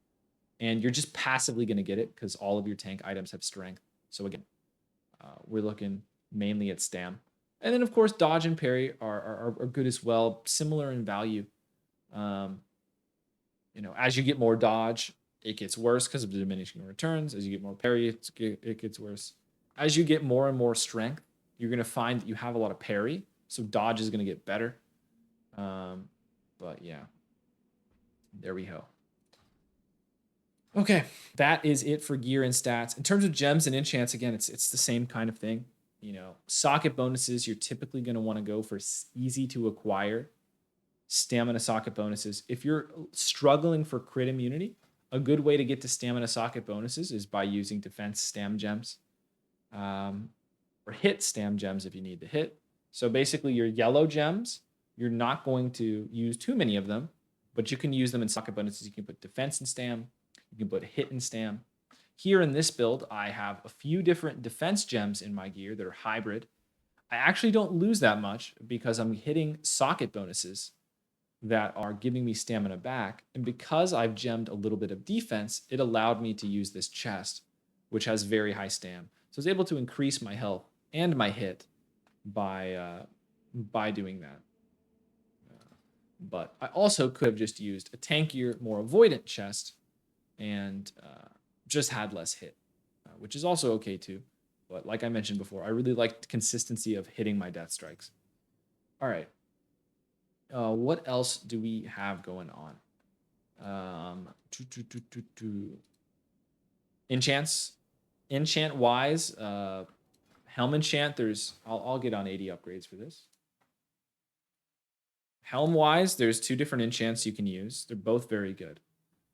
And you're just passively going to get it because all of your tank items have strength. So again, we're looking mainly at stam. And then, of course, dodge and parry are good as well, similar in value. As you get more dodge, it gets worse because of the diminishing returns. As you get more parry, it gets worse. As you get more and more strength, you're going to find that you have a lot of parry, so dodge is going to get better. But yeah, there we go. Okay, that is it for gear and stats. In terms of gems and enchants, again, it's the same kind of thing. Socket bonuses, you're typically going to want to go for easy to acquire stamina socket bonuses. If you're struggling for crit immunity, a good way to get to stamina socket bonuses is by using defense stam gems. Or hit stam gems if you need to hit. So basically your yellow gems, you're not going to use too many of them, but you can use them in socket bonuses. You can put defense and stam. You can put hit and stam. Here in this build, I have a few different defense gems in my gear that are hybrid. I actually don't lose that much because I'm hitting socket bonuses that are giving me stamina back. And because I've gemmed a little bit of defense, it allowed me to use this chest, which has very high stam. So I was able to increase my health and my hit by doing that. But I also could have just used a tankier, more avoidant chest and just had less hit, which is also okay too. But like I mentioned before, I really liked consistency of hitting my death strikes. All right. What else do we have going on? Enchants. Enchant wise, Helm enchant. I'll get on 80 upgrades for this. Helm wise, there's two different enchants you can use. They're both very good.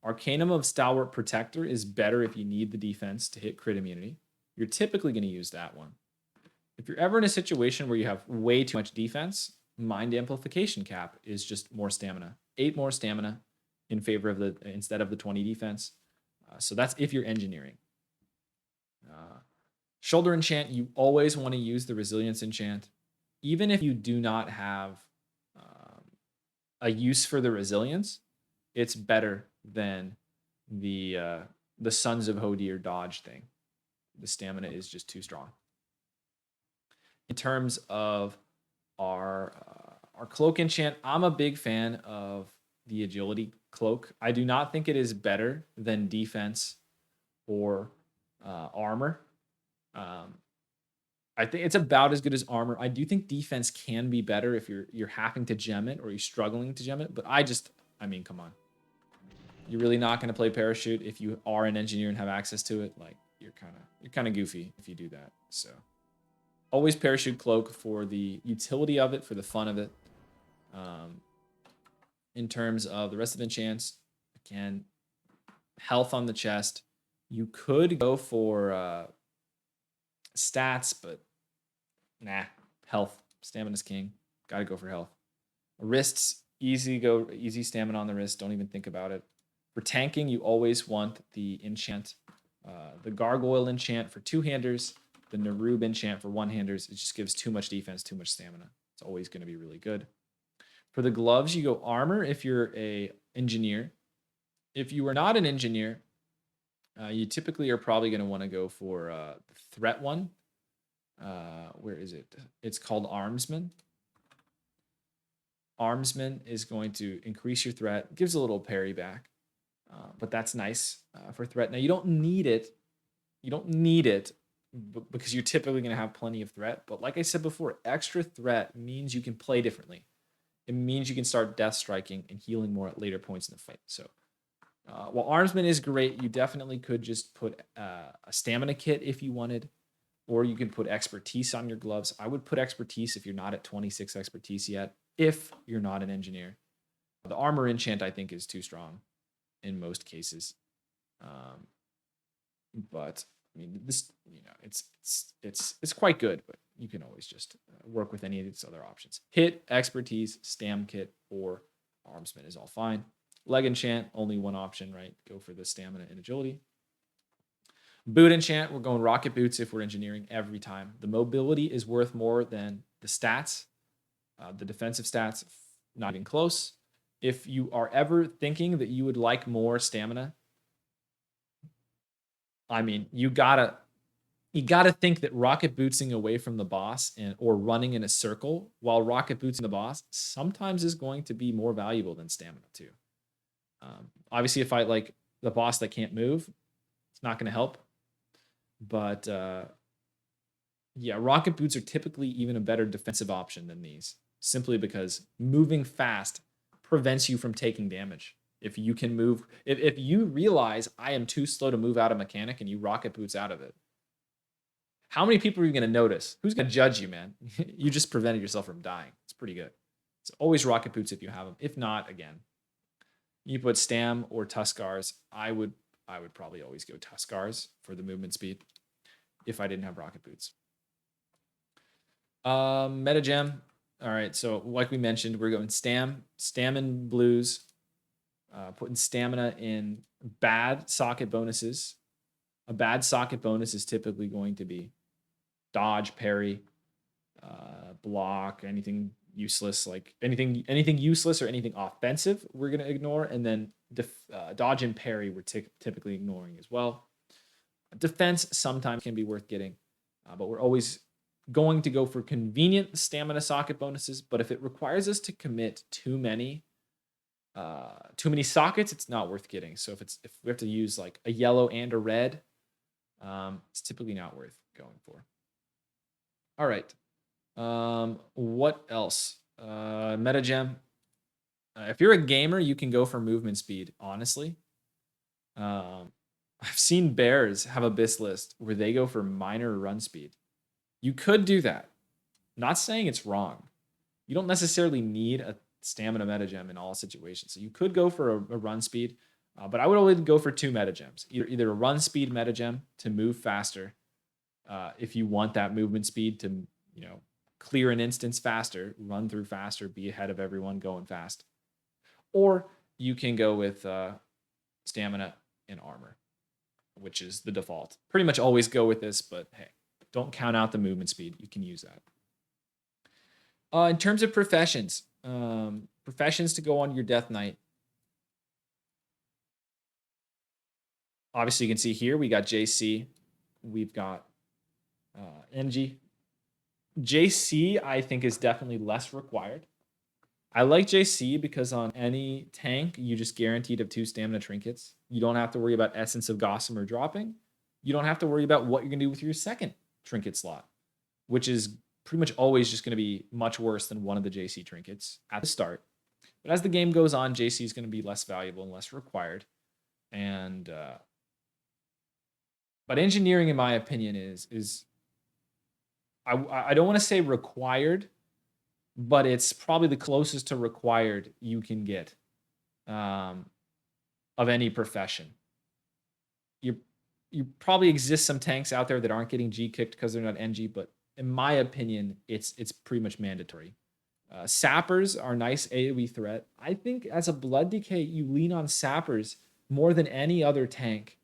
Arcanum of Stalwart Protector is better if you need the defense to hit crit immunity. You're typically going to use that one. If you're ever in a situation where you have way too much defense, Mind Amplification Cap is just more stamina. 8 more stamina in favor of instead of the 20 defense. So that's if you're engineering. Shoulder enchant, you always want to use the resilience enchant. Even if you do not have a use for the resilience, it's better than the Sons of Hodir dodge thing. The stamina is just too strong. In terms of our cloak enchant, I'm a big fan of the agility cloak. I do not think it is better than defense or armor. I think it's about as good as armor. I do think defense can be better if you're having to gem it or you're struggling to gem it. But I mean, come on. You're really not going to play parachute if you are an engineer and have access to it. Like you're kind of goofy if you do that. So always parachute cloak for the utility of it, for the fun of it. In terms of the rest of enchants, again, health on the chest. You could go for stats, but nah, health. Stamina's king. Got to go for health. Wrists, easy stamina on the wrist. Don't even think about it. For tanking, you always want the enchant, the Gargoyle enchant for two-handers, the Narub enchant for one-handers. It just gives too much defense, too much stamina. It's always going to be really good. For the gloves, you go armor if you're a engineer. If you are not an engineer, you typically are probably going to want to go for the threat one. Where is it? It's called Armsman. Armsman is going to increase your threat. Gives a little parry back. But that's nice for threat. Now, you don't need it. You don't need it because you're typically going to have plenty of threat. But like I said before, extra threat means you can play differently. It means you can start death striking and healing more at later points in the fight. So while Armsman is great, you definitely could just put a stamina kit if you wanted, or you can put expertise on your gloves. I would put expertise if you're not at 26 expertise yet, if you're not an engineer. The armor enchant, I think, is too strong in most cases. But I mean, this, it's quite good, but you can always just work with any of these other options. Hit, expertise, stam kit, or Armsman is all fine. Leg enchant, only one option, right? Go for the stamina and agility. Boot enchant, we're going rocket boots if we're engineering every time. The mobility is worth more than the stats. The defensive stats, not even close. If you are ever thinking that you would like more stamina, I mean, you gotta think that rocket bootsing away from the boss or running in a circle while rocket bootsing the boss sometimes is going to be more valuable than stamina too. Obviously, a fight like the boss that can't move, it's not going to help. But yeah, rocket boots are typically even a better defensive option than these, simply because moving fast prevents you from taking damage. If you can move, if you realize I am too slow to move out of mechanic and you rocket boots out of it, how many people are you going to notice? Who's going to judge you, man? You just prevented yourself from dying. It's pretty good. It's always rocket boots if you have them. If not, again, you put Stam or Tuskars. I would probably always go Tuskars for the movement speed if I didn't have rocket boots. Meta gem. All right, so like we mentioned, we're going Stam in blues, putting stamina in bad socket bonuses. A bad socket bonus is typically going to be dodge, parry, block, anything useless, like anything useless or anything offensive, we're going to ignore. And then dodge and parry, we're typically ignoring as well. Defense sometimes can be worth getting, but we're always going to go for convenient stamina socket bonuses. But if it requires us to commit too many Too many sockets, it's not worth getting. So if we have to use like a yellow and a red, it's typically not worth going for. All right. What else? Meta gem. If you're a gamer, you can go for movement speed, honestly. I've seen bears have Abyss list where they go for minor run speed. You could do that. Not saying it's wrong. You don't necessarily need a stamina meta gem in all situations. So you could go for a run speed, but I would always go for 2 meta gems. Either a run speed meta gem to move faster, if you want that movement speed to, clear an instance faster, run through faster, be ahead of everyone going fast. Or you can go with stamina and armor, which is the default. Pretty much always go with this, but hey, don't count out the movement speed. You can use that. In terms of professions, professions to go on your Death Knight. Obviously, you can see here we got JC, we've got NG. JC, I think, is definitely less required. I like JC because on any tank, you just guaranteed of 2 stamina trinkets. You don't have to worry about Essence of Gossamer dropping. You don't have to worry about what you're going to do with your second trinket slot, which is pretty much always just going to be much worse than one of the JC trinkets at the start. But as the game goes on, JC is going to be less valuable and less required. And but engineering, in my opinion, is I don't want to say required, but it's probably the closest to required you can get of any profession. You probably exist some tanks out there that aren't getting G kicked because they're not NG, but in my opinion, it's pretty much mandatory. Sappers are nice AoE threat. I think as a Blood DK, you lean on Sappers more than any other tank.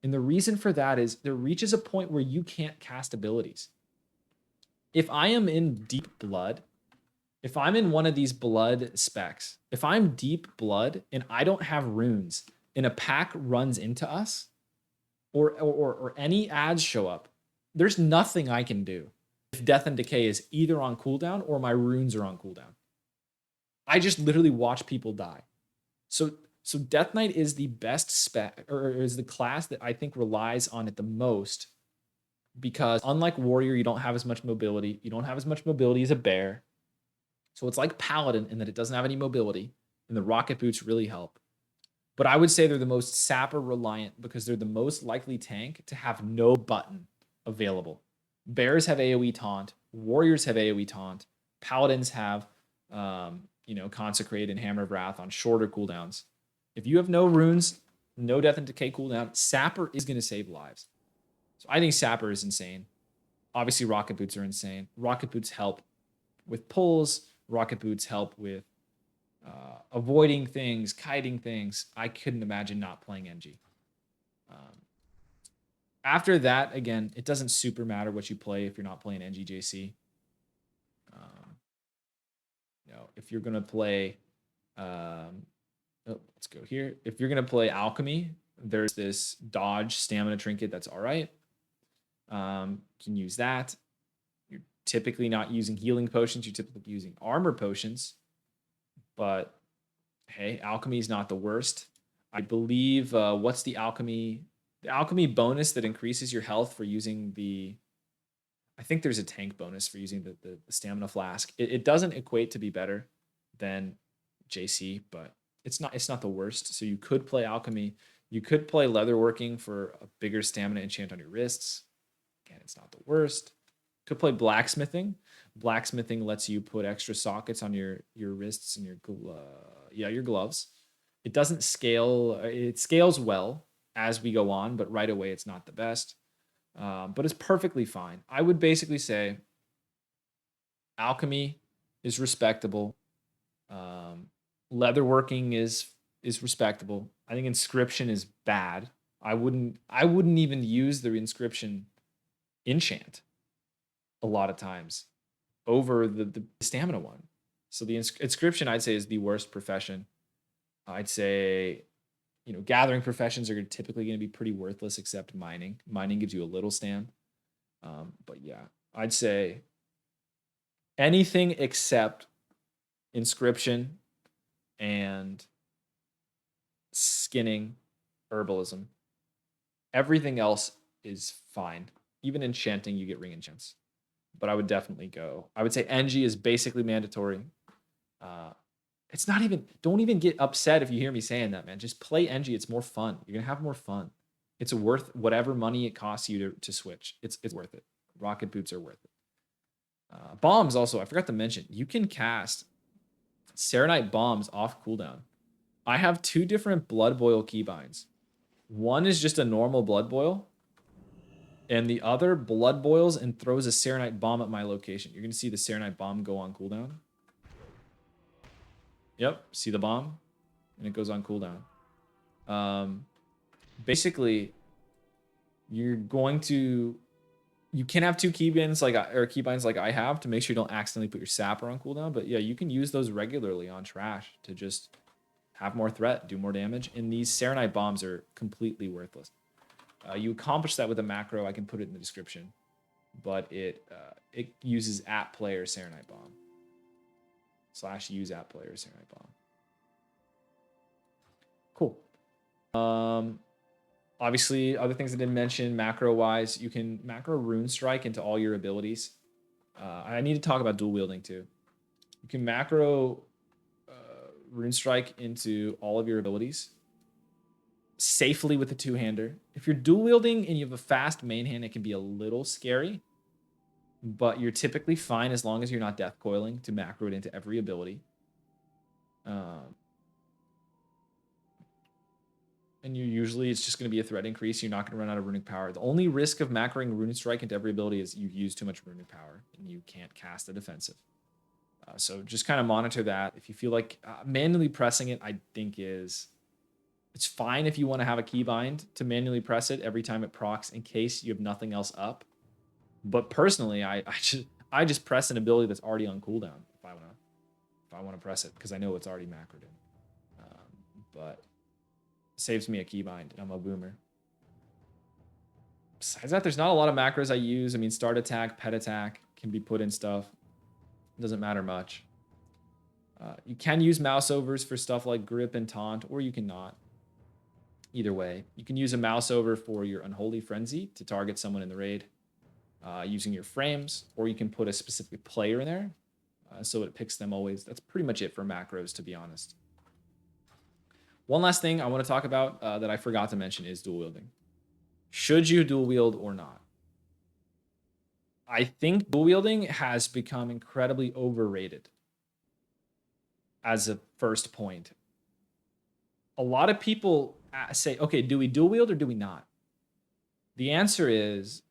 And the reason for that is there reaches a point where you can't cast abilities. If I am in deep blood, if I'm in one of these blood specs, if I'm deep blood and I don't have runes and a pack runs into us or any ads show up, there's nothing I can do if Death and Decay is either on cooldown or my runes are on cooldown. I just literally watch people die. So Death Knight is the best spec, or is the class that I think relies on it the most, because unlike Warrior, you don't have as much mobility. You don't have as much mobility as a bear. So it's like Paladin in that it doesn't have any mobility, and the rocket boots really help. But I would say they're the most sapper reliant because they're the most likely tank to have no button available. Bears have AoE taunt, Warriors have AoE taunt, Paladins have Consecrate and Hammer of Wrath on shorter cooldowns. If you have no runes, no Death and Decay cooldown, Sapper is going to save lives. So I think Sapper is insane. Obviously, Rocket Boots are insane. Rocket Boots help with pulls. Rocket Boots help with avoiding things, kiting things. I couldn't imagine not playing NG. After that, again, it doesn't super matter what you play if you're not playing NGJC. If you're going to play... let's go here. If you're going to play Alchemy, there's this dodge stamina trinket that's all right. You can use that. You're typically not using healing potions. You're typically using armor potions. But hey, Alchemy is not the worst. I believe, what's the Alchemy? The Alchemy bonus that increases your health for using the... I think there's a tank bonus for using the stamina flask. It doesn't equate to be better than JC, but it's not the worst. So you could play Alchemy. You could play Leatherworking for a bigger stamina enchant on your wrists. Again, it's not the worst. Could play Blacksmithing. Blacksmithing lets you put extra sockets on your wrists and your gloves. It doesn't scale. It scales well as we go on, but right away it's not the best. But it's perfectly fine. I would basically say Alchemy is respectable. Leatherworking is respectable. I think Inscription is bad. I wouldn't even use the Inscription enchant a lot of times over the stamina one. So the Inscription, I'd say, is the worst profession. I'd say, gathering professions are typically going to be pretty worthless except mining. Mining gives you a little stam. But yeah, I'd say anything except Inscription and skinning, herbalism. Everything else is fine. Even enchanting, you get ring enchants. But I would definitely go. I would say NG is basically mandatory. It's not even, don't even get upset if you hear me saying that, man. Just play NG. It's more fun. You're going to have more fun. It's worth whatever money it costs you to switch. It's worth it. Rocket boots are worth it. Bombs also, I forgot to mention, you can cast Serenite bombs off cooldown. I have 2 different Blood Boil keybinds. One is just a normal Blood Boil, and the other Blood Boils and throws a Serenite bomb at my location. You're going to see the Serenite bomb go on cooldown. Yep, see the bomb? And it goes on cooldown. Basically, you're going to... You can have 2 keybinds like I have to make sure you don't accidentally put your sapper on cooldown. But yeah, you can use those regularly on trash to just have more threat, do more damage. And these Serenite bombs are completely worthless. You accomplish that with a macro. I can put it in the description. But it uses @player Serenite bomb. /use @player Serenite bomb. Cool. Obviously, other things I didn't mention, macro-wise, you can macro Rune Strike into all your abilities. I need to talk about dual wielding too. You can macro Rune Strike into all of your abilities safely with a 2-hander. If you're dual wielding and you have a fast main hand, it can be a little scary, but you're typically fine as long as you're not death coiling to macro it into every ability. And it's just going to be a threat increase. You're not going to run out of runic power. The only risk of macroing Runic Strike into every ability is you use too much runic power and you can't cast a defensive. So just kind of monitor that. If you feel like manually pressing it, I think it's fine if you want to have a keybind to manually press it every time it procs in case you have nothing else up. But personally, I just press an ability that's already on cooldown if I want to press it because I know it's already macroed in. But saves me a keybind, and I'm a boomer. Besides that, there's not a lot of macros I use. I mean, start attack, pet attack can be put in stuff. It doesn't matter much. You can use mouse overs for stuff like grip and taunt, or you can not. Either way, you can use a mouse over for your Unholy Frenzy to target someone in the raid using your frames, or you can put a specific player in there so it picks them always. That's pretty much it for macros, to be honest. One last thing I want to talk about that I forgot to mention is dual wielding. Should you dual wield or not? I think dual wielding has become incredibly overrated as a first point. A lot of people say, okay, do we dual wield or do we not? The answer is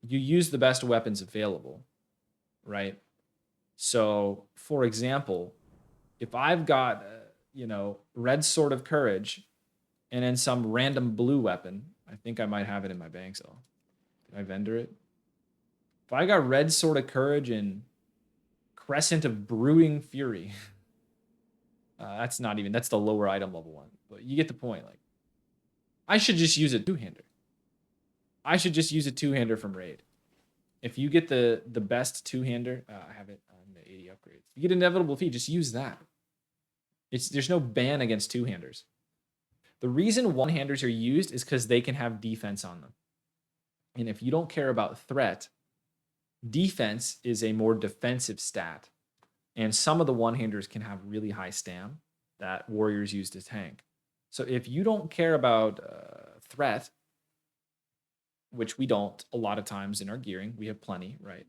you use the best weapons available, right? So, for example, if I've got... Red Sword of Courage, and then some random blue weapon. I think I might have it in my bank, so can I vendor it? If I got Red Sword of Courage and Crescent of Brewing Fury, that's the lower item level one, but you get the point. Like, I should just use a 2-hander. I should just use a 2-hander from Raid. If you get the best 2-hander, I have it on the 80 upgrades. If you get Inevitable Feat, just use that. There's no ban against 2-handers. The reason 1-handers are used is because they can have defense on them. And if you don't care about threat, defense is a more defensive stat. And some of the 1-handers can have really high stam that warriors use to tank. So if you don't care about threat, which we don't a lot of times in our gearing, we have plenty, right?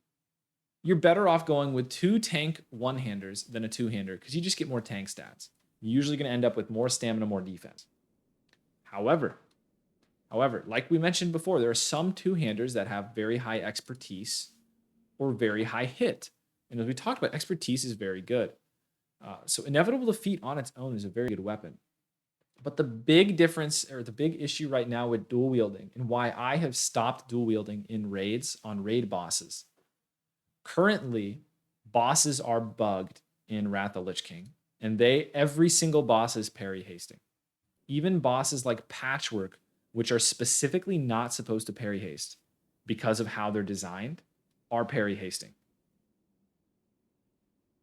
You're better off going with 2 tank 1-handers than a 2-hander because you just get more tank stats. You're usually going to end up with more stamina, more defense. However, like we mentioned before, there are some 2-handers that have very high expertise or very high hit. And as we talked about, expertise is very good. So Inevitable Defeat on its own is a very good weapon. But the big difference, or the big issue right now with dual wielding, and why I have stopped dual wielding in raids on raid bosses. Currently, bosses are bugged in Wrath of Lich King, and every single boss is parry hasting. Even bosses like Patchwork, which are specifically not supposed to parry haste because of how they're designed, are parry hasting.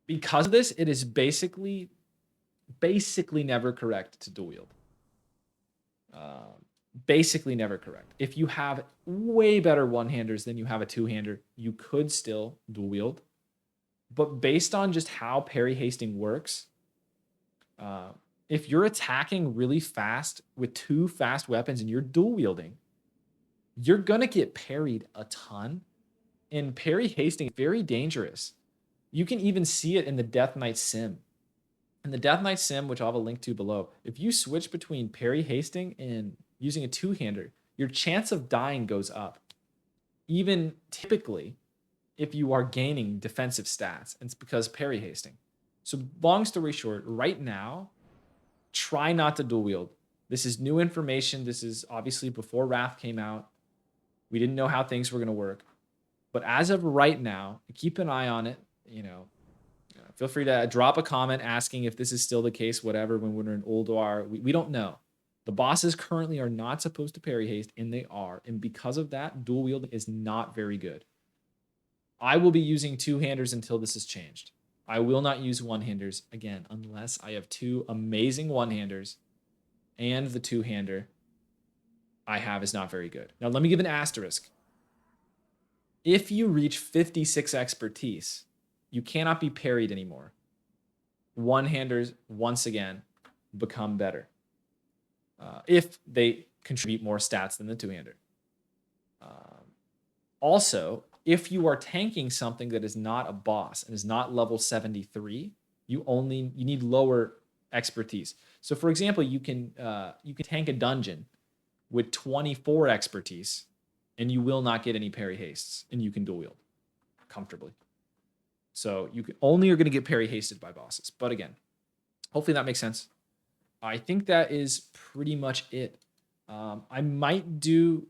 Because of this, it is basically never correct to dual wield. Basically never correct. If you have way better one-handers than you have a two-hander, you could still dual wield. But based on just how parry hasting works, if you're attacking really fast with two fast weapons and you're dual wielding, you're gonna get parried a ton. And parry hasting is very dangerous. You can even see it in the Death Knight sim. In the Death Knight sim, which I'll have a link to below, if you switch between parry hasting and using a two-hander, your chance of dying goes up. Even typically, if you are gaining defensive stats, and it's because parry hasting. So long story short, right now, try not to dual wield. This is new information. This is obviously before Wrath came out. We didn't know how things were going to work. But as of right now, keep an eye on it. Feel free to drop a comment asking if this is still the case, whatever, when we're in Ulduar. We don't know. The bosses currently are not supposed to parry haste, and they are. And because of that, dual wielding is not very good. I will be using two-handers until this is changed. I will not use one-handers, again, unless I have two amazing one-handers and the two-hander I have is not very good. Now, let me give an asterisk. If you reach 56 expertise, you cannot be parried anymore. One-handers, once again, become better. If they contribute more stats than the two-hander. Also, if you are tanking something that is not a boss and is not level 73, you need lower expertise. So for example, you can tank a dungeon with 24 expertise and you will not get any parry hastes and you can dual wield comfortably. So you only are going to get parry hasted by bosses. But again, hopefully that makes sense. I think that is pretty much it. I might do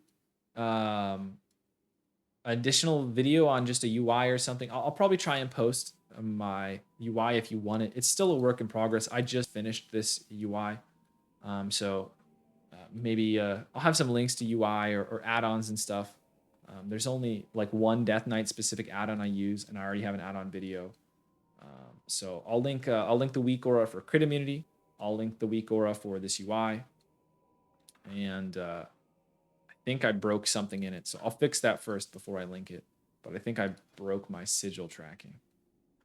additional video on just a UI or something. I'll probably try and post my UI if you want it. It's still a work in progress. I just finished this UI. Maybe I'll have some links to UI or add-ons and stuff. There's only like one Death Knight specific add-on I use, and I already have an add-on video. So I'll link the weak aura for crit immunity. I'll link the weak aura for this UI. And I think I broke something in it, so I'll fix that first before I link it. But I think I broke my sigil tracking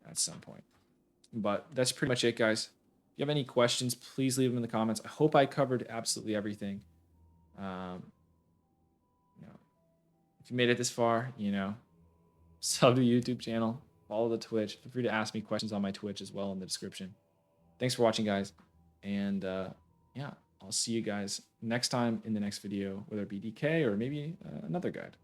at some point. But that's pretty much it, guys. If you have any questions, please leave them in the comments. I hope I covered absolutely everything. If you made it this far, sub to the YouTube channel, follow the Twitch. Feel free to ask me questions on my Twitch as well in the description. Thanks for watching, guys. And yeah, I'll see you guys next time in the next video, whether it be DK or maybe another guide.